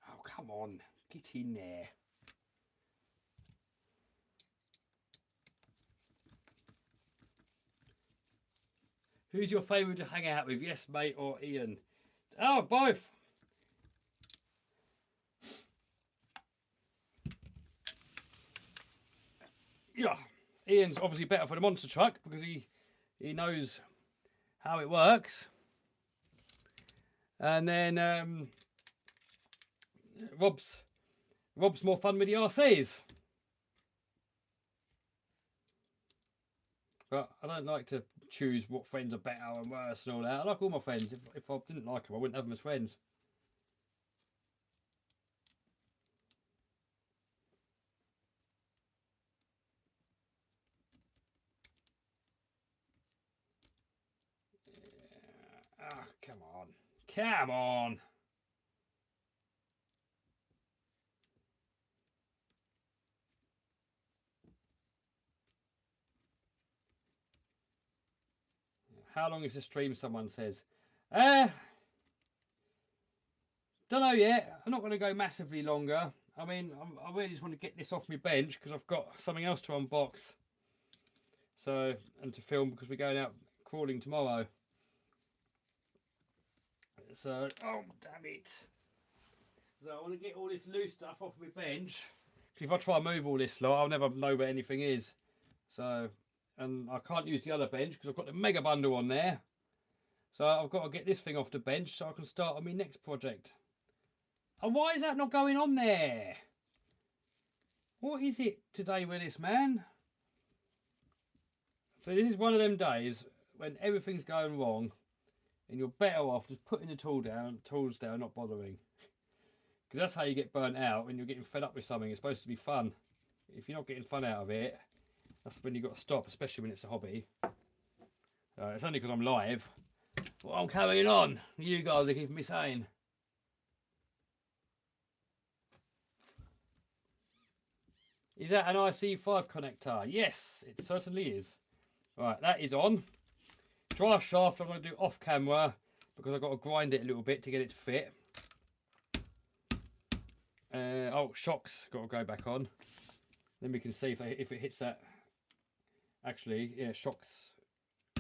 Oh, come on. Get in there. Who's your favourite to hang out with? Yes, mate, or Ian? Oh, both. Yeah, Ian's obviously better for the monster truck because he knows how it works. And then Rob's more fun with the RCs. But I don't like to choose what friends are better and worse and all that. I like all my friends. If I didn't like them, I wouldn't have them as friends. Yeah. Oh, come on. Come on. How long is the stream, someone says? Don't know yet. I'm not going to go massively longer. I mean, I really just want to get this off my bench because I've got something else to unbox. So, and to film because we're going out crawling tomorrow. So, oh damn it. So I want to get all this loose stuff off my bench. Because if I try and move all this lot, I'll never know where anything is. So, and I can't use the other bench because I've got the mega bundle on there. So I've got to get this thing off the bench so I can start on my next project. And why is that not going on there? What is it today with this, man? So this is one of them days when everything's going wrong and you're better off just putting the tools down, not bothering. Because that's how you get burnt out when you're getting fed up with something. It's supposed to be fun. If you're not getting fun out of it, that's when you've got to stop, especially when it's a hobby. It's only because I'm live. Well, I'm carrying on. You guys are keeping me sane. Is that an IC5 connector? Yes, it certainly is. Right, that is on. Drive shaft I'm going to do off camera because I've got to grind it a little bit to get it to fit. Oh, shocks got to go back on. Then we can see if it hits that. Actually, yeah, shocks.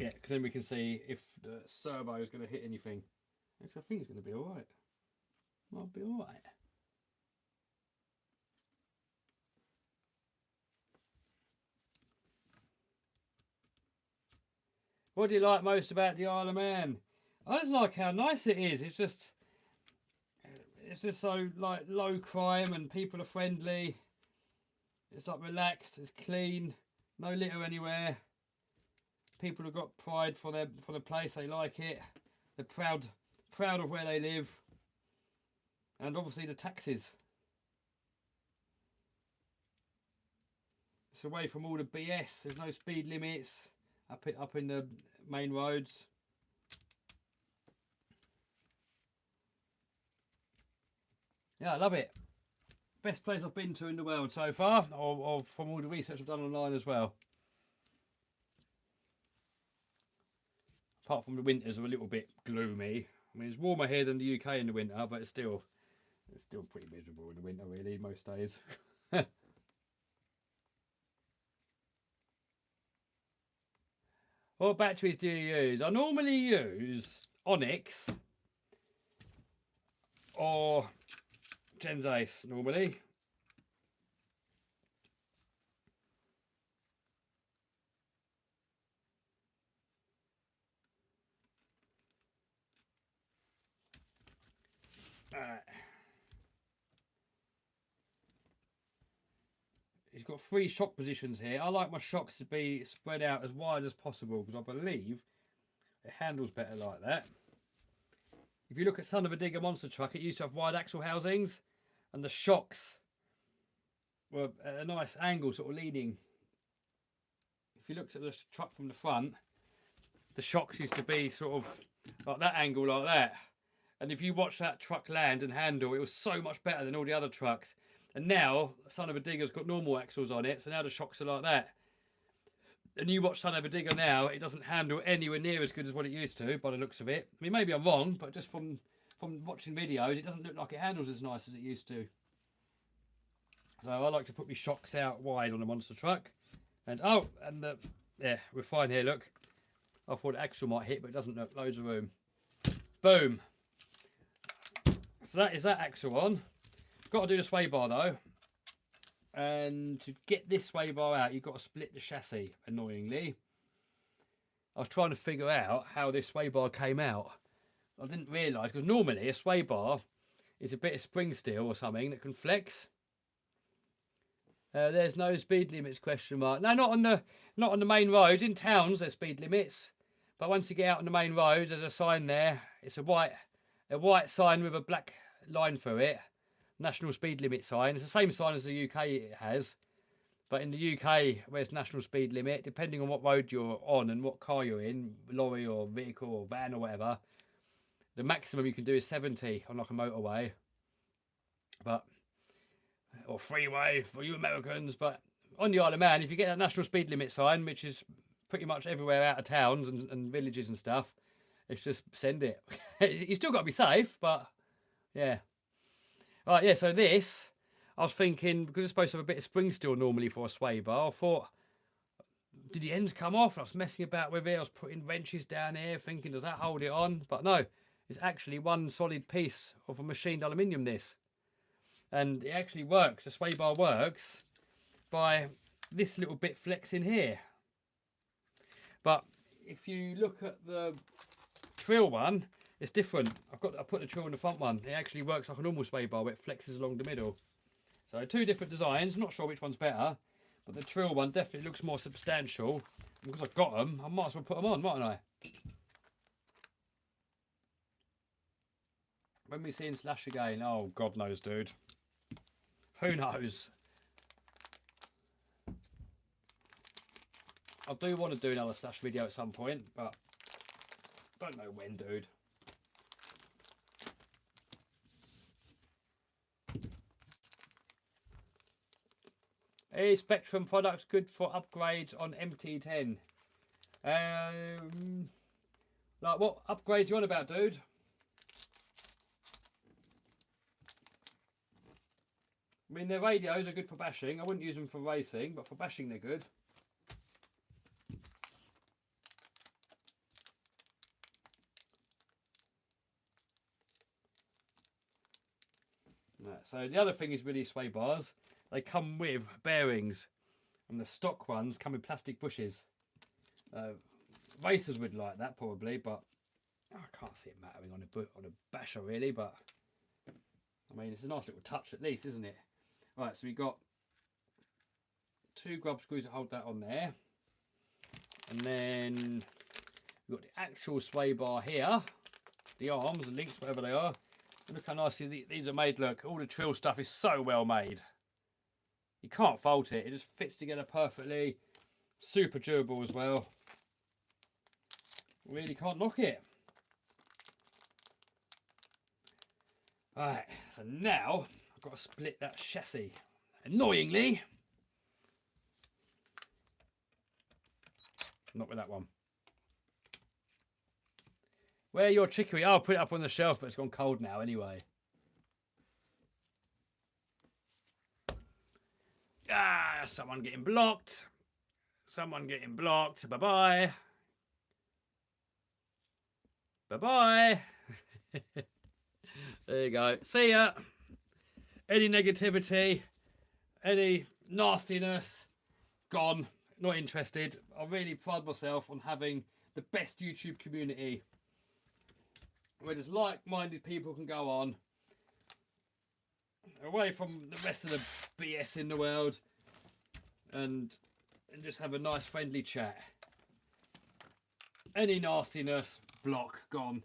Yeah, because then we can see if the servo is going to hit anything. Actually, I think it's going to be alright. Might be alright. What do you like most about the Isle of Man? I just like how nice it is. It's just so like low crime and people are friendly. It's like relaxed. It's clean. No litter anywhere. People have got pride for the place. They like it. They're proud of where they live. And obviously the taxes. It's away from all the BS. There's no speed limits up in the main roads. Yeah, I love it. Best place I've been to in the world so far, or from all the research I've done online as well. Apart from the winters are a little bit gloomy. I mean, it's warmer here than the UK in the winter, but it's still pretty miserable in the winter, really, most days. What batteries do you use? I normally use Onyx or Gens Ace normally. It's got 3 shock positions here. I like my shocks to be spread out as wide as possible because I believe it handles better like that. If you look at Son of a Digger Monster Truck, it used to have wide axle housings and the shocks were at a nice angle, sort of leaning. If you looked at the truck from the front, the shocks used to be sort of like that angle, like that. And if you watch that truck land and handle, it was so much better than all the other trucks. And now, Son of a Digger's got normal axles on it, so now the shocks are like that. And you watch Son of a Digger now, it doesn't handle anywhere near as good as what it used to, by the looks of it. I mean, maybe I'm wrong, but just from watching videos, it doesn't look like it handles as nice as it used to. So I like to put my shocks out wide on a monster truck. And, oh, and yeah, we're fine here, look. I thought the axle might hit, but it doesn't look, loads of room. Boom. So that is that axle on. Got to do the sway bar though, and to get this sway bar out you've got to split the chassis. Annoyingly, I was trying to figure out how this sway bar came out. I didn't realise, because normally a sway bar is a bit of spring steel or something that can flex. There's no speed limits, question mark. No, not on the main roads. In towns there's speed limits, but once you get out on the main roads there's a sign there. It's a white sign with a black line through it. National speed limit sign. It's the same sign as the UK it has, but in the UK where it's national speed limit, depending on what road you're on and what car you're in, lorry or vehicle or van or whatever, the maximum you can do is 70 on like a motorway, or freeway for you Americans. But on the Isle of Man, if you get that national speed limit sign, which is pretty much everywhere out of towns and villages and stuff, it's just send it. You still got to be safe, but yeah. Right, yeah, so this, I was thinking, because it's supposed to have a bit of spring steel normally for a sway bar, I thought, did the ends come off? I was messing about with it, I was putting wrenches down here, thinking, does that hold it on? But no, It's actually one solid piece of a machined aluminium, this. And it actually works, the sway bar works by this little bit flexing here. But if you look at the trill one, it's different. I put the trill in the front one. It actually works like a normal sway bar where it flexes along the middle. So two different designs. Not sure which one's better, but the trill one definitely looks more substantial. And because I've got them, I might as well put them on, mightn't I? When we see him slash again, oh God knows, dude. Who knows? I do want to do another slash video at some point, but don't know when, dude. Is Spectrum products good for upgrades on MT10? Like what upgrades you on about, dude? I mean, their radios are good for bashing. I wouldn't use them for racing, but for bashing they're good. Right, so the other thing is with these sway bars, they come with bearings, and the stock ones come with plastic bushes. Racers would like that probably, but I can't see it mattering on a basher really. But I mean, it's a nice little touch at least, isn't it? Right, so we've got two grub screws that hold that on there, and then we've got the actual sway bar here, the arms, the links, whatever they are. And look how nicely these are made. Look, all the trill stuff is so well made. You can't fault it. It just fits together perfectly. Super durable as well. Really can't knock it. Alright, so now I've got to split that chassis. Annoyingly. Not with that one. Where your chicory? I'll put it up on the shelf, but it's gone cold now anyway. Ah, someone getting blocked. Someone getting blocked. Bye-bye. Bye-bye. There you go. See ya. Any negativity, any nastiness, gone. Not interested. I really pride myself on having the best YouTube community, where just like-minded people can go on, away from the rest of the BS in the world, and just have a nice friendly chat. Any nastiness, block, gone.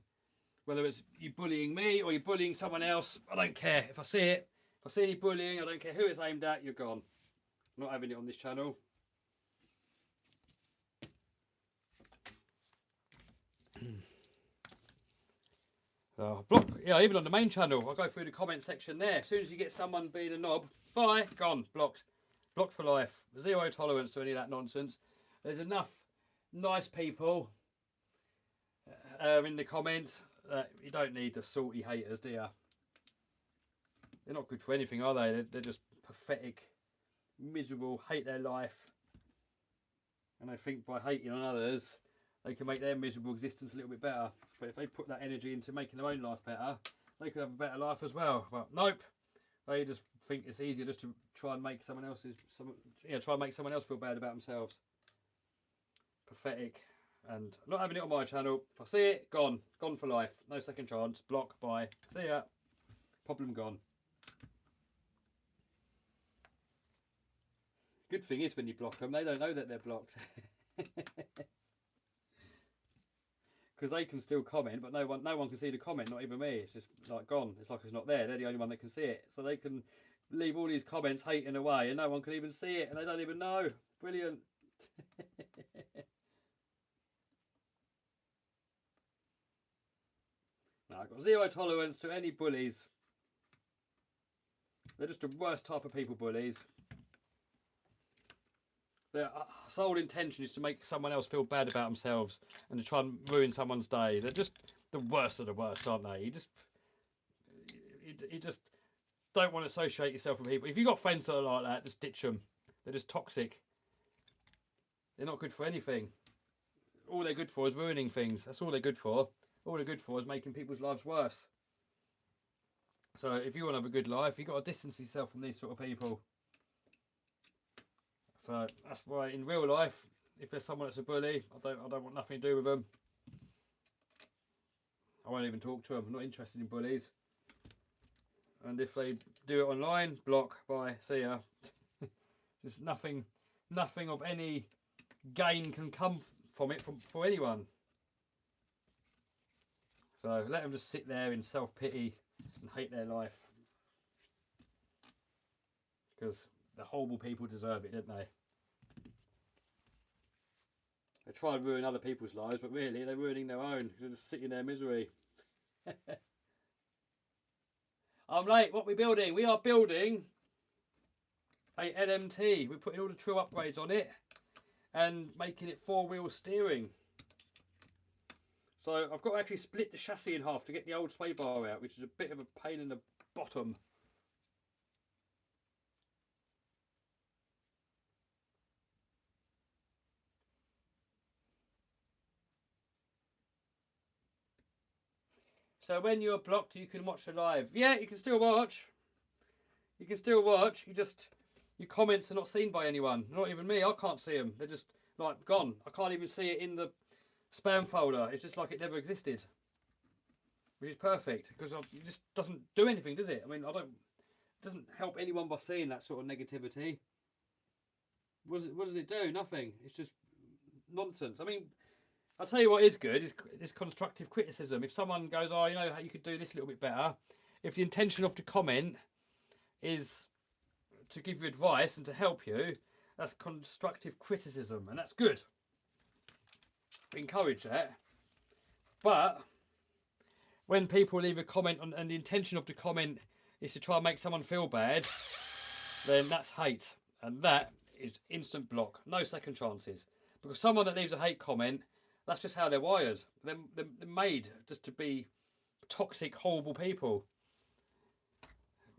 Whether it's you bullying me or you're bullying someone else, I don't care. If I see it, if I see any bullying, I don't care who it's aimed at, you're gone. I'm not having it on this channel. Block, yeah, even on the main channel, I'll go through the comment section there. As soon as you get someone being a knob, bye, gone, blocked. Blocked for life. Zero tolerance to any of that nonsense. There's enough nice people in the comments. You don't need the salty haters, do you? They're not good for anything, are they? They're just pathetic, miserable, hate their life. And they think by hating on others, they can make their miserable existence a little bit better. But if they put that energy into making their own life better, they could have a better life as well. But nope, they just think it's easier just to try and make someone else feel bad about themselves. Pathetic. And not having it on my channel. If I see it, gone for life. No second chance. Block. Bye. See ya. Problem gone. Good thing is when you block them, they don't know that they're blocked. Because they can still comment, but no one can see the comment, not even me. It's just like gone. It's like it's not there. They're the only one that can see it. So they can leave all these comments hating away and no one can even see it and they don't even know. Brilliant. No, I've got zero tolerance to any bullies. They're just the worst type of people, bullies. Their sole intention is to make someone else feel bad about themselves and to try and ruin someone's day. They're just the worst of the worst, aren't they? You just don't want to associate yourself with people. If you've got friends that are like that, just ditch them. They're just toxic. They're not good for anything. All they're good for is ruining things. That's all they're good for. all they're good for is making people's lives worse. So if you want to have a good life, you've got to distance yourself from these sort of people. So that's why in real life, if there's someone that's a bully, I don't want nothing to do with them. I won't even talk to them. I'm not interested in bullies. And if they do it online, block, bye, see ya. Just nothing of any gain can come from it for anyone. So let them just sit there in self-pity and hate their life. Because the horrible people deserve it, don't they? They try and ruin other people's lives, but really they're ruining their own. They're just sitting in their misery. I'm late. What are we building? We are building a LMT. We're putting all the true upgrades on it and making it 4-wheel steering. So I've got to actually split the chassis in half to get the old sway bar out, which is a bit of a pain in the bottom. So when you're blocked, you can watch the live. Yeah, you can still watch. You can still watch. Your comments are not seen by anyone. Not even me. I can't see them. They're just like gone. I can't even see it in the spam folder. It's just like it never existed. Which is perfect because it just doesn't do anything, does it? I mean, it doesn't help anyone by seeing that sort of negativity. What does it do? Nothing. It's just nonsense. I mean, I'll tell you what is good is constructive criticism. If someone goes, oh, you know how you could do this a little bit better, if the intention of the comment is to give you advice and to help you, that's constructive criticism, and that's good. We encourage that. But when people leave a comment and the intention of the comment is to try and make someone feel bad, then that's hate, and that is instant block, no second chances. Because someone that leaves a hate comment, that's just how they're wired. They're made just to be toxic, horrible people.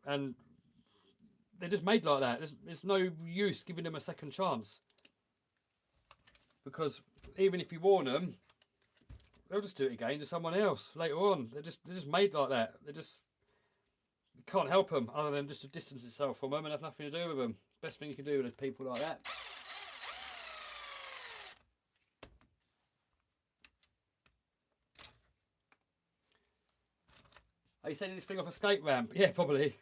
And they're just made like that. There's no use giving them a second chance. Because even if you warn them, they'll just do it again to someone else later on. They're just made like that. You can't help them other than just to distance yourself from them and have nothing to do with them. Best thing you can do with people like that. Are you sending this thing off a skate ramp? Yeah, probably.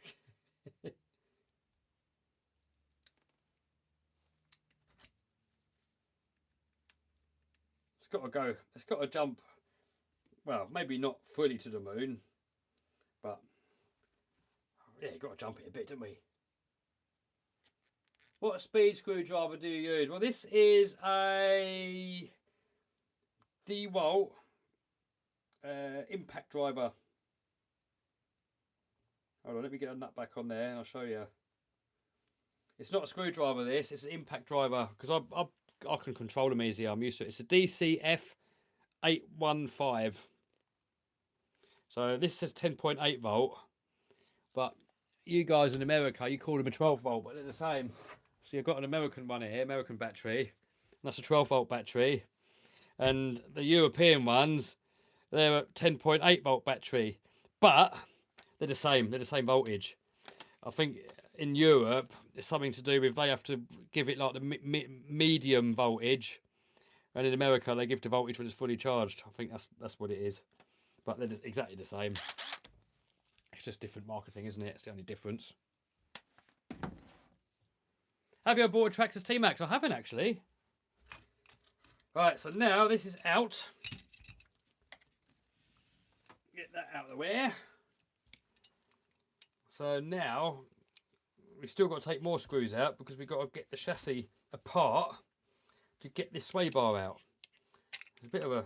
It's got to go. It's got to jump. Well, maybe not fully to the moon, but yeah, you've got to jump it a bit, don't we? What speed screwdriver do you use? Well, this is a DeWalt impact driver. Hold on, let me get a nut back on there and I'll show you. It's not a screwdriver, this. It's an impact driver because I can control them easier. I'm used to it. It's a DCF 815. So this says 10.8 volt, but you guys in America, you call them a 12 volt, but they're the same. So you've got an American one here, American battery. And that's a 12 volt battery. And the European ones, they're a 10.8 volt battery. But they're the same voltage. I think in Europe, it's something to do with they have to give it like the medium voltage. And in America, they give the voltage when it's fully charged. I think that's what it is. But they're exactly the same. It's just different marketing, isn't it? It's the only difference. Have you ever bought a Traxxas T-Max? I haven't actually. Right, so now this is out. Get that out of the way. So now we've still got to take more screws out because we've got to get the chassis apart to get this sway bar out. It's a bit of a,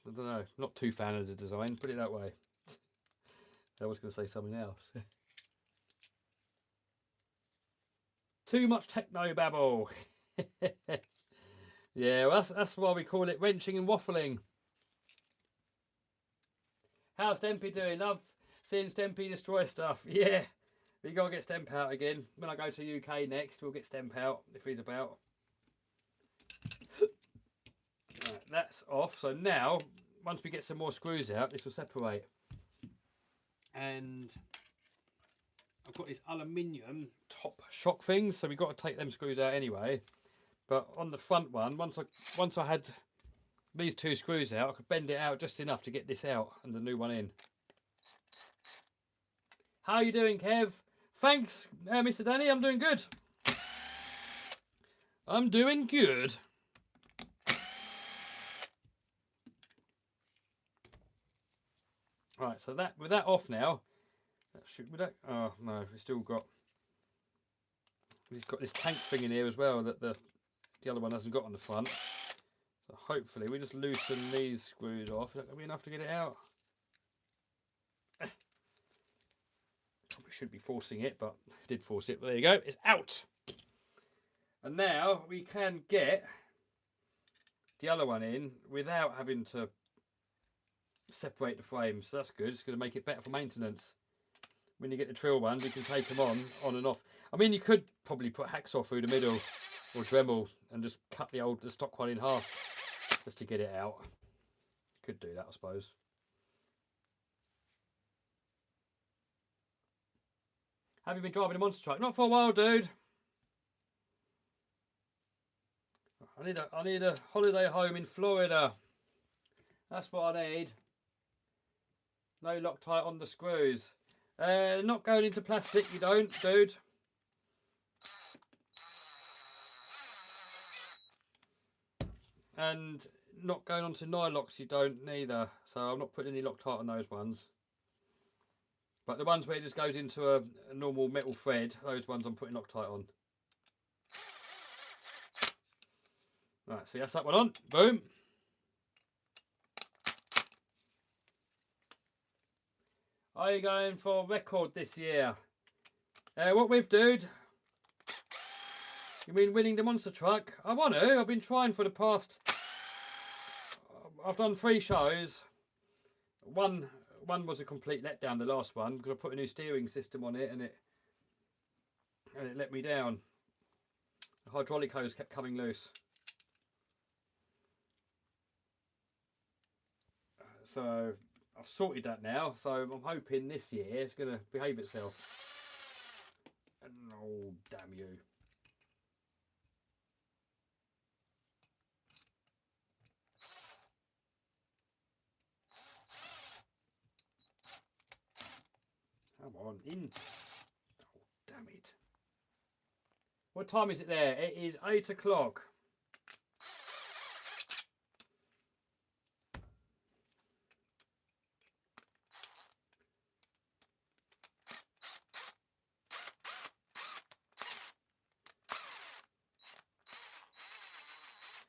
I don't know, not too fan of the design, put it that way. I was going to say something else. Too much techno babble. Yeah, well, that's why we call it wrenching and waffling. How's Dempy doing? Love seeing Dempy destroy stuff. Yeah, we got to get Stemp out again. When I go to UK next, we'll get Stemp out if he's about. Right, that's off. So now once we get some more screws out, this will separate. And I've got this aluminium top shock thing, so we've got to take them screws out anyway. But on the front one, once I had these 2 screws out, I could bend it out just enough to get this out and the new one in. How are you doing, Kev? Thanks, Mr. Danny. I'm doing good. I'm doing good. Right, so that with that off now. Oh no, we've got this tank thing in here as well that the other one hasn't got on the front. So hopefully we just loosen these screws off. Is that going to be enough to get it out? Probably should be forcing it, but I did force it. But there you go, it's out. And now we can get the other one in without having to separate the frames. So that's good. It's going to make it better for maintenance. When you get the trill ones, you can take them on and off. I mean, you could probably put hacksaw through the middle or Dremel and just cut the stock one in half just to get it out. Could do that, I suppose. Have you been driving a monster truck? Not for a while, dude. I need a holiday home in Florida. That's what I need. No Loctite on the screws. Not going into plastic, you don't, dude. And not going onto Nylox, you don't neither. So I'm not putting any Loctite on those ones. But the ones where it just goes into a normal metal thread, those ones I'm putting Loctite on. Right, so that's that one on. Boom. Are you going for record this year? What with, dude? You mean winning the monster truck? I want to. I've been trying for the past... I've done 3 shows. One was a complete letdown, the last one, because I put a new steering system on it and it let me down. The hydraulic hose kept coming loose. So I've sorted that now, so I'm hoping this year it's going to behave itself. Oh, damn you. Come on, in. Oh, damn it. What time is it there? It is 8 o'clock.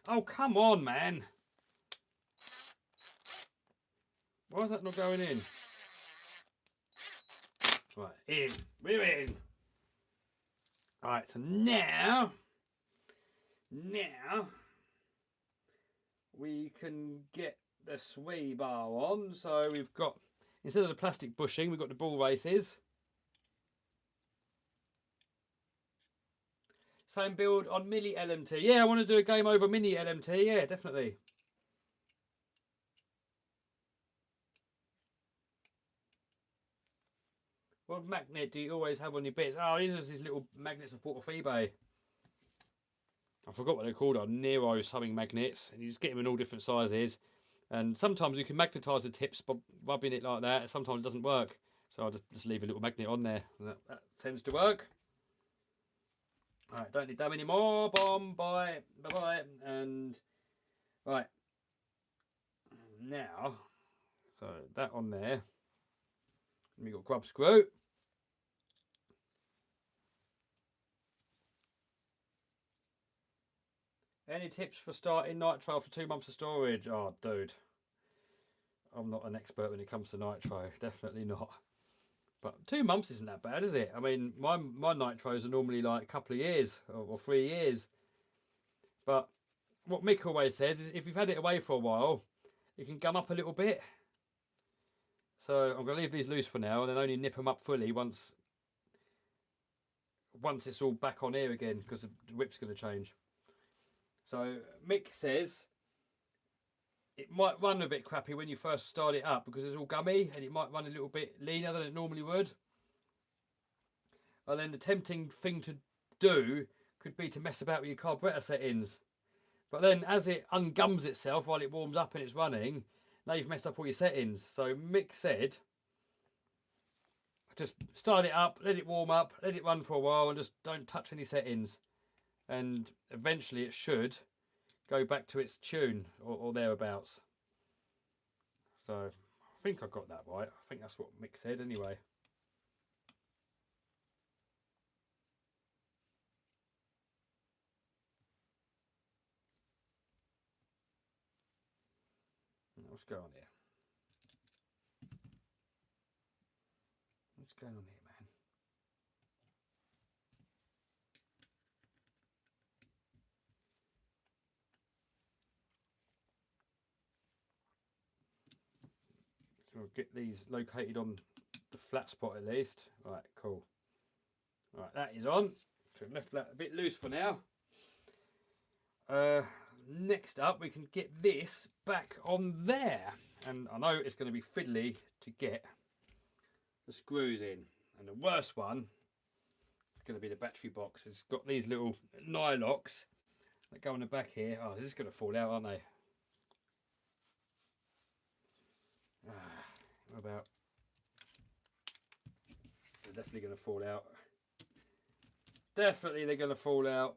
Oh, come on, man. Why is that not going in? Right, in. We're in. Alright, so now we can get the sway bar on. So we've got, instead of the plastic bushing, we've got the ball races. Same build on Mini LMT. Yeah, I want to do a game over Mini LMT. Yeah, definitely. What magnet do you always have on your bits? Oh, these are these little magnets I bought off eBay. I forgot what they're called. Are Nero something magnets, and you just get them in all different sizes. And sometimes you can magnetise the tips by rubbing it like that. Sometimes it doesn't work, so I'll just leave a little magnet on there. And that tends to work. All right, don't need them anymore. Bomb, bye, bye, bye, and right now. So that on there. We got grub screw. Any tips for starting nitro for 2 months of storage? Oh, dude, I'm not an expert when it comes to nitro. Definitely not. But 2 months isn't that bad, is it? I mean, my nitros are normally like a couple of years or 3 years. But what Mick always says is if you've had it away for a while, it can gum up a little bit. So I'm going to leave these loose for now and then only nip them up fully once it's all back on here again, because the whip's going to change. So Mick says it might run a bit crappy when you first start it up because it's all gummy, and it might run a little bit leaner than it normally would. And then the tempting thing to do could be to mess about with your carburetor settings. But then as it ungums itself while it warms up and it's running, now you've messed up all your settings. So Mick said, just start it up, let it warm up, let it run for a while, and just don't touch any settings. And eventually it should go back to its tune or thereabouts. So I think I got that right. I think that's what Mick said anyway. What's going on here? What's going on here, man? So we'll get these located on the flat spot at least. Right, cool. Right, that is on. So left that a bit loose for now. Next up, we can get this back on there. And I know it's going to be fiddly to get the screws in. And the worst one is going to be the battery box. It's got these little nylocks that go on the back here. Oh, this is going to fall out, aren't they? What about? They're definitely going to fall out. Definitely they're going to fall out.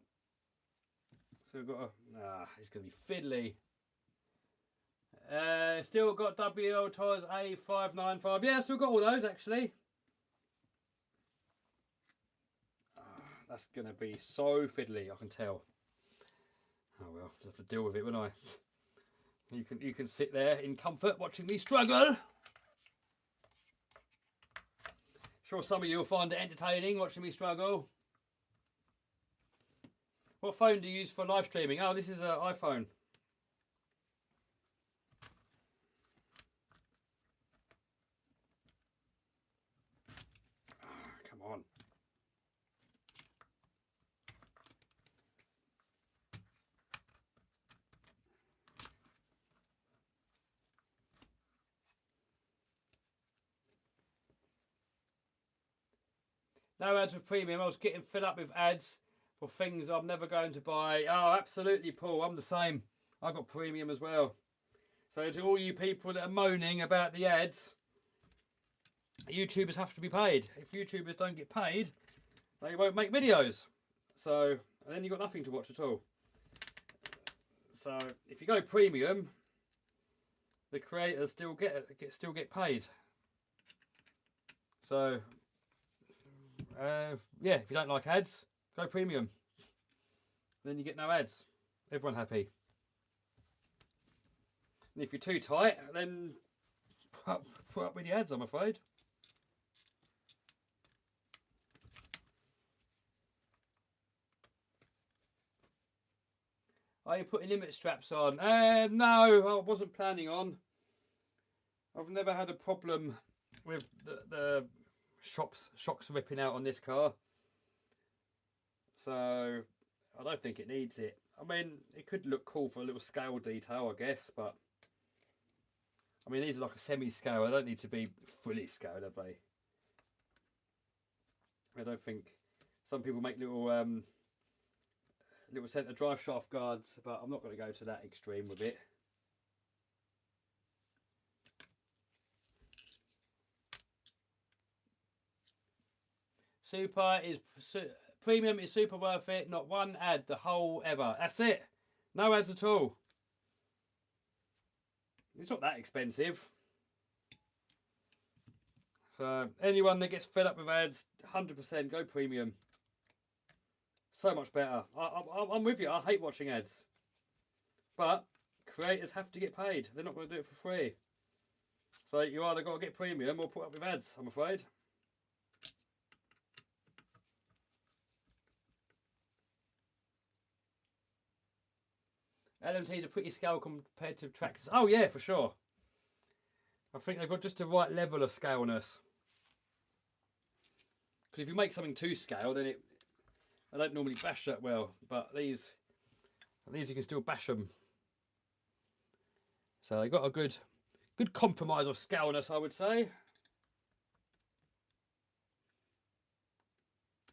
So we've got a, it's going to be fiddly. Still got WL tyres A595. Yeah, still got all those actually. That's going to be so fiddly, I can tell. Oh well, just have to deal with it, won't I? You can sit there in comfort watching me struggle. Sure, some of you will find it entertaining watching me struggle. What phone do you use for live streaming? Oh, this is an iPhone. Oh, come on. No ads for premium. I was getting fed up with ads for things I'm never going to buy. Oh, absolutely, Paul. I'm the same. I got premium as well. So to all you people that are moaning about the ads, YouTubers have to be paid. If YouTubers don't get paid, they won't make videos. So, and then you've got nothing to watch at all. So if you go premium, the creators still get paid. So yeah, if you don't like ads, go premium. Then you get no ads. Everyone happy. And if you're too tight, then put up with the ads, I'm afraid. Are you putting limit straps on? No, I wasn't planning on. I've never had a problem with the shocks ripping out on this car. So I don't think it needs it. I mean, it could look cool for a little scale detail, I guess, but I mean, these are like a semi-scale. They don't need to be fully scaled, have they? I don't think. Some people make little little centre drive shaft guards, but I'm not going to go to that extreme with it. Premium is super worth it. Not one ad the whole ever. That's it. No ads at all. It's not that expensive. So anyone that gets fed up with ads, 100% go premium. So much better. I'm with you. I hate watching ads. But creators have to get paid. They're not going to do it for free. So you either got to get premium or put up with ads, I'm afraid. LMTs are pretty scale compared to tractors. Oh yeah, for sure. I think they've got just the right level of scaleness. Because if you make something too scale, then I don't normally bash that well. But these you can still bash them. So they got a good compromise of scaleness, I would say.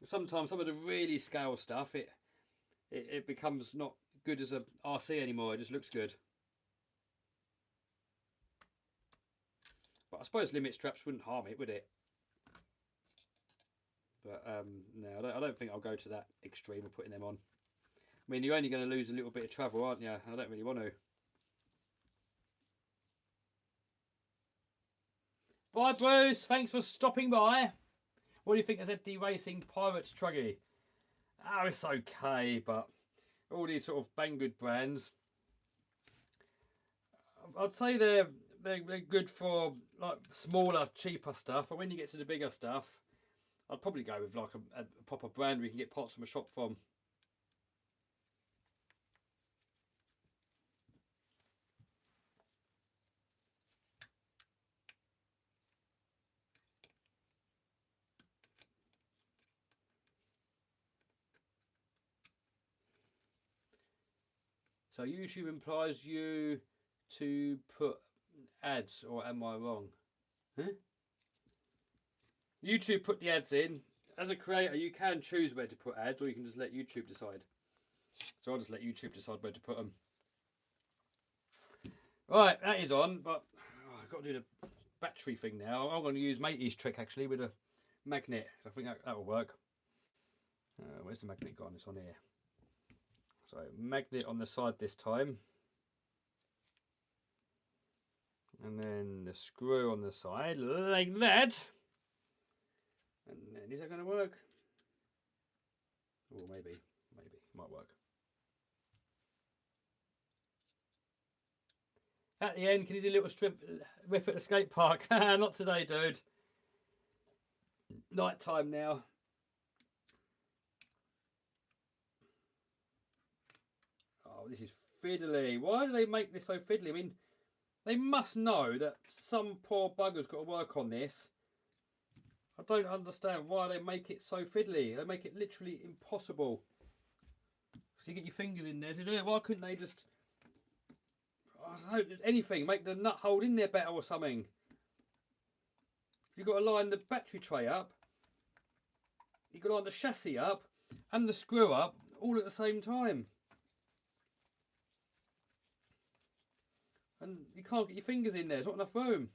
Sometimes some of the really scale stuff, it becomes not good as a RC anymore. It just looks good. But I suppose limit straps wouldn't harm it, would it? But no, I don't think I'll go to that extreme of putting them on. I mean, you're only going to lose a little bit of travel, aren't you? I don't really want to. Bye, Bruce. Thanks for stopping by. What do you think of ZD Racing Pirates Truggy? Oh, it's okay, but all these sort of Banggood brands, I'd say they're good for like smaller, cheaper stuff. But when you get to the bigger stuff, I'd probably go with like a proper brand where you can get parts from a shop from. So YouTube implies you to put ads, or am I wrong? Huh? YouTube put the ads in. As a creator, you can choose where to put ads, or you can just let YouTube decide. So I'll just let YouTube decide where to put them. Right, that is on, but I've got to do the battery thing now. I'm going to use Matey's trick actually with a magnet. I think that'll work. Where's the magnet gone? It's on here. So magnet on the side this time. And then the screw on the side, like that. And then, is that going to work? Or maybe, might work. At the end, can you do a little rip at the skate park? Not today, dude. Night time now. Oh, this is fiddly. Why do they make this so fiddly? I mean, they must know that some poor bugger's got to work on this. I don't understand why they make it so fiddly. They make it literally impossible. So you get your fingers in there to do it. Why couldn't they just, I don't know, anything, make the nut hold in there better or something? You've got to line the battery tray up. You've got to line the chassis up and the screw up all at the same time. And you can't get your fingers in there. There's not enough room.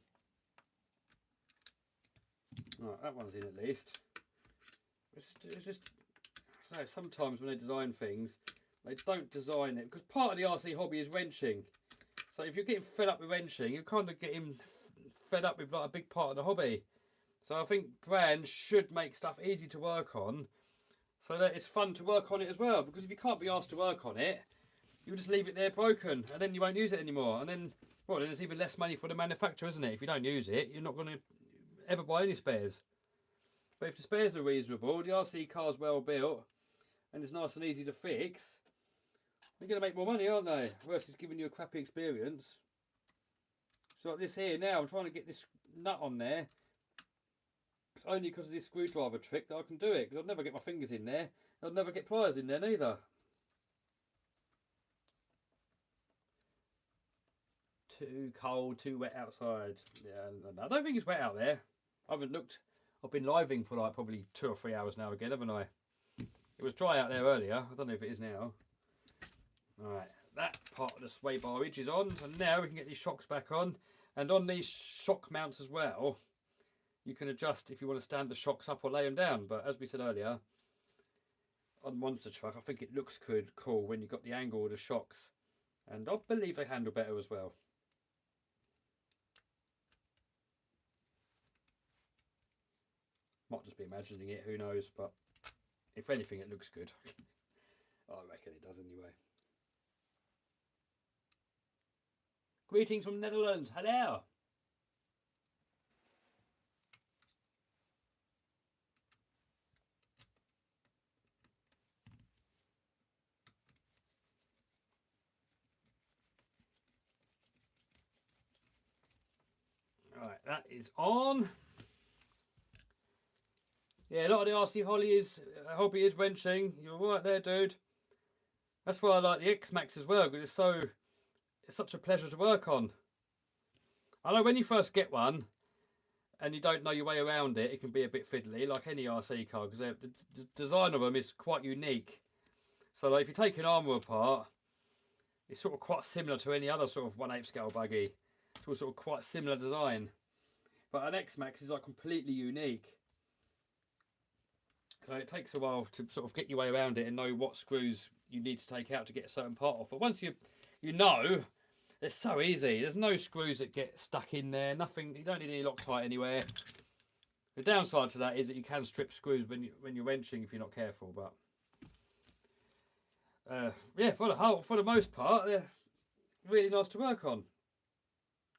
Right, that one's in at least. It's just I don't know, sometimes when they design things, they don't design it, because part of the RC hobby is wrenching. So if you're getting fed up with wrenching, you're kind of getting fed up with like a big part of the hobby. So I think brands should make stuff easy to work on, so that it's fun to work on it as well. Because if you can't be asked to work on it, you just leave it there broken, and then you won't use it anymore. And then, well, then it's even less money for the manufacturer, isn't it? If you don't use it, you're not going to ever buy any spares. But if the spares are reasonable, the RC car's well built, and it's nice and easy to fix, they're going to make more money, aren't they? Versus giving you a crappy experience. So like this here now, I'm trying to get this nut on there. It's only because of this screwdriver trick that I can do it, because I'd never get my fingers in there. I'd never get pliers in there neither. Too cold, too wet outside. Yeah, I don't think it's wet out there. I haven't looked. I've been living for like probably 2 or 3 hours now again, haven't I? It was dry out there earlier. I don't know if it is now. Alright, that part of the sway bar ridge is on. So now we can get these shocks back on. And on these shock mounts as well, you can adjust if you want to stand the shocks up or lay them down. But as we said earlier, on Monster Truck, I think it looks cool when you've got the angle of the shocks. And I believe they handle better as well. Might just be imagining it, who knows, but if anything it looks good. I reckon it does anyway. Greetings from Netherlands, hello! Right, that is on. Yeah, a lot of the RC hobby is wrenching. You're right there, dude. That's why I like the X-Max as well, because it's such a pleasure to work on. I know when you first get one and you don't know your way around it, it can be a bit fiddly, like any RC car, because the design of them is quite unique. So like, if you take an armour apart, it's sort of quite similar to any other sort of 1/8 scale buggy. It's all sort of quite similar design. But an X-Max is like completely unique. So it takes a while to sort of get your way around it and know what screws you need to take out to get a certain part off. But once you know, it's so easy. There's no screws that get stuck in there. Nothing. You don't need any Loctite anywhere. The downside to that is that you can strip screws when you're wrenching if you're not careful. But yeah, for the most part, they're really nice to work on.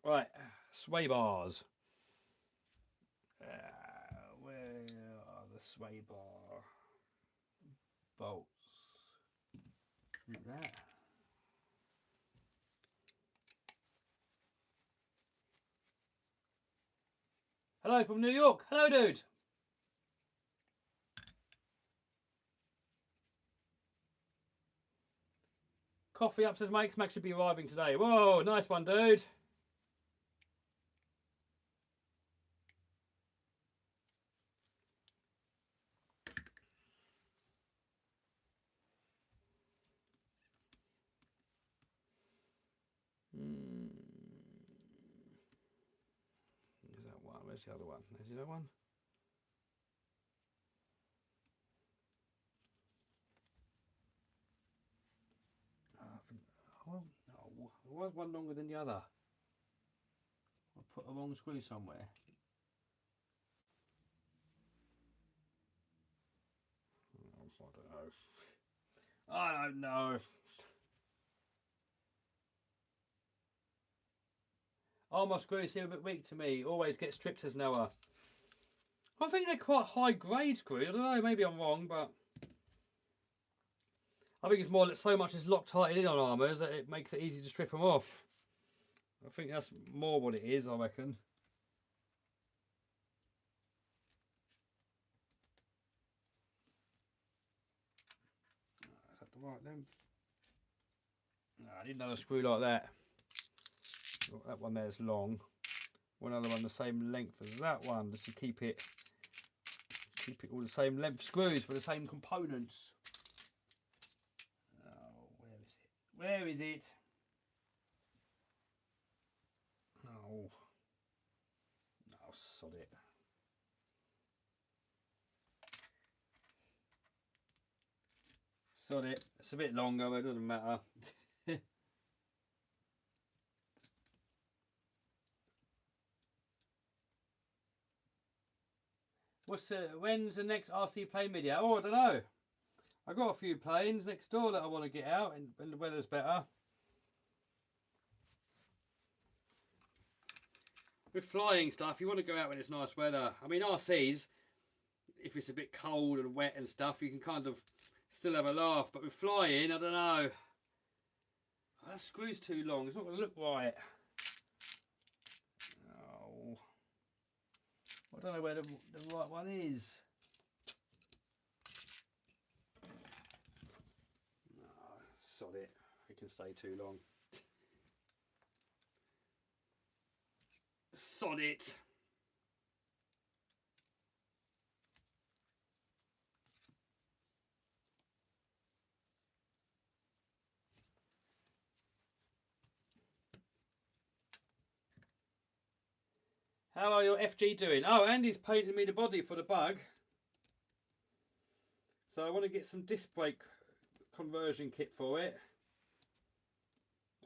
Right, sway bars. Where are the sway bar bolts? Look at that. Hello from New York. Hello, dude. Coffee up says my X-Max should be arriving today. Whoa, nice one, dude. There's that one. Where's the other one? There's the other one. Well, no, why is one longer than the other? I put a wrong screw somewhere. I don't know. Oh, my screws seem a bit weak to me. Always get stripped as Noah. I think they're quite high grade screws. I don't know, maybe I'm wrong, but I think it's more that so much is Loctited in on armours that it makes it easy to strip them off. I think that's more what it is, I reckon. Is that the right length? No, I need another screw like that. Oh, that one there is long. One other one the same length as that one, just to keep it all the same length screws for the same components. Oh, where is it? Where is it? Oh, no, sod it. Sod it. It's a bit longer, but it doesn't matter. When's the next RC plane video? Oh, I don't know. I've got a few planes next door that I want to get out when the weather's better. With flying stuff, you want to go out when it's nice weather. I mean, RCs, if it's a bit cold and wet and stuff, you can kind of still have a laugh. But with flying, I don't know. Oh, that screw's too long. It's not going to look right. Oh. I don't know where the right one is. Oh, sod it. It can stay too long. Sod it. How are your FG doing? Oh, Andy's painted me the body for the bug. So I want to get some disc brake conversion kit for it.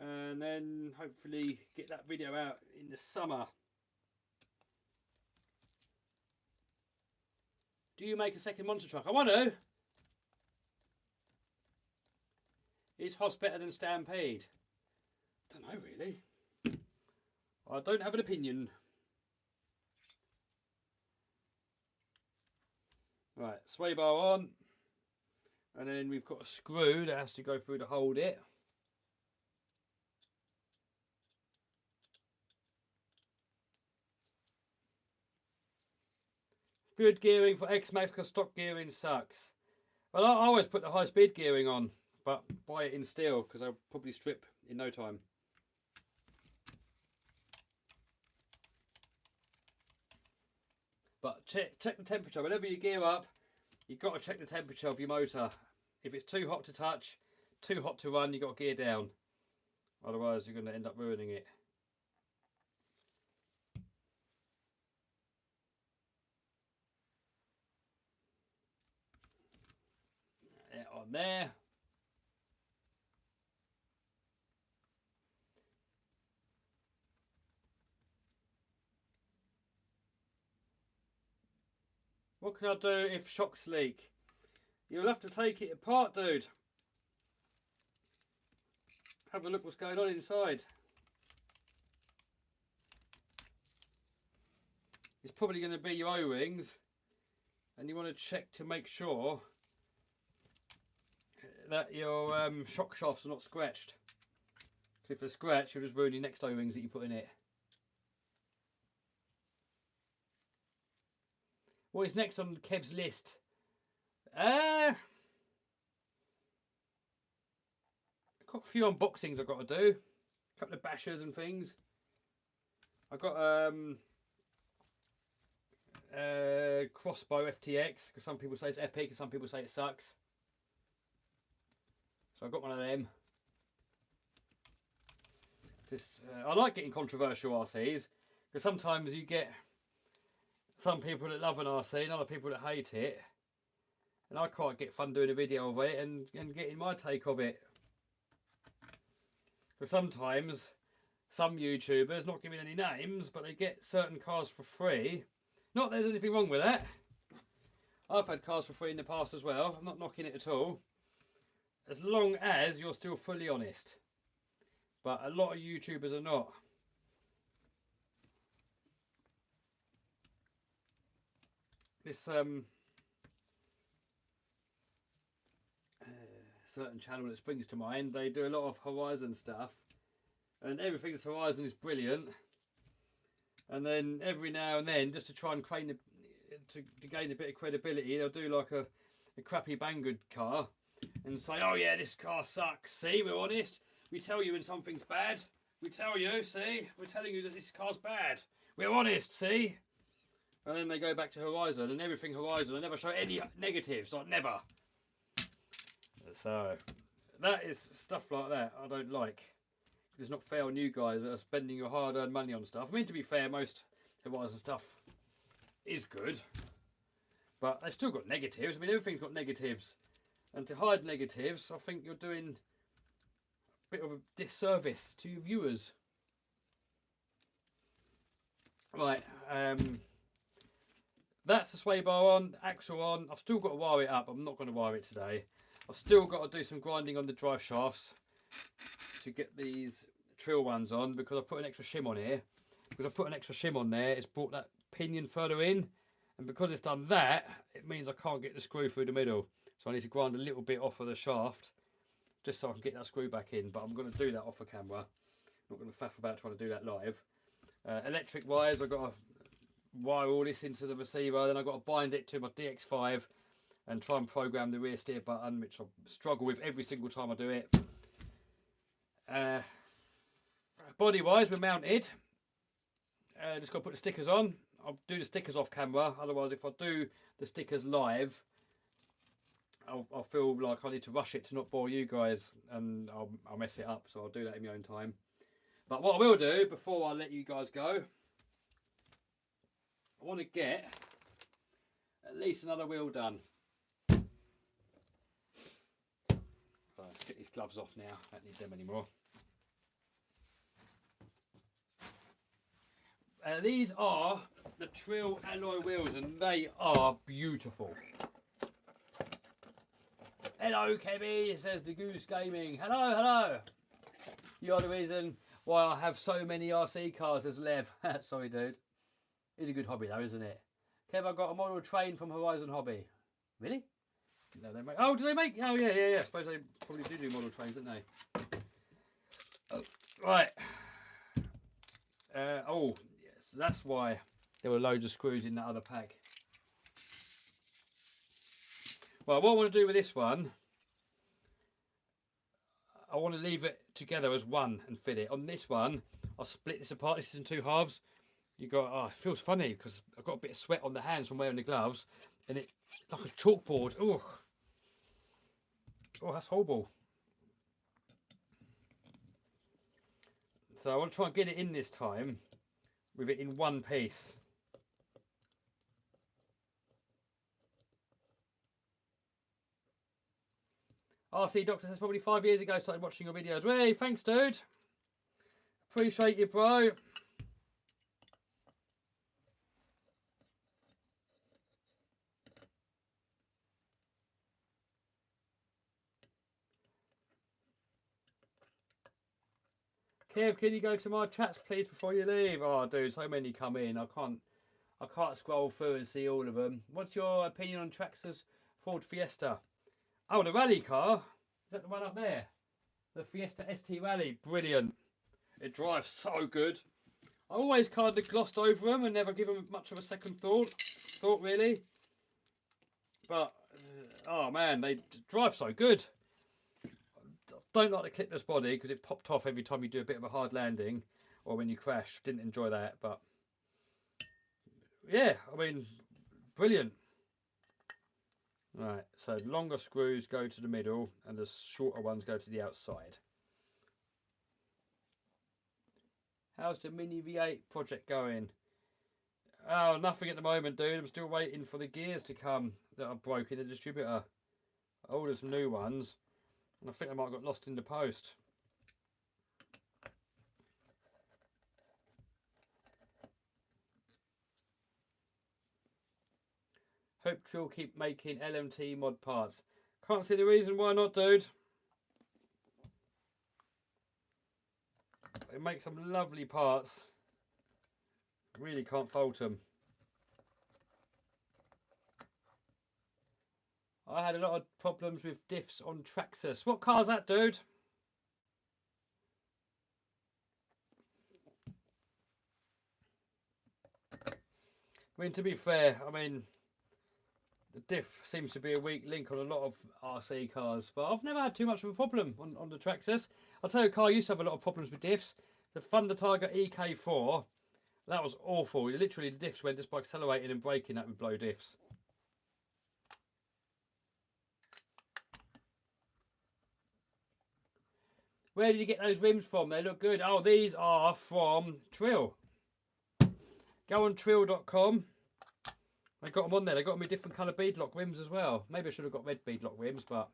And then hopefully get that video out in the summer. Do you make a second monster truck? I want to. Is Hoss better than Stampede? I don't know really. I don't have an opinion. Right, sway bar on. And then we've got a screw that has to go through to hold it. Good gearing for X-Max because stock gearing sucks. Well, I always put the high speed gearing on, but buy it in steel because I'll probably strip in no time. But check the temperature. Whenever you gear up, you've got to check the temperature of your motor. If it's too hot to touch, too hot to run, you've got to gear down. Otherwise, you're going to end up ruining it. On there. What can I do if shocks leak? You'll have to take it apart, dude. Have a look what's going on inside. It's probably going to be your O-rings, and you want to check to make sure that your shock shafts are not scratched. Because if they're scratched, you'll just ruin your next O-rings that you put in it. What is next on Kev's list? I've got a few unboxings I've got to do. A couple of bashers and things. I've got crossbow FTX, because some people say it's epic and some people say it sucks. So I've got one of them. Just, I like getting controversial RCs, because sometimes you get some people that love an RC and other people that hate it. And I quite get fun doing a video of it and getting my take of it. Because sometimes some YouTubers, not giving any names, but they get certain cars for free. Not that there's anything wrong with that. I've had cars for free in the past as well. I'm not knocking it at all. As long as you're still fully honest. But a lot of YouTubers are not. This certain channel that springs to mind, they do a lot of Horizon stuff. And everything that's Horizon is brilliant. And then every now and then, just to try and to gain a bit of credibility, they'll do like a crappy Banggood car and say, oh yeah, this car sucks. See, we're honest. We tell you when something's bad. We tell you, see, we're telling you that this car's bad. We're honest, see. And then they go back to Horizon and everything Horizon. They never show any negatives, like never. So that is stuff like that I don't like. It's not fair on you guys that are spending your hard-earned money on stuff. I mean, to be fair, most Horizon stuff is good, but they've still got negatives. I mean, everything's got negatives, and to hide negatives, I think you're doing a bit of a disservice to your viewers. Right, that's the sway bar on, axle on. I've still got to wire it up. I'm not going to wire it today. I've still got to do some grinding on the drive shafts to get these trill ones on, because I put an extra shim on here. Because I put an extra shim on there, it's brought that pinion further in, and because it's done that, it means I can't get the screw through the middle. So I need to grind a little bit off of the shaft just so I can get that screw back in. But I'm going to do that off the camera. I'm not going to faff about trying to do that live. Electric wires, I've got to wire all this into the receiver, then I've got to bind it to my DX5 and try and program the rear steer button, which I struggle with every single time I do it. Body wise, we're mounted. Just got to put the stickers on. I'll do the stickers off camera, otherwise if I do the stickers live, I'll feel like I need to rush it to not bore you guys, and I'll mess it up, so I'll do that in my own time. But what I will do before I let you guys go, I want to get at least another wheel done. Let's get these gloves off now, I don't need them anymore. These are the Trill alloy wheels, and they are beautiful. Hello Kevin, says the Goose Gaming. Hello, hello. You are the reason why I have so many RC cars as Lev. Sorry dude. It's a good hobby though, isn't it? Kev, I got a model train from Horizon Hobby. Really? No, they make. Oh, do they make? Oh yeah. I suppose they probably do model trains, don't they? Oh, right. Oh, yes. That's why there were loads of screws in that other pack. Well, what I want to do with this one, I want to leave it together as one and fit it. On this one, I'll split this apart. This is in two halves. You got, oh, it feels funny because I've got a bit of sweat on the hands from wearing the gloves, and it's like a chalkboard. Oh, oh, that's horrible. So I want to try and get it in this time with it in one piece. RC Doctor says probably 5 years ago I started watching your videos. Hey, thanks, dude. Appreciate you, bro. Kev, can you go to my chats, please, before you leave? Oh, dude, so many come in. I can't scroll through and see all of them. What's your opinion on Traxxas Ford Fiesta? Oh, the rally car. Is that the one up there? The Fiesta ST Rally. Brilliant. It drives so good. I always kind of glossed over them and never give them much of a second thought really. But, oh man, they drive so good. Don't like the clipless body because it popped off every time you do a bit of a hard landing or when you crash. Didn't enjoy that, but yeah, I mean, brilliant. Right, so longer screws go to the middle and the shorter ones go to the outside. How's the Mini V8 project going? Oh, nothing at the moment, dude. I'm still waiting for the gears to come that are broken in the distributor. I ordered some new ones, and I think they might have got lost in the post. Hope you'll keep making LMT mod parts. Can't see the reason why not, dude. They make some lovely parts. Really can't fault them. I had a lot of problems with diffs on Traxxas. What car's that, dude? I mean, to be fair, I mean, the diff seems to be a weak link on a lot of RC cars, but I've never had too much of a problem on the Traxxas. I'll tell you, a car used to have a lot of problems with diffs. The Thunder Tiger EK4, that was awful. Literally, the diffs went just by accelerating and braking, that would blow diffs. Where did you get those rims from? They look good. Oh, these are from Trill. Go on trill.com. I got them on there. They got me different colour beadlock rims as well. Maybe I should have got red beadlock rims, but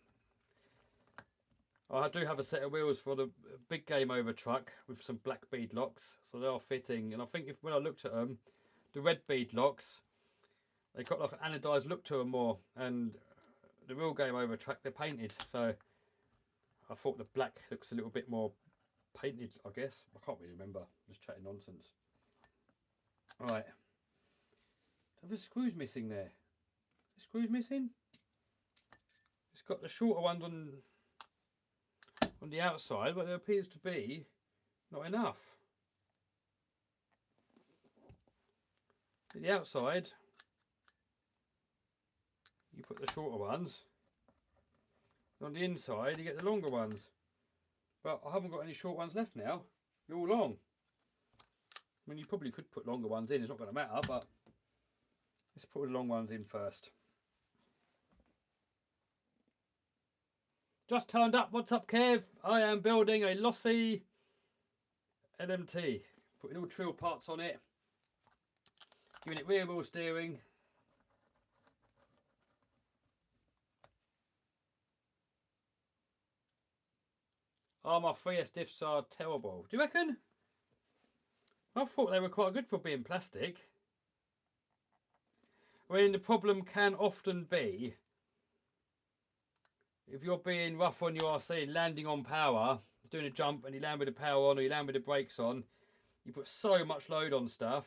I do have a set of wheels for the big game over truck with some black beadlocks, so they are fitting. And I think when I looked at them, the red beadlocks, they got like an anodised look to them more, and the real game over truck, they're painted. So I thought the black looks a little bit more painted, I guess. I can't really remember. I'm just chatting nonsense. Right. Are the screws missing there? The screws missing? It's got the shorter ones on the outside, but there appears to be not enough. The outside, you put the shorter ones. On the inside, you get the longer ones. But I haven't got any short ones left now. They're all long. I mean, you probably could put longer ones in. It's not going to matter, but let's put the long ones in first. Just turned up. What's up, Kev? I am building a Losi LMT. Putting all Trill parts on it. Giving it rear wheel steering. Oh, my 3S diffs are terrible. Do you reckon? I thought they were quite good for being plastic. I mean, the problem can often be if you're being rough on your RC, landing on power, doing a jump and you land with the power on or you land with the brakes on, you put so much load on stuff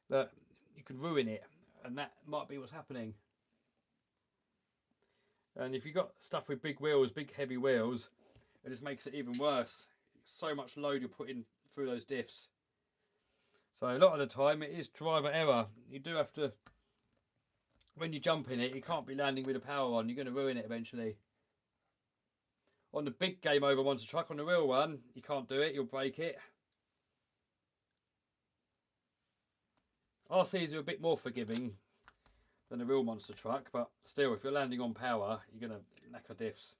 that you could ruin it, and that might be what's happening. And if you've got stuff with big wheels, big heavy wheels, it just makes it even worse. So much load you're putting through those diffs. So a lot of the time it is driver error. You do have to, when you jump in it, you can't be landing with the power on. You're going to ruin it eventually. On the big game over monster truck, on the real one, you can't do it. You'll break it. RCs are a bit more forgiving than a real monster truck, but still, if you're landing on power, you're going to knacker diffs.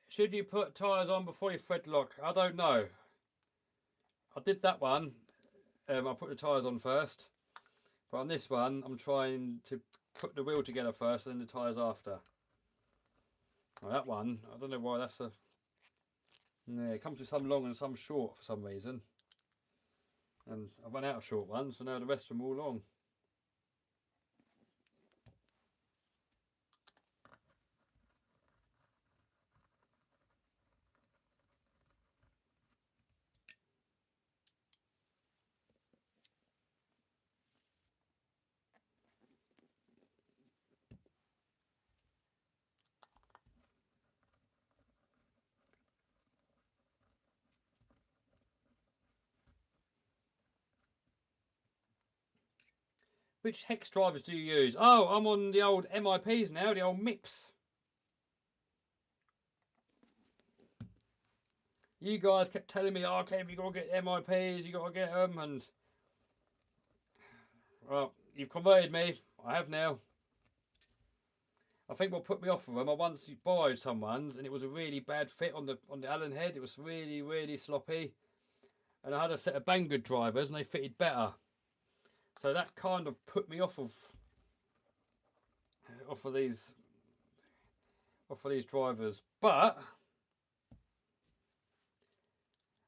Should you put tyres on before you thread lock? I don't know. I did that one. I put the tyres on first. But on this one, I'm trying to put the wheel together first and then the tyres after. Well, that one, I don't know why that's a... Yeah, it comes with some long and some short for some reason. And I've run out of short ones, so now the rest of them are all long. Which hex drivers do you use? Oh, I'm on the old MIPs now, the old MIPs. You guys kept telling me, oh, okay, you got to get MIPs, you got to get them, and... Well, you've converted me. I have now. I think what put me off of them, I once borrowed someone's, and it was a really bad fit on the Allen head. It was really, really sloppy. And I had a set of Banggood drivers, and they fitted better. So that kind of put me off of these drivers. But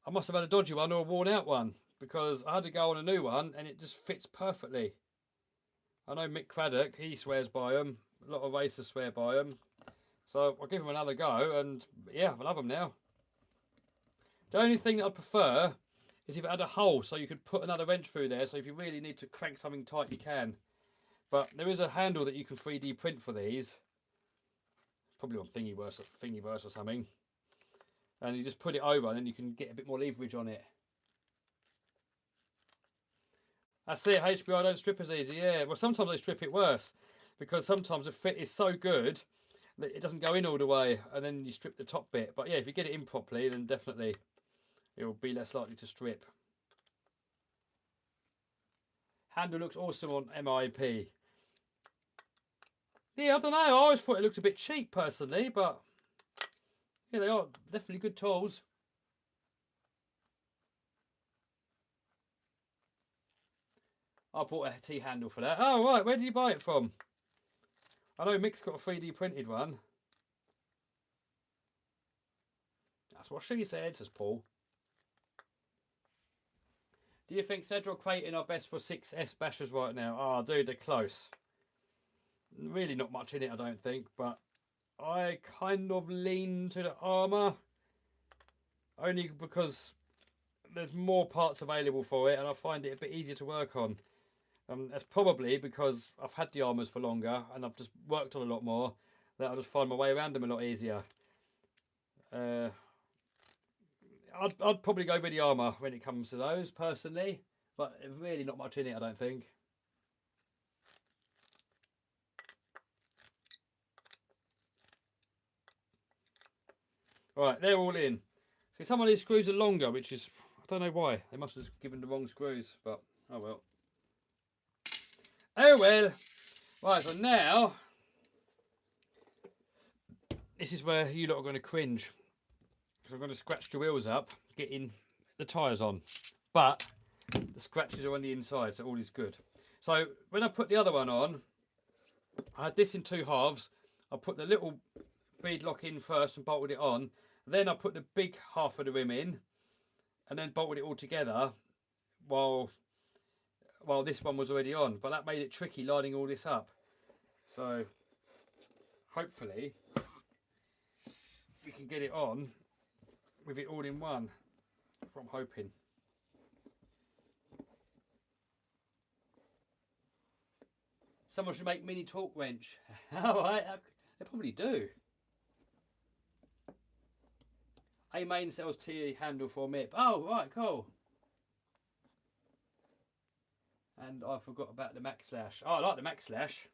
I must have had a dodgy one or a worn out one, because I had to go on a new one and it just fits perfectly. I know Mick Craddock, he swears by them. A lot of racers swear by them. So I'll give them another go, and yeah, I love them now. The only thing that I prefer is if it had a hole so you could put another wrench through there, so if you really need to crank something tight you can. But there is a handle that you can 3D print for these. It's probably on Thingiverse or something. And you just put it over and then you can get a bit more leverage on it. That's it, HBI don't strip as easy, yeah. Well, sometimes they strip it worse, because sometimes the fit is so good that it doesn't go in all the way, and then you strip the top bit. But yeah, if you get it in properly, then definitely it will be less likely to strip. Handle looks awesome on MIP. Yeah, I don't know. I always thought it looked a bit cheap personally, but yeah, they are definitely good tools. I bought a T-handle for that. Oh, right. Where did you buy it from? I know Mick's got a 3D printed one. That's what she said, says Paul. Do you think Cedra or Creighton are best for 6S bashers right now? Oh, dude, they're close. Really not much in it, I don't think, but I kind of lean to the Armour. Only because there's more parts available for it and I find it a bit easier to work on. That's probably because I've had the Armours for longer and I've just worked on a lot more, that I just find my way around them a lot easier. I'd probably go with the Armour when it comes to those, personally. But really not much in it, I don't think. Right, they're all in. See, some of these screws are longer, which is... I don't know why. They must have given the wrong screws, but... Oh, well. Oh, well. Right, so now... This is where you lot are going to cringe. Because I'm going to scratch the wheels up, getting the tyres on. But the scratches are on the inside, so all is good. So when I put the other one on, I had this in 2 halves. I put the little bead lock in first and bolted it on. Then I put the big half of the rim in and then bolted it all together while this one was already on. But that made it tricky lining all this up. So hopefully we can get it on with it all in one. That's what I'm hoping. Someone should make mini torque wrench. Alright, they probably do. A main sells T handle for MIP. Oh, right, cool. And I forgot about the Max Slash. Oh, I like the Max Slash.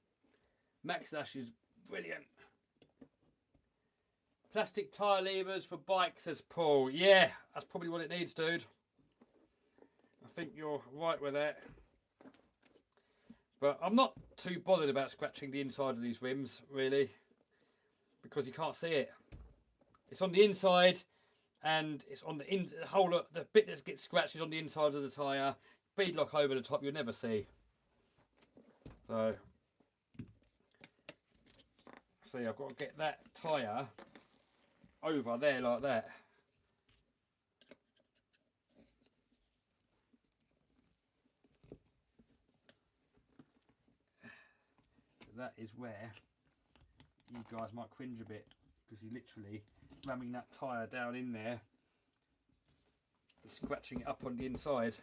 Max Slash is brilliant. Plastic tyre levers for bikes, says Paul. Yeah, that's probably what it needs, dude. I think you're right with that. But I'm not too bothered about scratching the inside of these rims, really, because you can't see it. It's on the inside, and it's on the the bit that gets scratched is on the inside of the tyre. Beadlock over the top, you'll never see. So, see, I've got to get that tyre over there like that. That is where you guys might cringe a bit, because you're literally ramming that tyre down in there and scratching it up on the inside.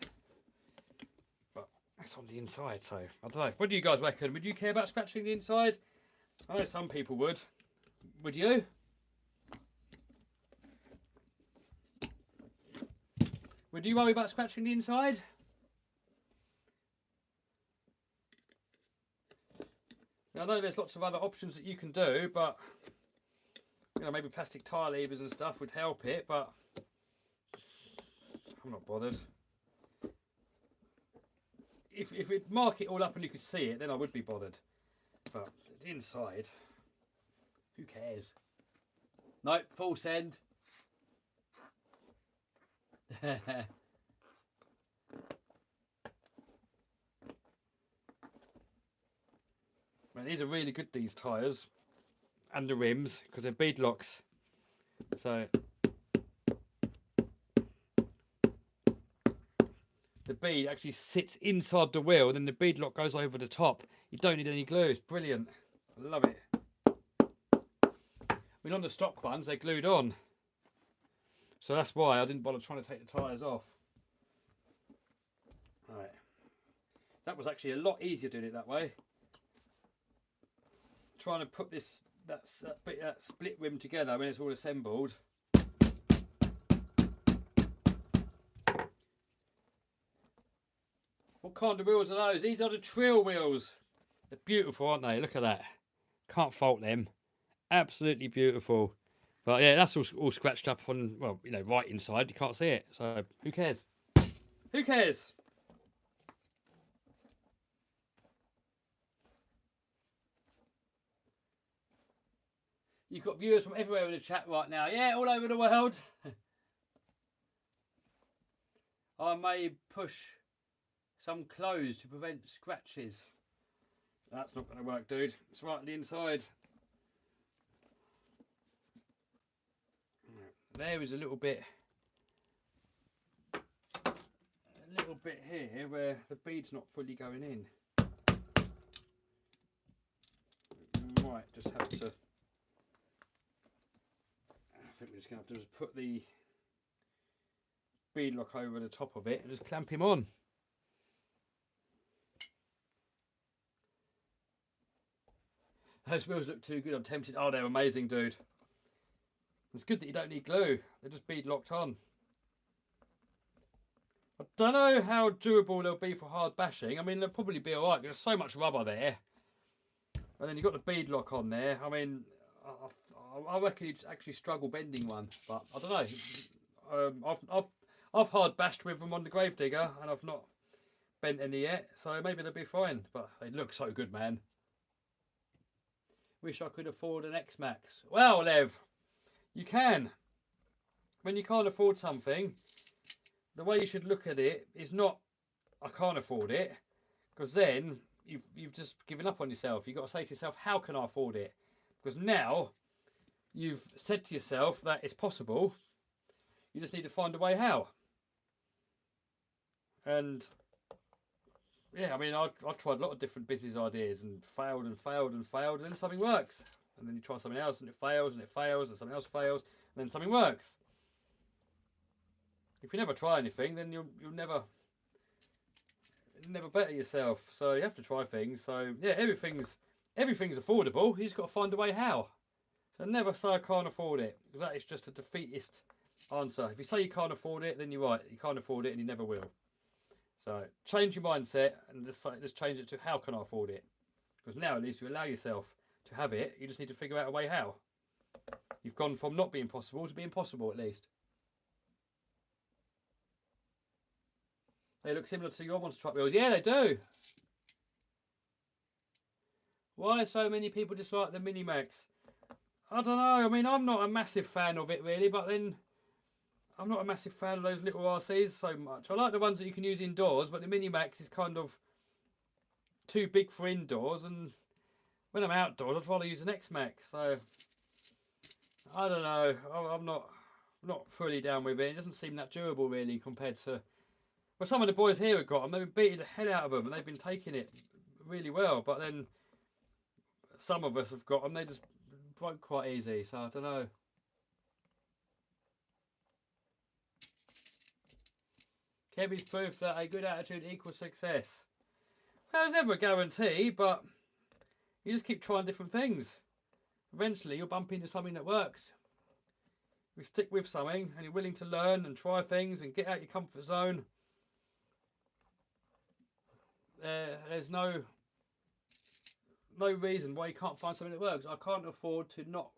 But that's on the inside, so I don't know. What do you guys reckon? Would you care about scratching the inside? I know some people would. Would you? Would you worry about scratching the inside? I know there's lots of other options that you can do, but you know, maybe plastic tyre levers and stuff would help it, but I'm not bothered. If we'd mark it all up and you could see it, then I would be bothered. But the inside, who cares? Nope, full send. Man, these are really good, these tyres and the rims, because they're bead locks. So the bead actually sits inside the wheel, and then the bead lock goes over the top. You don't need any glue. It's brilliant. I love it. I mean, on the stock ones, they're glued on, so that's why I didn't bother trying to take the tyres off. Right, that was actually a lot easier doing it that way. Trying to put that split rim together when it's all assembled. What kind of wheels are those? These are the trail wheels. They're beautiful, aren't they? Look at that. Can't fault them. Absolutely beautiful. But yeah, that's all scratched up on, well, you know, right inside. You can't see it. So who cares? Who cares? You've got viewers from everywhere in the chat right now. Yeah, all over the world. I may push some clothes to prevent scratches. That's not going to work, dude. It's right on the inside. There is a little bit here where the bead's not fully going in. You might just have to, I think we're just going to have to just put the bead lock over the top of it and just clamp him on. Those wheels look too good. I'm tempted. Oh, they're amazing, dude. It's good that you don't need glue. They're just bead locked on. I don't know how durable they'll be for hard bashing. I mean, they'll probably be alright. There's so much rubber there. And then you've got the bead lock on there. I mean, I reckon you'd actually struggle bending one. But I don't know. I've hard bashed with them on the Gravedigger, and I've not bent any yet. So maybe they'll be fine. But they look so good, man. Wish I could afford an X-Max. Well, Lev, you can. When you can't afford something, the way you should look at it is not, I can't afford it, because then you've just given up on yourself. You've got to say to yourself, how can I afford it? Because now you've said to yourself that it's possible. You just need to find a way how. And yeah, I mean, I tried a lot of different business ideas and failed and failed and failed, and then something works. And then you try something else and it fails and it fails and something else fails, and then something works. If you never try anything, then you'll never better yourself. So you have to try things. So yeah, everything's affordable. You just got to find a way how. So never say I can't afford it, because that is just a defeatist answer. If you say you can't afford it, then you're right. You can't afford it, and you never will. So change your mindset and just change it to how can I afford it? Because now at least you allow yourself to have it. You just need to figure out a way how. You've gone from not being possible to being possible, at least. They look similar to your monster truck wheels. Yeah, they do. Why so many people dislike the Minimax? I don't know. I mean, I'm not a massive fan of it, really, but then I'm not a massive fan of those little RCs so much. I like the ones that you can use indoors, but the Minimax is kind of too big for indoors, and when I'm outdoors, I'd rather use an X-Max. So I don't know. I'm not fully down with it. It doesn't seem that durable, really, compared to. Well, some of the boys here have got them. They've been beating the hell out of them, and they've been taking it really well. But then some of us have got them. They just broke quite easy. So I don't know. Kevin's proof that a good attitude equals success. Well, there's never a guarantee, but you just keep trying different things. Eventually, you'll bump into something that works. You stick with something, and you're willing to learn and try things and get out your comfort zone. There's no reason why you can't find something that works. I can't afford to not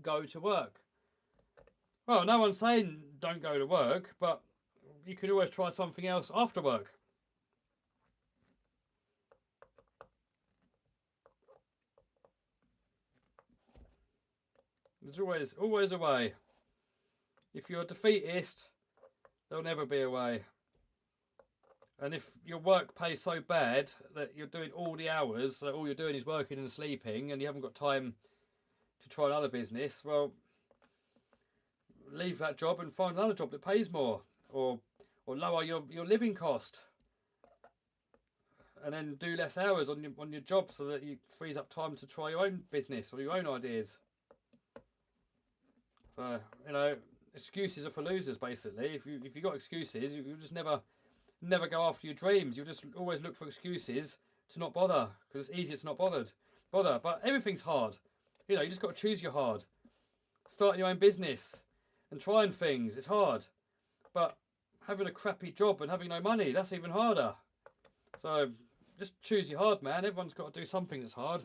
go to work. Well, no one's saying don't go to work, but you can always try something else after work. There's always a way. If you're a defeatist, there'll never be a way. And if your work pays so bad that you're doing all the hours, that all you're doing is working and sleeping, and you haven't got time to try another business, well, leave that job and find another job that pays more, or lower your living cost, and then do less hours on your job, so that you frees up time to try your own business or your own ideas. So, you know, excuses are for losers, basically. If you got excuses, you just never go after your dreams. You'll just always look for excuses to not bother, because it's easier to not bother. But everything's hard. You know, you just got to choose your hard. Starting your own business and trying things, it's hard. But having a crappy job and having no money, that's even harder. So just choose your hard, man. Everyone's got to do something that's hard.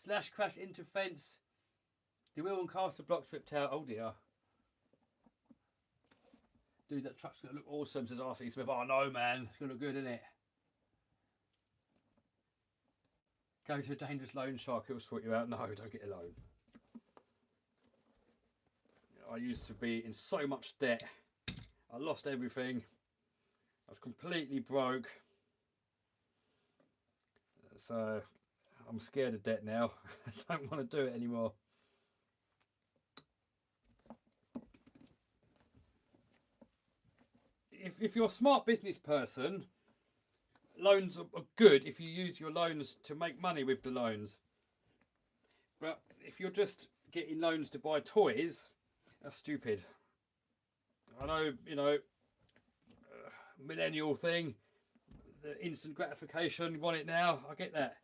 Slash crashed into fence. The wheel and caster block tripped out. Oh dear. Dude, that truck's going to look awesome, says RC Smith. Oh no, man. It's going to look good, isn't it? Go to a dangerous loan shark, it'll sort you out. No, don't get a loan. I used to be in so much debt. I lost everything. I was completely broke. So I'm scared of debt now. I don't want to do it anymore. If you're a smart business person, loans are good if you use your loans to make money with the loans. But if you're just getting loans to buy toys, that's stupid. I know, you know, millennial thing, the instant gratification, you want it now, I get that.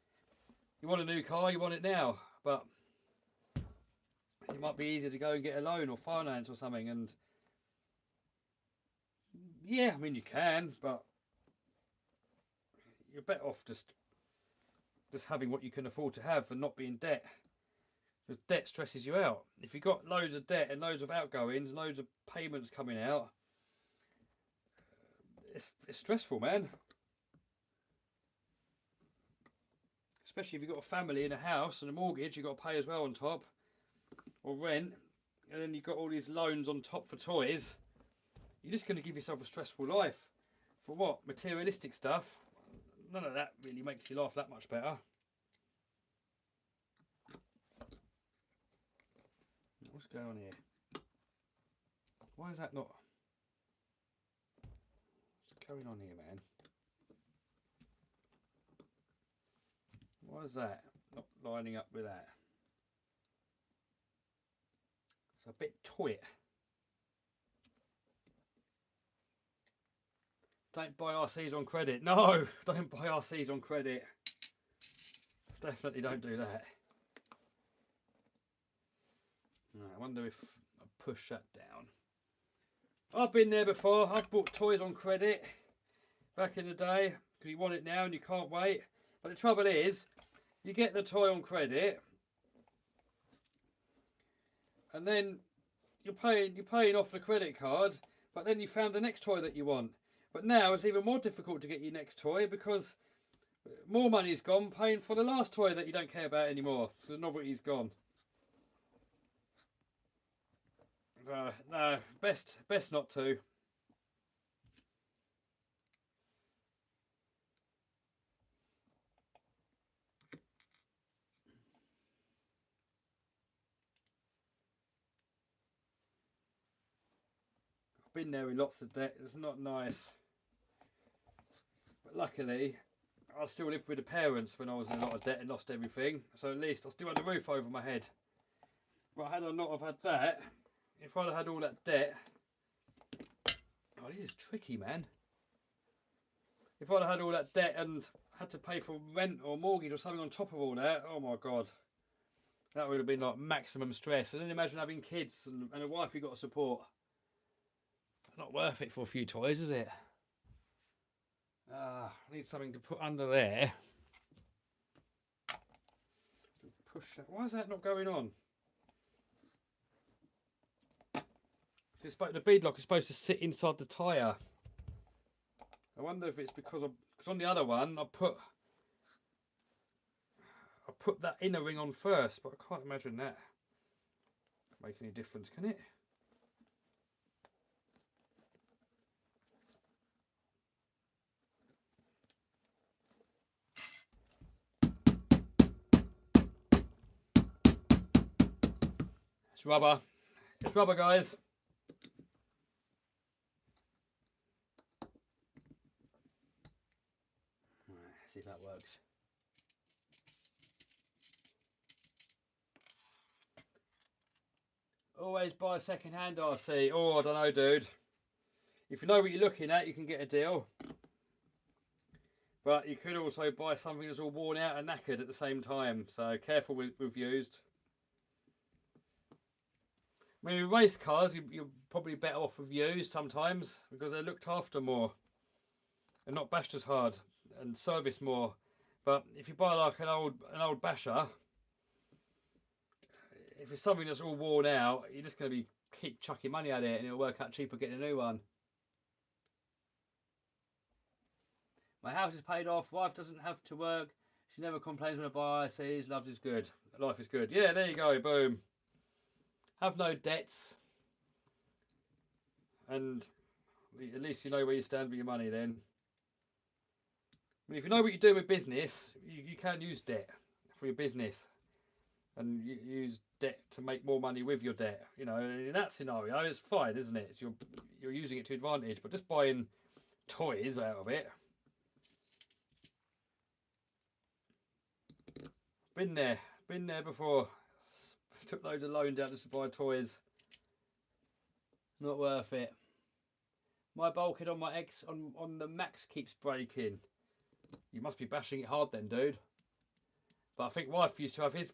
You want a new car, you want it now, but it might be easier to go and get a loan or finance or something. And yeah, I mean, you can, but you're better off just having what you can afford to have and not be in debt. Because debt stresses you out. If you've got loads of debt and loads of outgoings and loads of payments coming out, it's stressful, man. Especially if you've got a family and a house and a mortgage you've got to pay as well on top, or rent, and then you've got all these loans on top for toys. You're just going to give yourself a stressful life. For what? Materialistic stuff. None of that really makes you laugh that much better. What's going on here? Why is that not? What's going on here, man? Why is that not lining up with that? It's a bit twit. Don't buy RCs on credit. No, don't buy RCs on credit. Definitely don't do that. No, I wonder if I push that down. I've been there before. I've bought toys on credit back in the day because you want it now and you can't wait. But the trouble is, you get the toy on credit, and then you're paying off the credit card, but then you found the next toy that you want. But now it's even more difficult to get your next toy because more money's gone paying for the last toy that you don't care about anymore. So the novelty's gone. No, best not to. I've been there with lots of debt. It's not nice. But luckily, I still lived with the parents when I was in a lot of debt and lost everything. So at least I still had a roof over my head. But had I not have had that, if I'd have had all that debt... Oh, this is tricky, man. If I'd have had all that debt and had to pay for rent or mortgage or something on top of all that, oh my God. That would have been like maximum stress. And then imagine having kids and a wife you got to support. Not worth it for a few toys, is it? I need something to put under there. Push that. Why is that not going on? The beadlock is supposed to sit inside the tyre. I wonder if it's because on the other one I put that inner ring on first, but I can't imagine that make any difference, can it? It's rubber. It's rubber, guys. See if that works. Always buy second hand RC. Oh, I don't know, dude. If you know what you're looking at, you can get a deal. But you could also buy something that's all worn out and knackered at the same time. So careful with used. I mean, with race cars, you're probably better off with used sometimes because they're looked after more and not bashed as hard and serviced more. But if you buy like an old basher, if it's something that's all worn out, you're just going to keep chucking money at it and it'll work out cheaper getting a new one. My house is paid off. Wife doesn't have to work. She never complains when I buy. Says love is good. Life is good. Yeah, there you go. Boom. Have no debts. And at least you know where you stand with your money then. I mean, if you know what you're doing with business, you can use debt for your business. And you use debt to make more money with your debt. You know, in that scenario, it's fine, isn't it? You're using it to advantage. But just buying toys out of it... Been there before. Took loads of loans out just to buy toys. Not worth it. My bulkhead on my on the Max keeps breaking. You must be bashing it hard then, dude. But I think wife used to have his.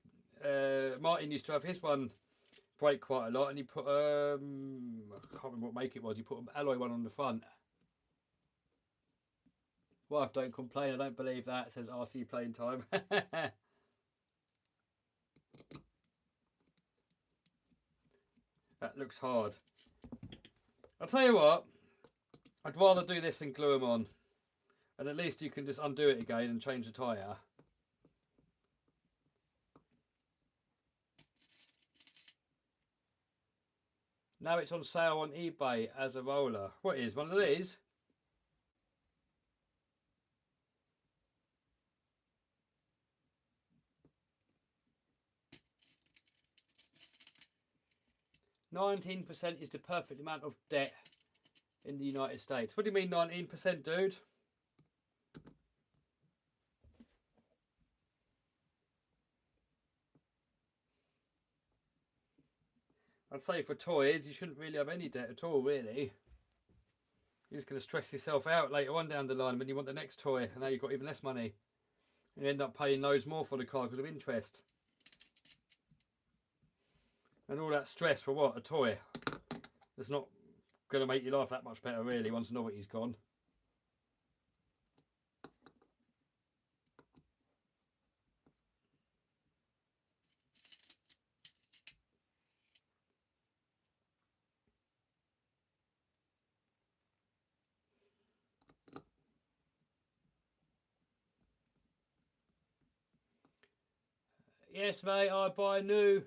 Martin used to have his one break quite a lot, and he put I can't remember what make it was. He put an alloy one on the front. Wife, don't complain. I don't believe that. Says RC playing time. That looks hard. I'll tell you what, I'd rather do this than glue them on. And at least you can just undo it again and change the tyre. Now it's on sale on eBay as a roller. What is one of these? %19 is the perfect amount of debt in the United States. What do you mean 19%, dude? I'd say for toys, you shouldn't really have any debt at all, really. You're just going to stress yourself out later on down the line when you want the next toy, and now you've got even less money. And you end up paying loads more for the car because of interest. And all that stress for what? A toy. It's not going to make your life that much better, really, once novelty's gone. Yes, mate, I buy new